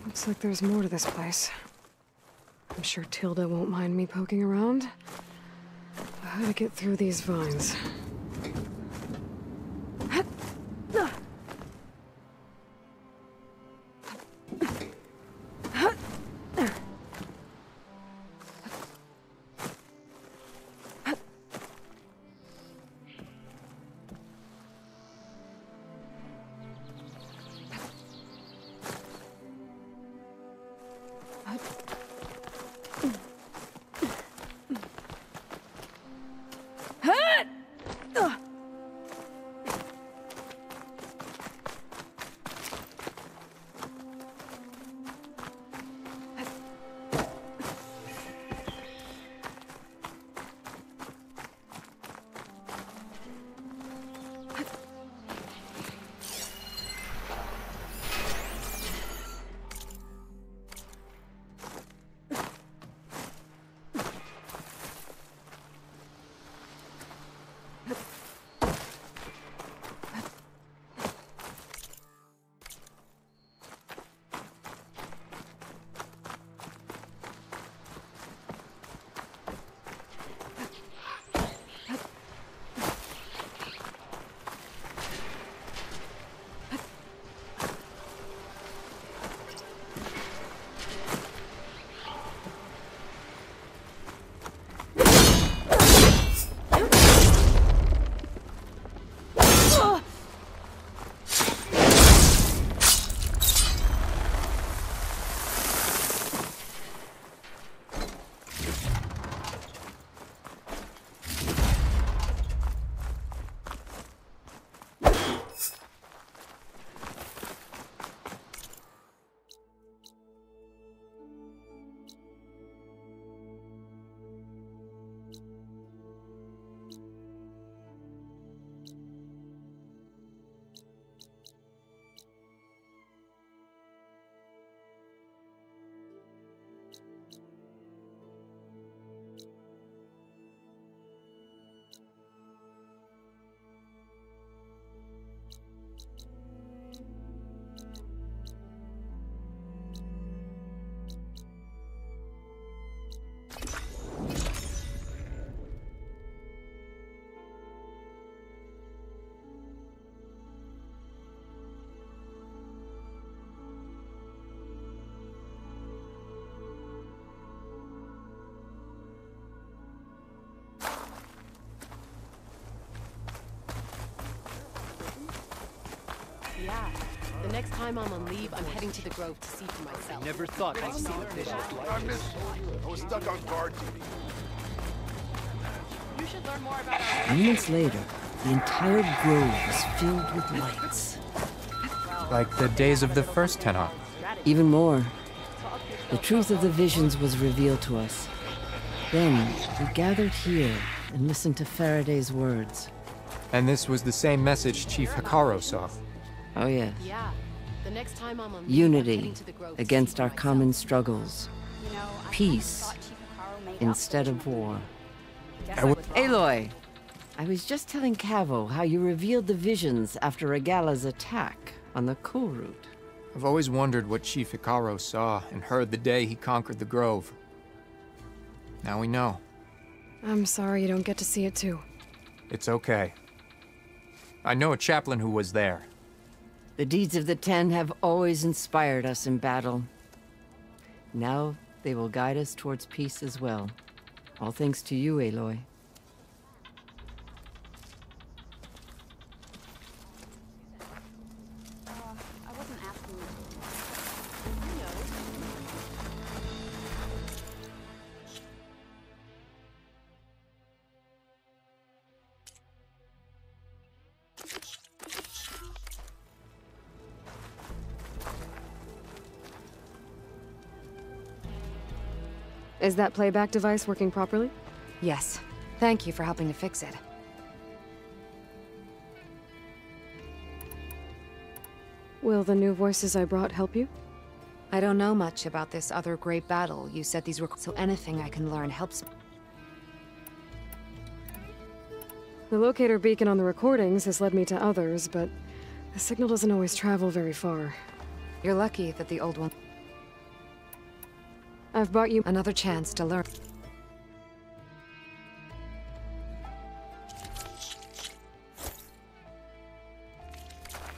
Looks like there's more to this place. I'm sure Tilda won't mind me poking around. How to get through these vines? The next time I'm on leave, I'm heading to the Grove to see for myself. Never thought I'd see the vision. I was stuck on guard duty. You should learn more about our... Moments later, the entire grove was filled with lights. Like the days of the first Tenhar. Even more. The truth of the visions was revealed to us. Then, we gathered here and listened to Faraday's words. And this was the same message Chief Hikaru saw. Oh, yes. Yeah. The next time I'm on leave, I'm Unity heading to the Grove to against see our for common myself. struggles. Peace instead of war. Aloy, I was just telling Cavo how you revealed the visions after Regala's attack on the Cool Route. I've always wondered what Chief Hikaru saw and heard the day he conquered the Grove. Now we know. I'm sorry you don't get to see it too. It's okay. I know a chaplain who was there. The deeds of the Ten have always inspired us in battle. Now they will guide us towards peace as well. All thanks to you, Aloy. I wasn't asking you. Is that playback device working properly? Yes. Thank you for helping to fix it. Will the new voices I brought help you? I don't know much about this other great battle. You said these were... So anything I can learn helps me. The locator beacon on the recordings has led me to others, but the signal doesn't always travel very far. You're lucky that the old one... I've bought you another chance to learn.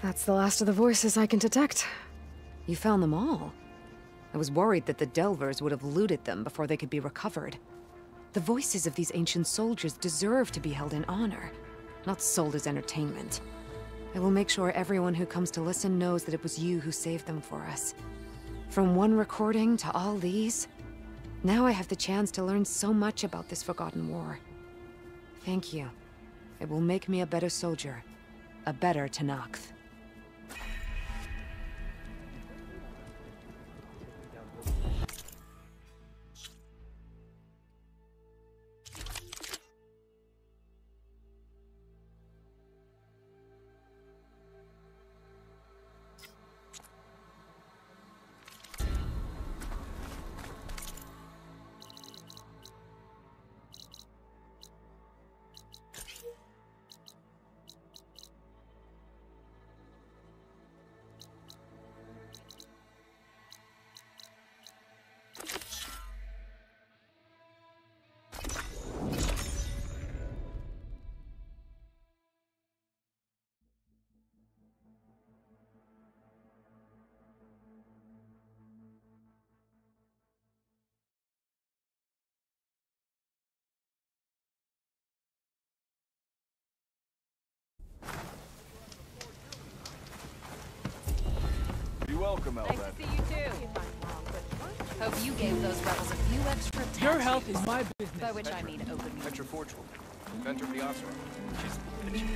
That's the last of the voices I can detect. You found them all? I was worried that the Delvers would have looted them before they could be recovered. The voices of these ancient soldiers deserve to be held in honor, not sold as entertainment. I will make sure everyone who comes to listen knows that it was you who saved them for us. From one recording to all these, now I have the chance to learn so much about this forgotten war. Thank you. It will make me a better soldier, a better Tenakth. Welcome, Elvin. Nice to see you too. Hope you gave those rebels a few extra tasks. Your health is my business. By which I mean open. Petra Fortune, inventor of the Osram. She's the bitch.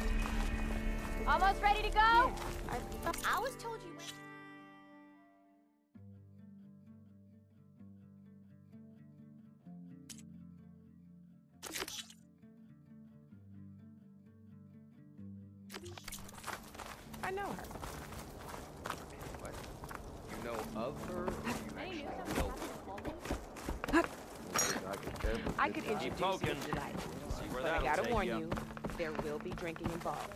Almost ready to go? I was told you. I know her. You know of her? Or you actually know her? I could introduce you tonight, but I gotta warn you, there will be drinking involved.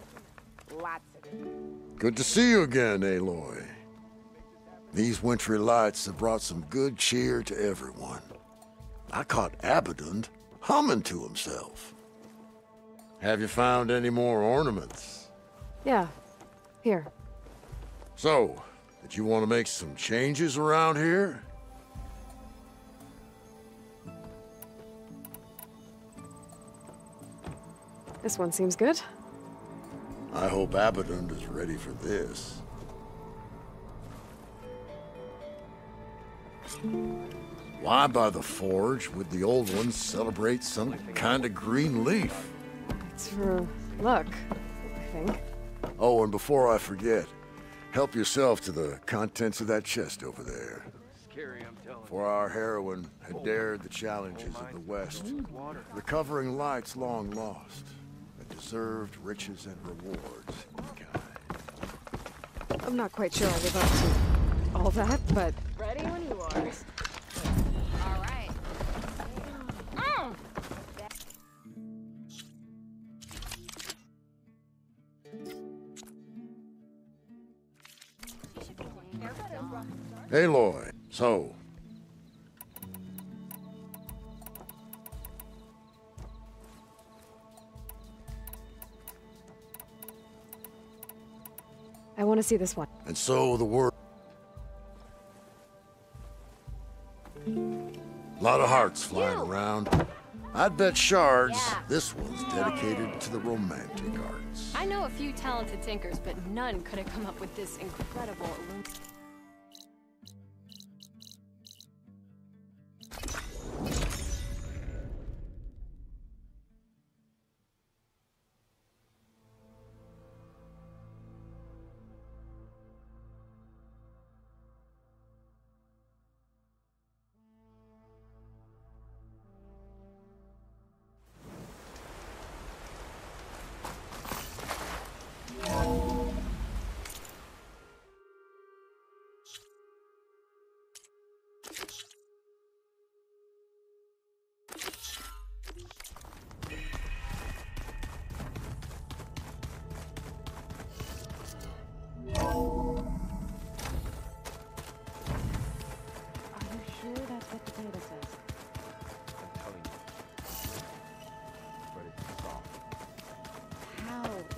Lots of it. Good to see you again, Aloy. These wintry lights have brought some good cheer to everyone. I caught Abaddon humming to himself. Have you found any more ornaments? Yeah. Here. So, did you want to make some changes around here? This one seems good. I hope Abaddon is ready for this. Why by the forge would the old ones celebrate some kind of green leaf? It's for luck, I think. Oh, and before I forget, help yourself to the contents of that chest over there. For our heroine had dared the challenges of the West, recovering lights long lost, that deserved riches and rewards in kind. I'm not quite sure I live up to all that, but... Ready when you are. All right. Aloy, so... I want to see this one. And so the word... Lot of hearts flying around. I'd bet shards this one's dedicated to the romantic arts. I know a few talented tinkers, but none could have come up with this incredible illusion.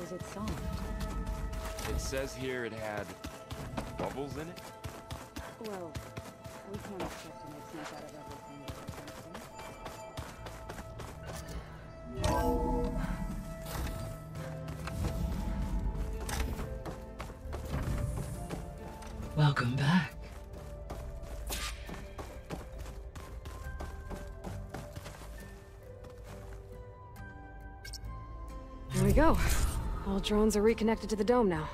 Is it soft? It says here it had bubbles in it? Well, we can't expect to make sense out of everything. Welcome back. There we go. All drones are reconnected to the dome now.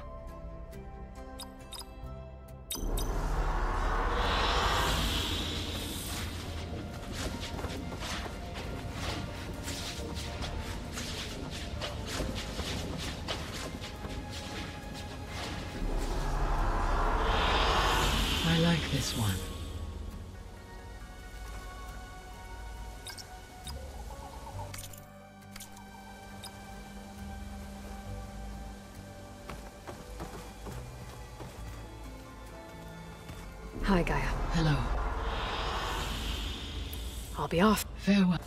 I like this one. Hi, Gaia. Hello. I'll be off. Farewell.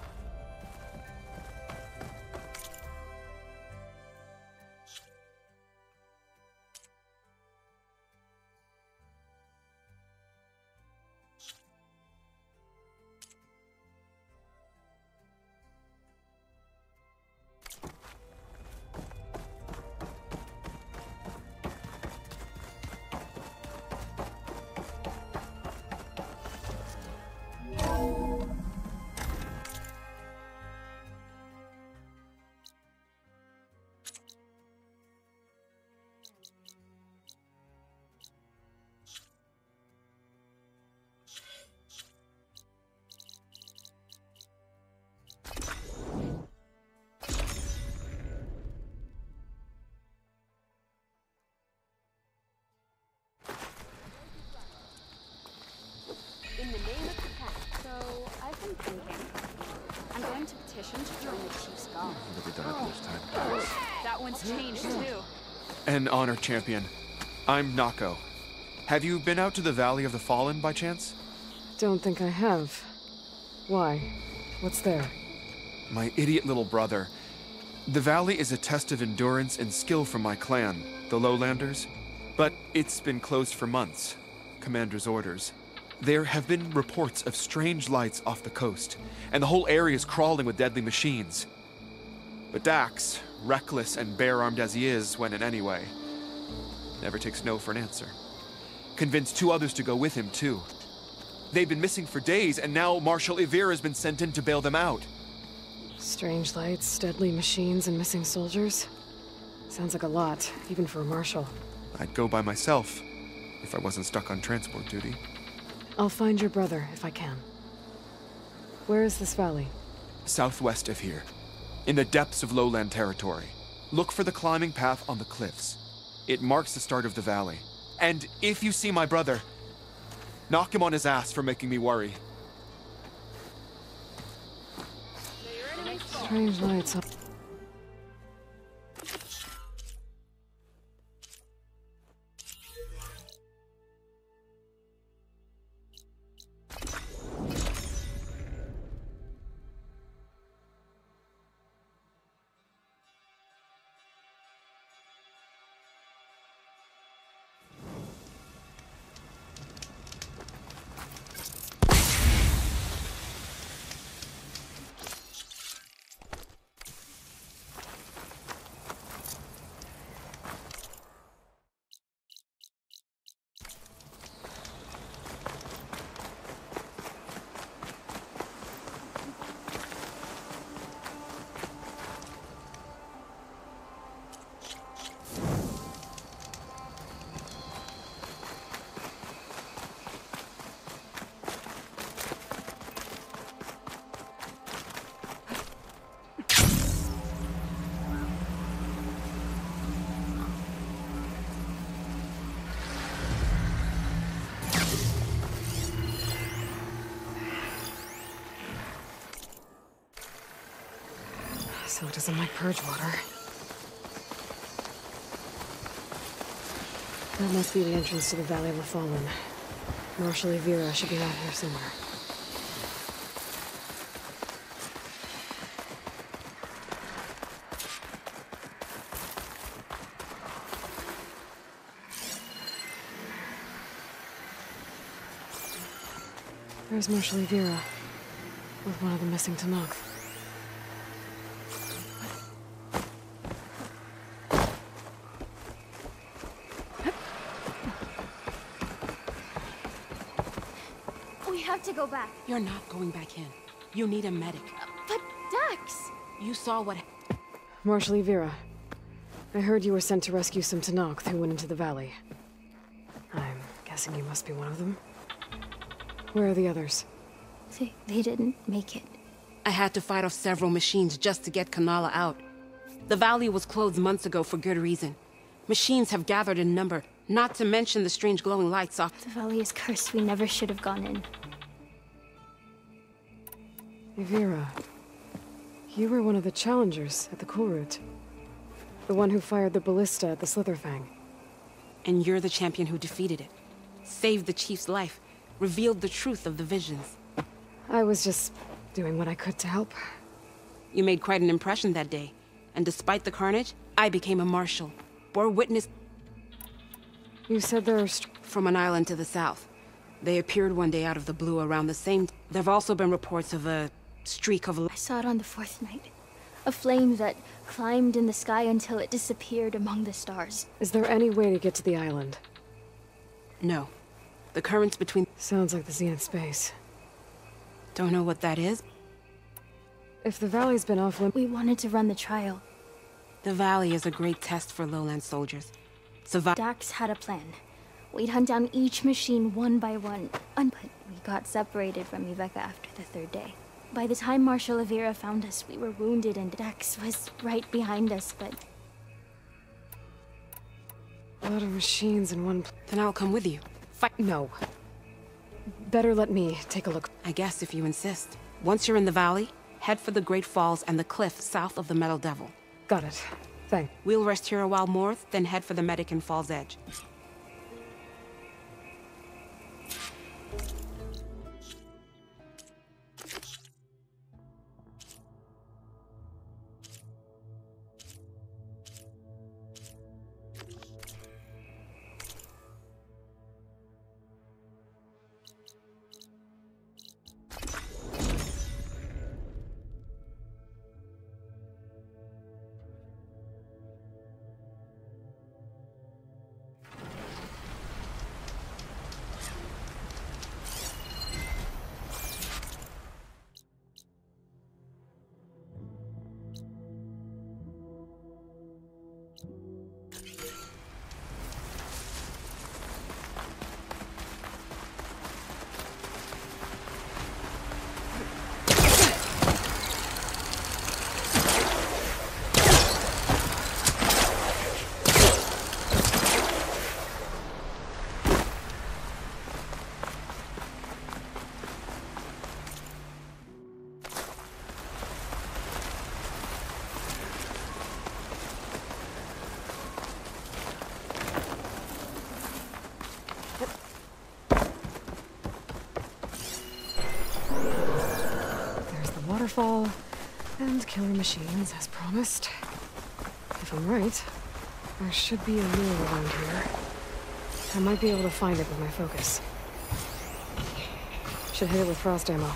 In the name of the cat. So, I've been thinking. I'm going to petition to join the Chief's Guard. That one's changed, too. An honor champion. I'm Nako. Have you been out to the Valley of the Fallen by chance? Don't think I have. Why? What's there? My idiot little brother. The valley is a test of endurance and skill from my clan, the Lowlanders. But it's been closed for months. Commander's orders. There have been reports of strange lights off the coast, and the whole area is crawling with deadly machines. But Dax, reckless and bare-armed as he is when in any way, never takes no for an answer. Convinced two others to go with him, too. They've been missing for days, and now Marshal Ivira has been sent in to bail them out. Strange lights, deadly machines, and missing soldiers. Sounds like a lot, even for a marshal. I'd go by myself, if I wasn't stuck on transport duty. I'll find your brother, if I can. Where is this valley? Southwest of here, in the depths of lowland territory. Look for the climbing path on the cliffs. It marks the start of the valley. And if you see my brother, knock him on his ass for making me worry. Strange lights. So it doesn't like purge water. That must be the entrance to the Valley of the Fallen. Marshal Ivira should be out here somewhere. Where's Marshal Ivira? With one of the missing Tanakh. We have to go back. You're not going back in. You need a medic. But Dax! You saw what... Marshal Ivira. I heard you were sent to rescue some Tanakh who went into the valley. I'm guessing you must be one of them. Where are the others? They didn't make it. I had to fight off several machines just to get Kanala out. The valley was closed months ago for good reason. Machines have gathered in number, not to mention the strange glowing lights off. The valley is cursed. We never should have gone in. Ivira, you were one of the challengers at the Cool Route. The one who fired the ballista at the Slitherfang. And you're the champion who defeated it. Saved the chief's life. Revealed the truth of the visions. I was just doing what I could to help. You made quite an impression that day. And despite the carnage, I became a marshal. Bore witness... You said there are... From an island to the south. They appeared one day out of the blue around the same... There have also been reports of a streak of... I saw it on the fourth night. A flame that climbed in the sky until it disappeared among the stars. Is there any way to get to the island? No. The currents between... Sounds like the Zenith space. Don't know what that is? If the valley's been off limits... We wanted to run the trial. The valley is a great test for lowland soldiers. Dax had a plan. We'd hunt down each machine one by one. But we got separated from Iveka after the third day. By the time Marshal Ivira found us, we were wounded and Dax was right behind us, but... A lot of machines in one... Then I'll come with you. Fight... No. Better let me take a look. I guess if you insist. Once you're in the valley, head for the Great Falls and the cliff south of the Metal Devil. Got it. Thanks. We'll rest here a while more, then head for the medic in Fall's Edge. waterfall, and killer machines as promised. If I'm right, there should be a lure around here. I might be able to find it with my focus. Should hit it with frost ammo.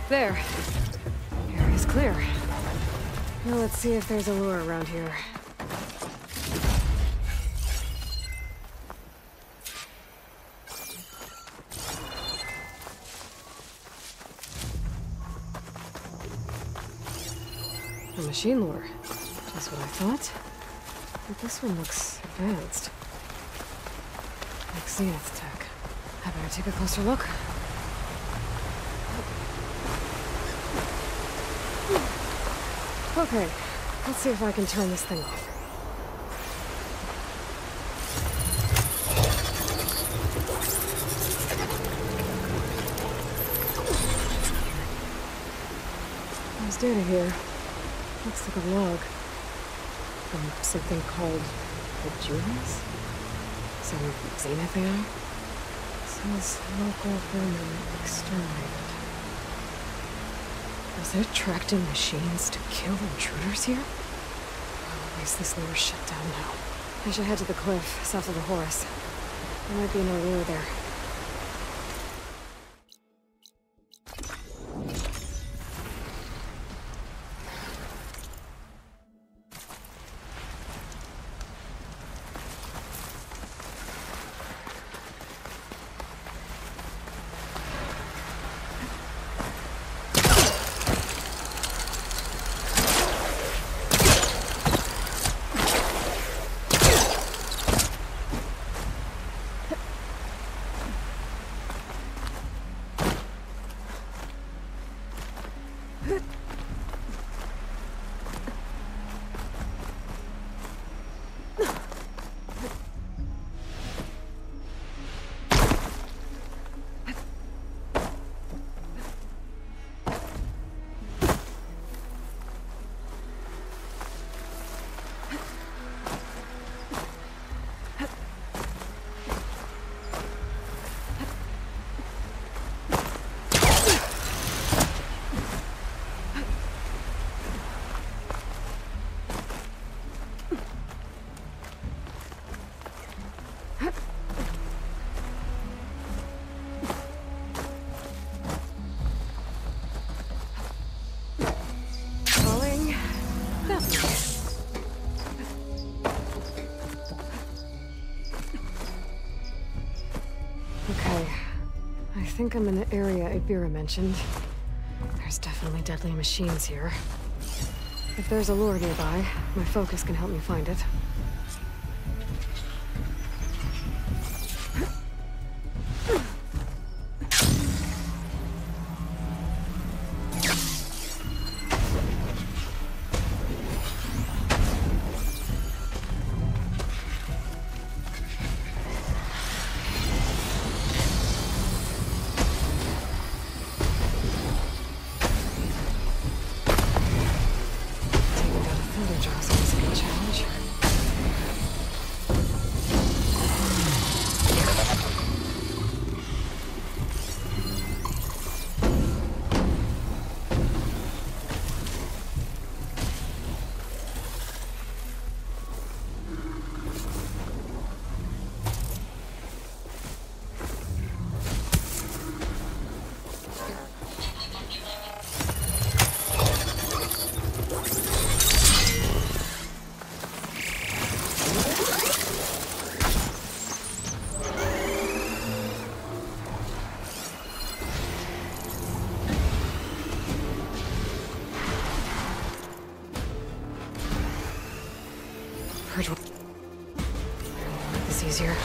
There. Area's clear. Now let's see if there's a lure around here. A machine lure. Just what I thought. But this one looks advanced. Like Zenith tech. I better take a closer look. Okay, let's see if I can turn this thing off. There's data here. Looks like a log. From something called the Jewels? Some Zenith AI? Says local vermin exterminated. Was it attracting machines to kill intruders here? At least this lure's shut down now. I should head to the cliff south of the Horus. There might be no lure there. think I'm in the area Ibira mentioned. There's definitely deadly machines here. If there's a lure nearby, my focus can help me find it. This easier.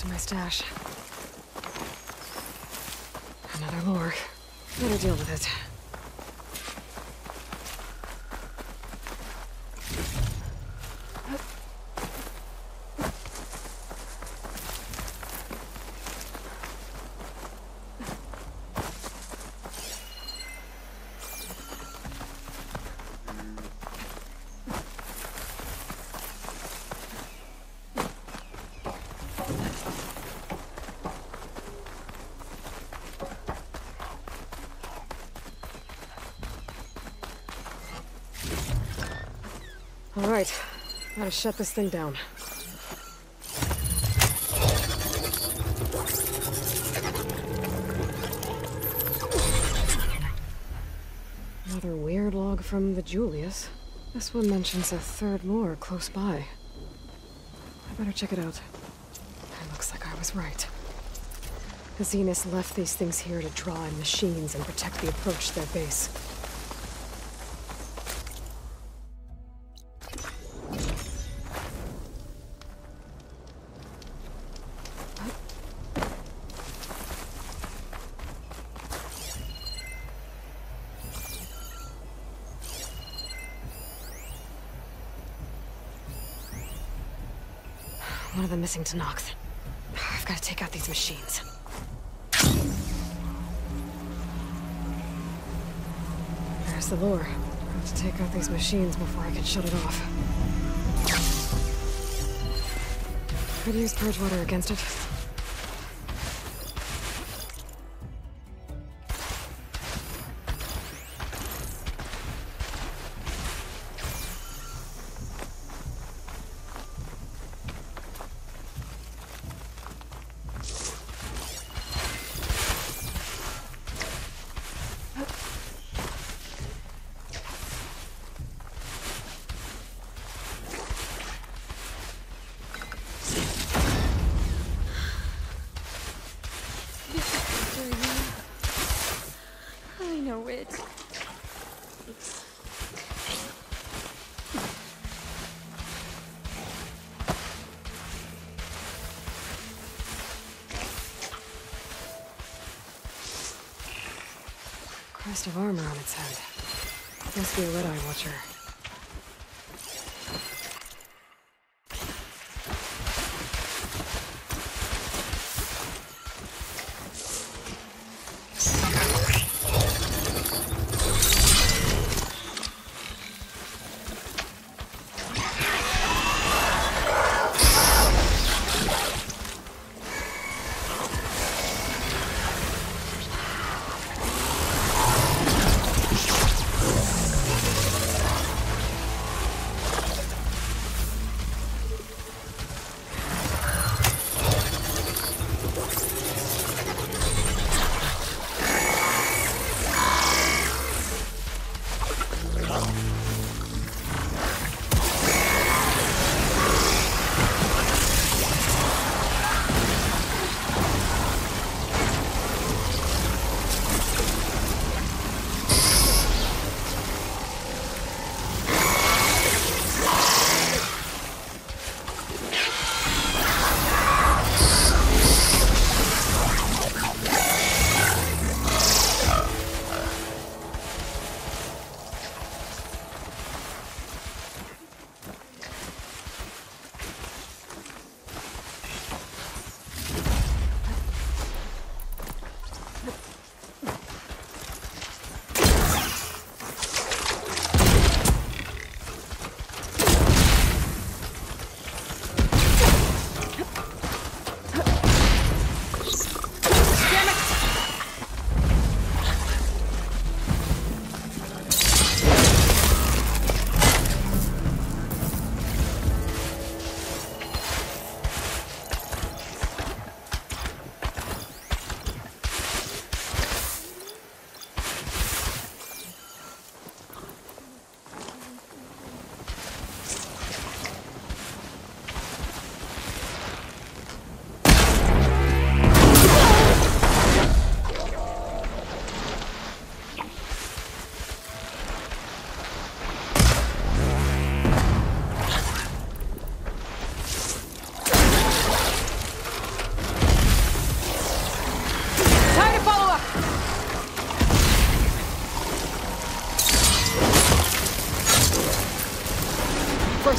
to my stash. Another lure. Better deal with it. All right, gotta shut this thing down. Another weird log from the Julius. This one mentions a third lure close by. I better check it out. It looks like I was right. The Zeniths left these things here to draw in machines and protect the approach to their base. One of them missing to Nox. I've got to take out these machines. There's the lure. I have to take out these machines before I can shut it off. Could use purge water against it. I know it. Crest of armor on its head. Must be a Red-Eye Watcher.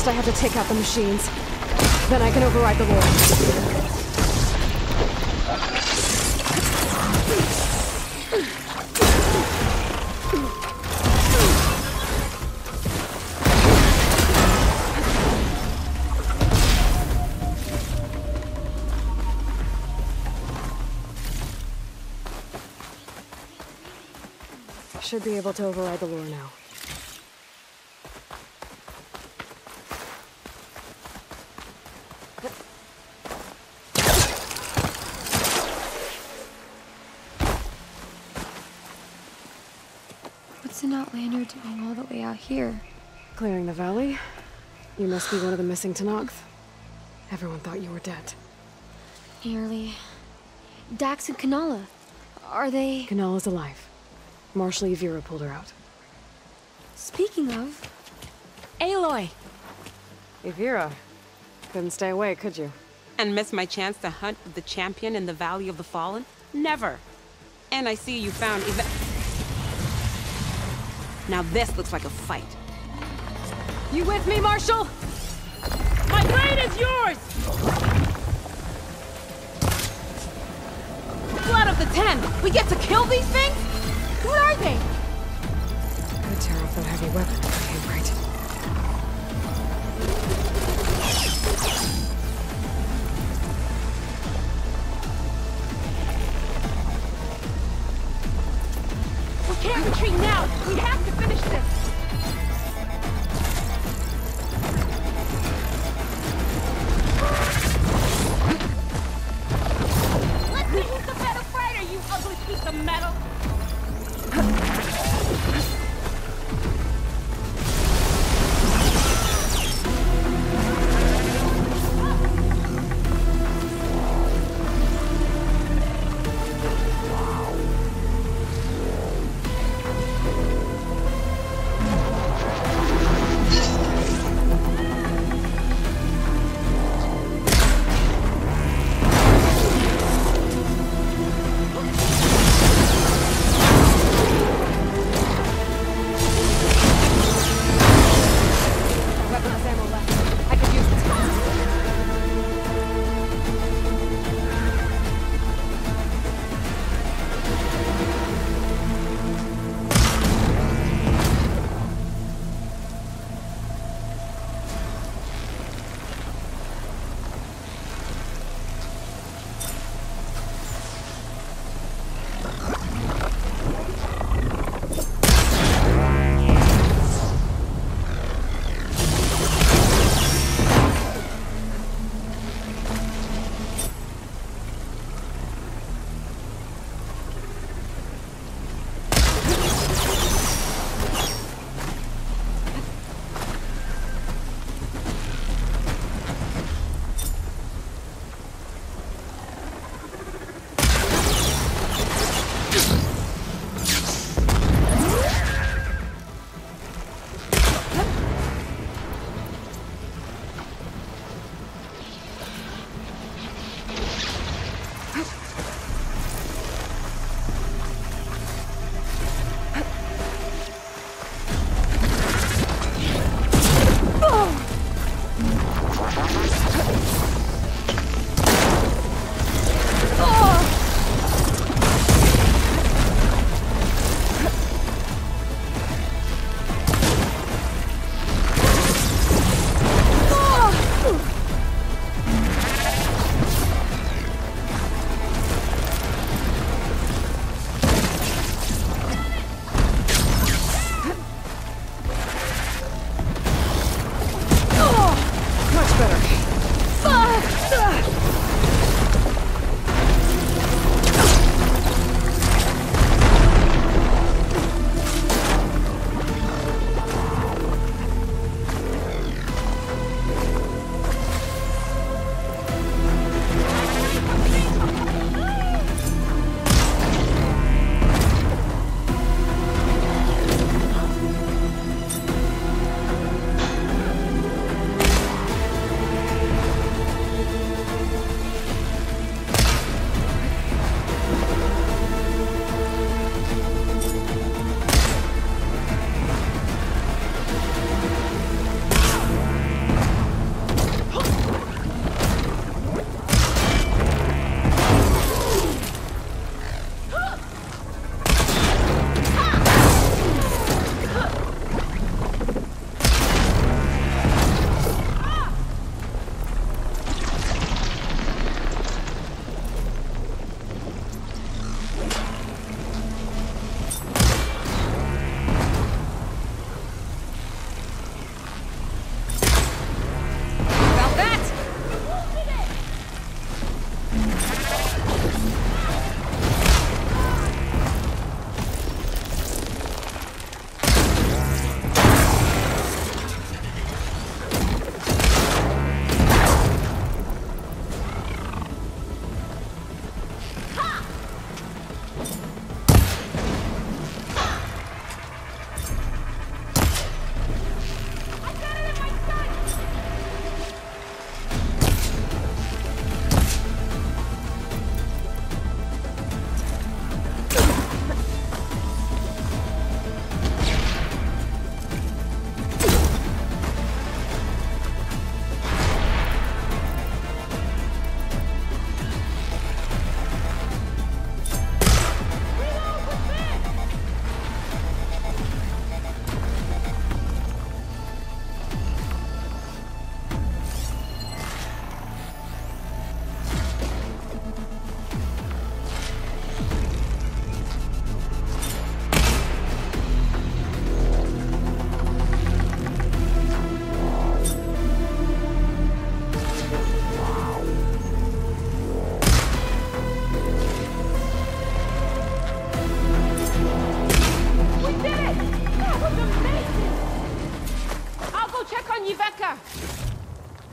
First I have to take out the machines. Then I can override the lore. Should be able to override the lure now. What's an Outlander doing all the way out here? Clearing the valley? You must be one of the missing Tenakth. Everyone thought you were dead. Nearly. Dax and Kanala. Are they... Kanala's alive. Marshal Yvira pulled her out. Speaking of... Aloy! Yvira. Couldn't stay away, could you? And miss my chance to hunt with the champion in the Valley of the Fallen? Never. And I see you found Now this looks like a fight. You with me, Marshal? My blade is yours! Blood of the Ten! We get to kill these things? What are they? Gotta tear off that heavy weapon if it came right. We can't retreat now! We have to finish this! Let me use the metal fighter, you ugly piece of metal!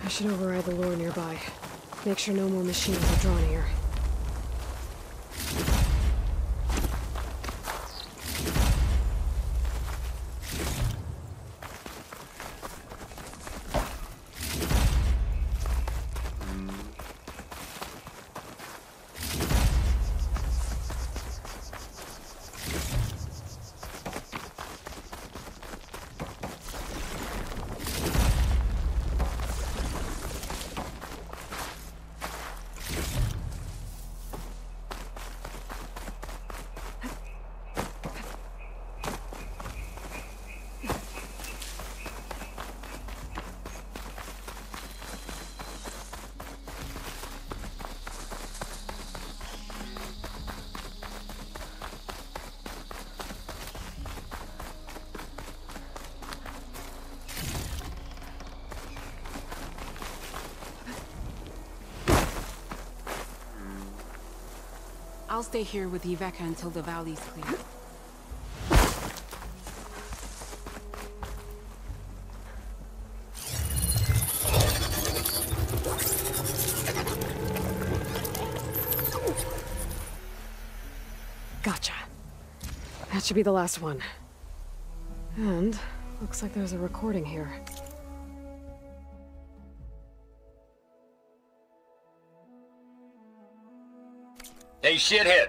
I should override the lore nearby. Make sure no more machines are drawn here. I'll stay here with Yveka until the valley's clear. Gotcha. That should be the last one. And looks like there's a recording here. Hey, shithead.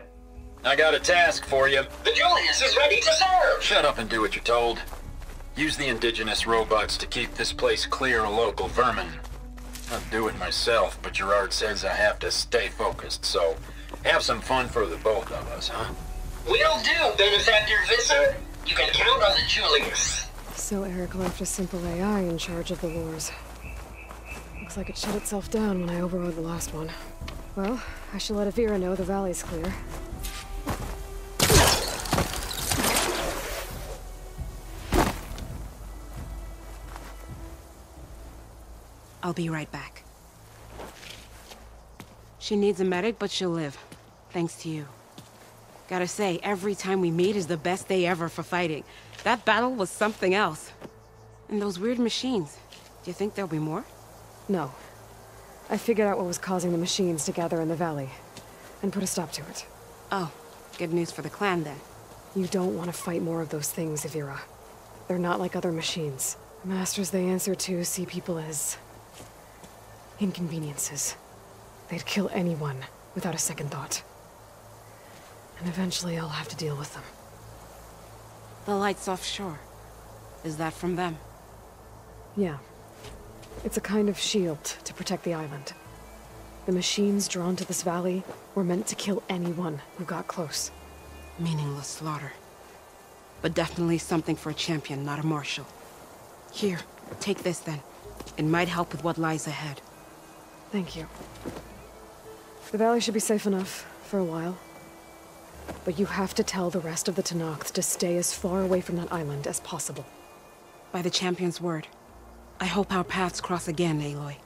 I got a task for you. The Julius is ready to serve! Shut up and do what you're told. Use the indigenous robots to keep this place clear of local vermin. I'd do it myself, but Gerard says I have to stay focused, so have some fun for the both of us, huh? Will do, Benefactor Visser. You can count on the Julius. So Eric left a simple AI in charge of the wars. Looks like it shut itself down when I overrode the last one. Well, I should let Avira know the valley's clear. I'll be right back. She needs a medic, but she'll live. Thanks to you. Gotta say, every time we meet is the best day ever for fighting. That battle was something else. And those weird machines. Do you think there'll be more? No. I figured out what was causing the machines to gather in the valley, and put a stop to it. Oh, good news for the clan then. You don't want to fight more of those things, Avira. They're not like other machines. The masters they answer to see people as inconveniences. They'd kill anyone without a second thought. And eventually I'll have to deal with them. The lights offshore. Is that from them? Yeah. It's a kind of shield to protect the island. The machines drawn to this valley were meant to kill anyone who got close. Meaningless slaughter. But definitely something for a champion, not a marshal. Here, take this then. It might help with what lies ahead. Thank you. The valley should be safe enough for a while. But you have to tell the rest of the Tenakth to stay as far away from that island as possible. By the champion's word. I hope our paths cross again, Aloy.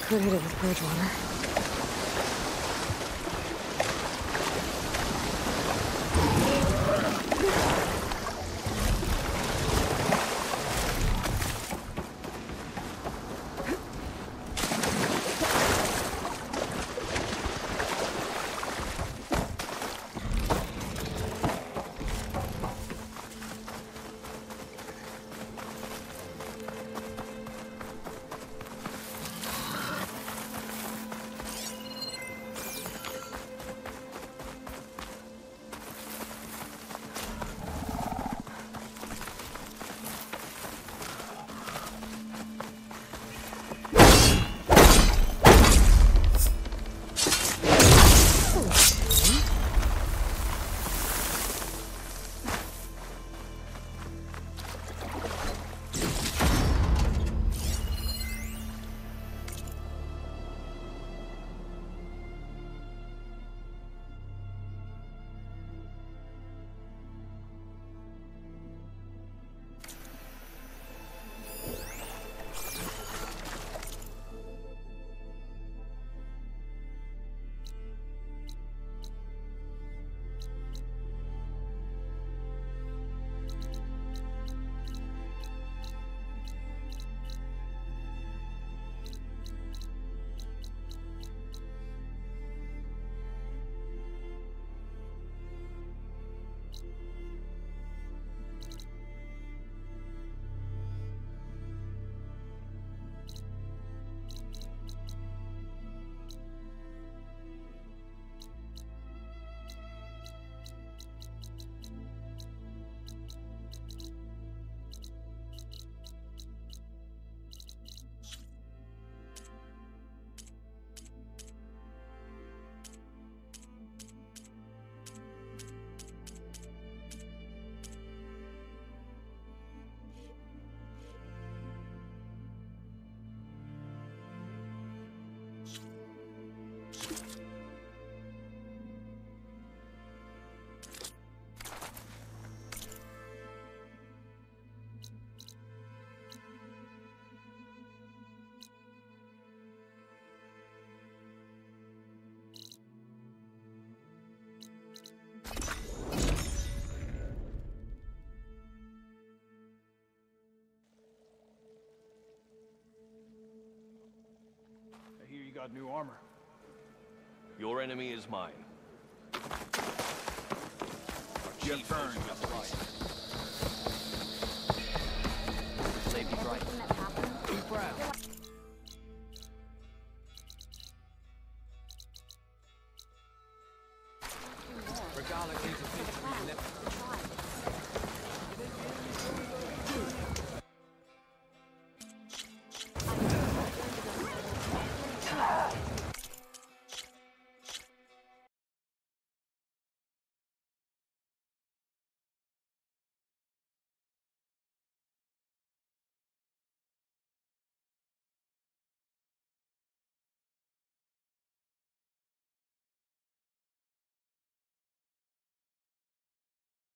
Could hit it with Bridgewater. Got new armor. Your enemy is mine. Get burned.